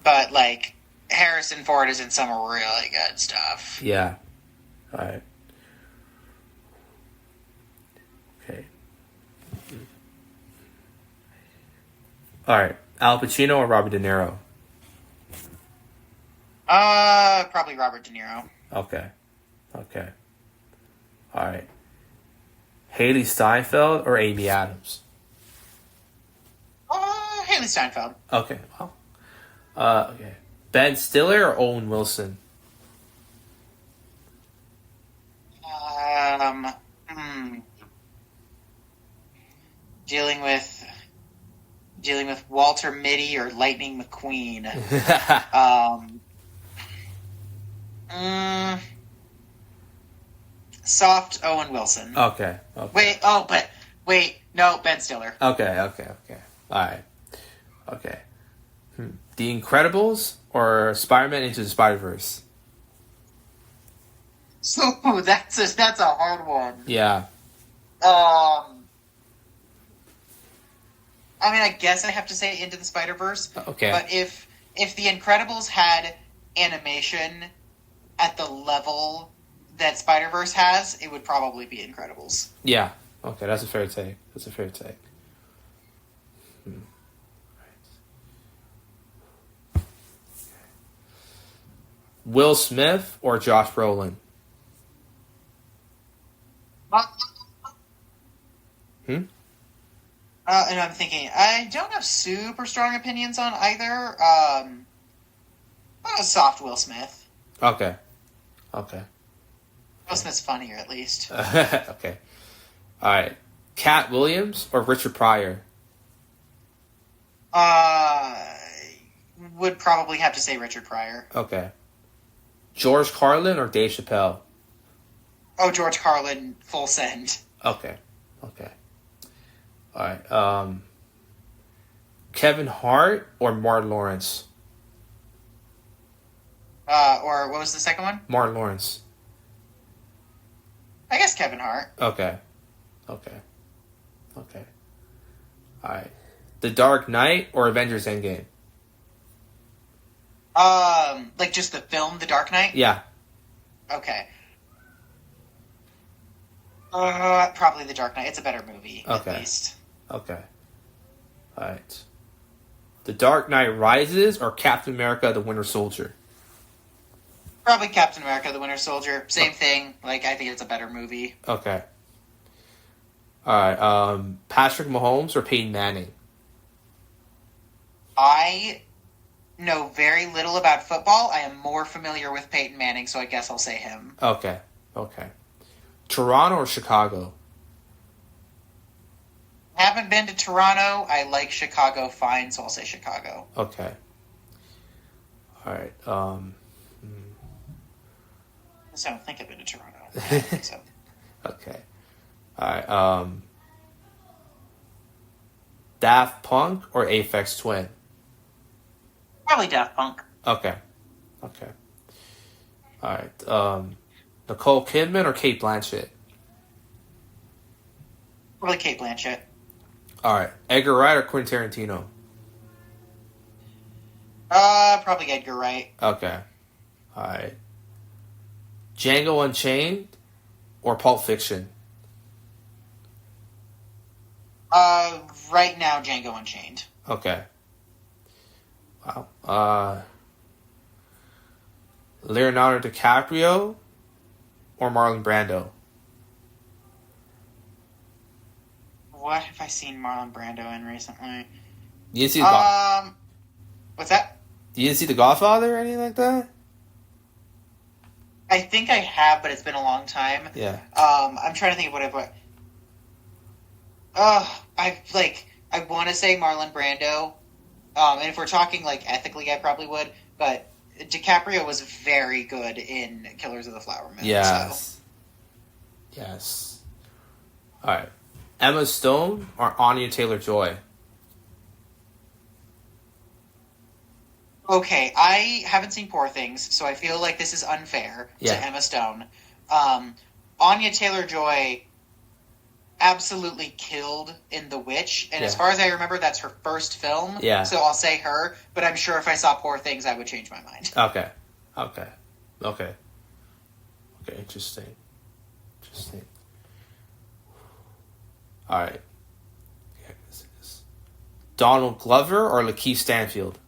but like Harrison Ford is in some really good stuff. Yeah. All right. Okay. All right. Al Pacino or Robert De Niro? Probably Robert De Niro. Okay. Okay. All right. Haley Steinfeld or Amy Adams? Haley Steinfeld. Okay. Well. Okay. Ben Stiller or Owen Wilson? Hmm. Dealing with Walter Mitty or Lightning McQueen. Soft Owen Wilson. Okay. Wait. No, Ben Stiller. Okay. All right. Okay. The Incredibles or Spider-Man Into the Spider-Verse? So that's a hard one. Yeah. I mean, I guess I have to say Into the Spider-Verse. Okay. But if The Incredibles had animation at the level that Spider-Verse has, it would probably be Incredibles. Yeah. Okay, that's a fair take. Will Smith or Josh Brolin? And I'm thinking, I don't have super strong opinions on either. A soft Will Smith. Okay. Will Smith's funnier, at least. Okay. All right. Cat Williams or Richard Pryor? Would probably have to say Richard Pryor. Okay. George Carlin or Dave Chappelle? Oh, George Carlin, full send. Okay. All right. Kevin Hart or Martin Lawrence? Or what was the second one? Martin Lawrence. I guess Kevin Hart. Okay. All right. The Dark Knight or Avengers Endgame? Like just the film, The Dark Knight? Yeah. Okay. Probably The Dark Knight. It's a better movie, at least. Okay. All right. The Dark Knight Rises or Captain America: The Winter Soldier? Probably Captain America: The Winter Soldier. Same thing. Like, I think it's a better movie. Okay. All right. Patrick Mahomes or Peyton Manning? I know very little about football. I am more familiar with Peyton Manning, so I guess I'll say him. Okay. Toronto or Chicago? Haven't been to Toronto. I like Chicago fine, so I'll say Chicago. Okay. All right. I don't think I've been to Toronto. I don't think so. Okay. All right. Daft Punk or Aphex Twin? Probably Daft Punk. Okay. All right. Nicole Kidman or Kate Blanchett? Probably Kate Blanchett. All right. Edgar Wright or Quentin Tarantino? Probably Edgar Wright. Okay. All right. Django Unchained or Pulp Fiction? Right now, Django Unchained. Okay. Wow. Leonardo DiCaprio or Marlon Brando? What have I seen Marlon Brando in recently? You didn't see What's that? You didn't see The Godfather or anything like that? I think I have, but it's been a long time. Yeah. I'm trying to think of what I want to say Marlon Brando. And if we're talking like ethically, I probably would. But DiCaprio was very good in Killers of the Flower Moon. Yes. So. Yes. All right. Emma Stone or Anya Taylor-Joy? Okay, I haven't seen Poor Things, so I feel like this is unfair Yeah. to Emma Stone. Anya Taylor-Joy absolutely killed in The Witch, and as Yeah. far as I remember, that's her first film. Yeah. So I'll say her, but I'm sure if I saw Poor Things, I would change my mind. Okay. Okay. Okay. Okay. Interesting. Interesting. All right. Yeah, this is Donald Glover or Lakeith Stanfield?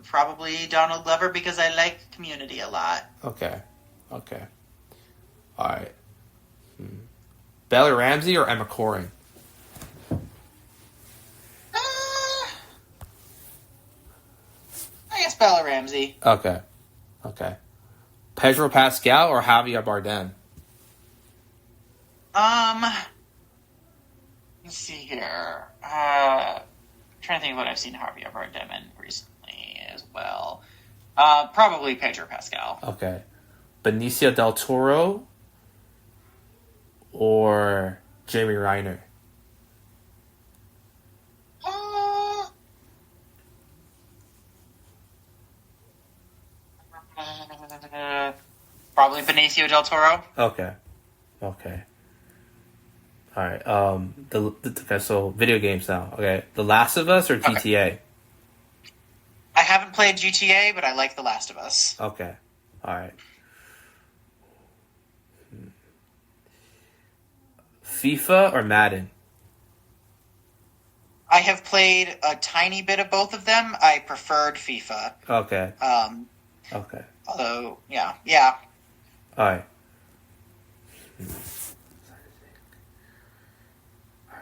Probably Donald Glover because I like Community a lot. Okay. Okay. All right. Bella Ramsey or Emma Corrin? I guess Bella Ramsey. Okay. Okay. Pedro Pascal or Javier Bardem? Let's see here. Trying to think of what I've seen Javier Bardem in recently as well. Probably Pedro Pascal. Okay. Benicio del Toro or Jamie Reiner? Probably Benicio del Toro. Okay. Okay. All right. Okay, so video games now. Okay. The Last of Us or GTA? I haven't played GTA, but I like The Last of Us. Okay. All right. FIFA or Madden? I have played a tiny bit of both of them. I preferred FIFA. Okay. Okay. Although, yeah. All right.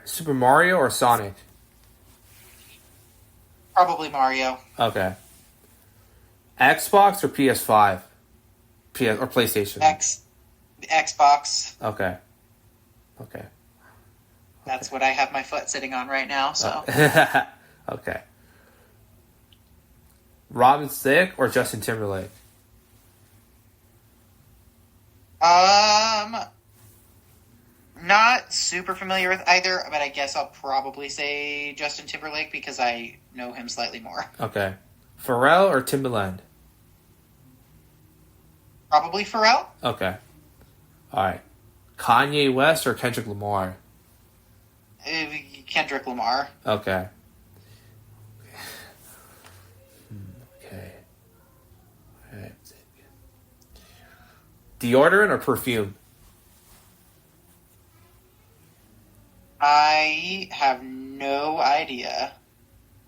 Super Mario or Sonic? Probably Mario. Okay. Xbox or PS5? Or PlayStation? Xbox. Okay. Okay. That's what I have my foot sitting on right now, so. Okay. Robin Thicke or Justin Timberlake? Not super familiar with either, but I guess I'll probably say Justin Timberlake because I know him slightly more. Okay. Pharrell or Timbaland? Probably Pharrell. Okay. All right. Kanye West or Kendrick Lamar? Kendrick Lamar. Okay. Okay. All right. Deodorant or perfume? I have no idea.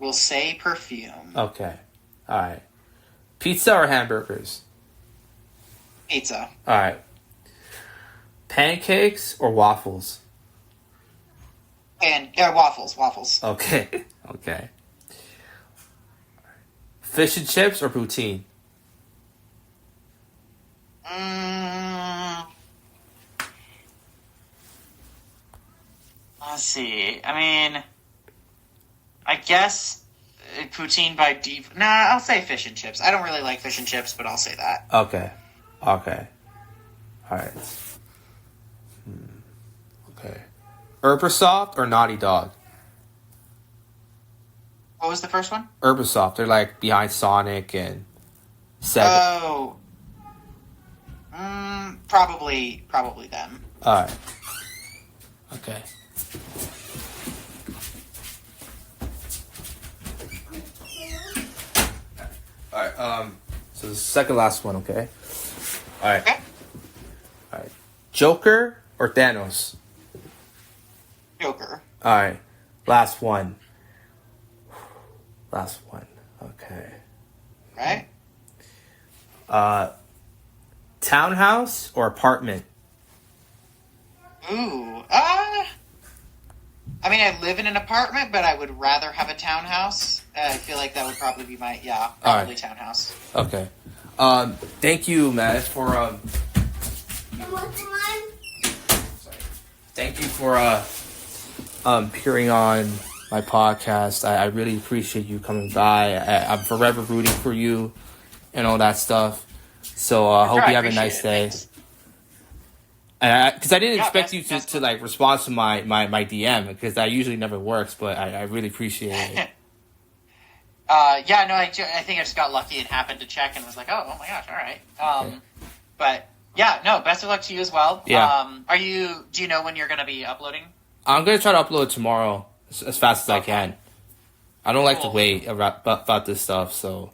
We'll say perfume. Okay. All right. Pizza or hamburgers? Pizza. All right. Pancakes or waffles? And waffles. Okay. Okay. Fish and chips or poutine? Let's see. I mean, I guess poutine by deep. Nah, I'll say fish and chips. I don't really like fish and chips, but I'll say that. Okay. Okay. All right. Okay. Herbasoft or Naughty Dog? What was the first one? Herbasoft. They're like behind Sonic and Sega. Oh. Probably them. All right. Okay. All right. So the second last one. Okay. All right. Okay. All right. Joker or Thanos? Joker. All right. Last one. Last one. Okay. Right? Townhouse or apartment? Ooh. I mean, I live in an apartment, but I would rather have a townhouse. I feel like that would probably be my probably townhouse. Okay. Thank you, Matt, for Thank you for appearing on my podcast. I really appreciate you coming by. I'm forever rooting for you and all that stuff. So I hope you have a nice day. Because I didn't Yeah, expect best- you to, best to like respond to my DM because that usually never works, but I really appreciate it. Yeah, no, I think I just got lucky and happened to check and was like, oh my gosh, all right. But yeah, no, best of luck to you as well. Yeah. Do you know when you're going to be uploading? I'm gonna try to upload tomorrow as fast as I Okay. can. I don't like to Cool. wait about this stuff, so.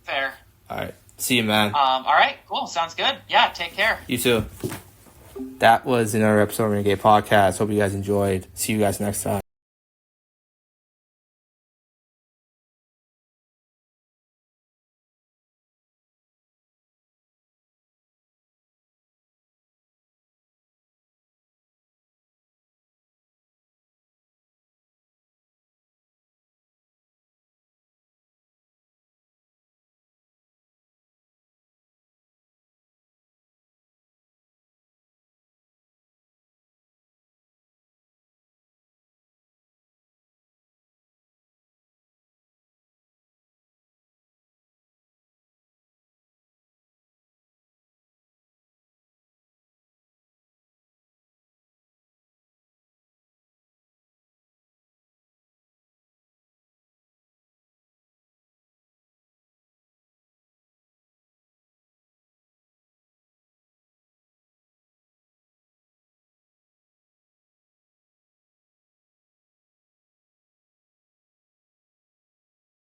Fair. All right. See you, man. All right, cool. Sounds good. Yeah, take care. You too. That was another episode of Renegade Podcast. Hope you guys enjoyed. See you guys next time.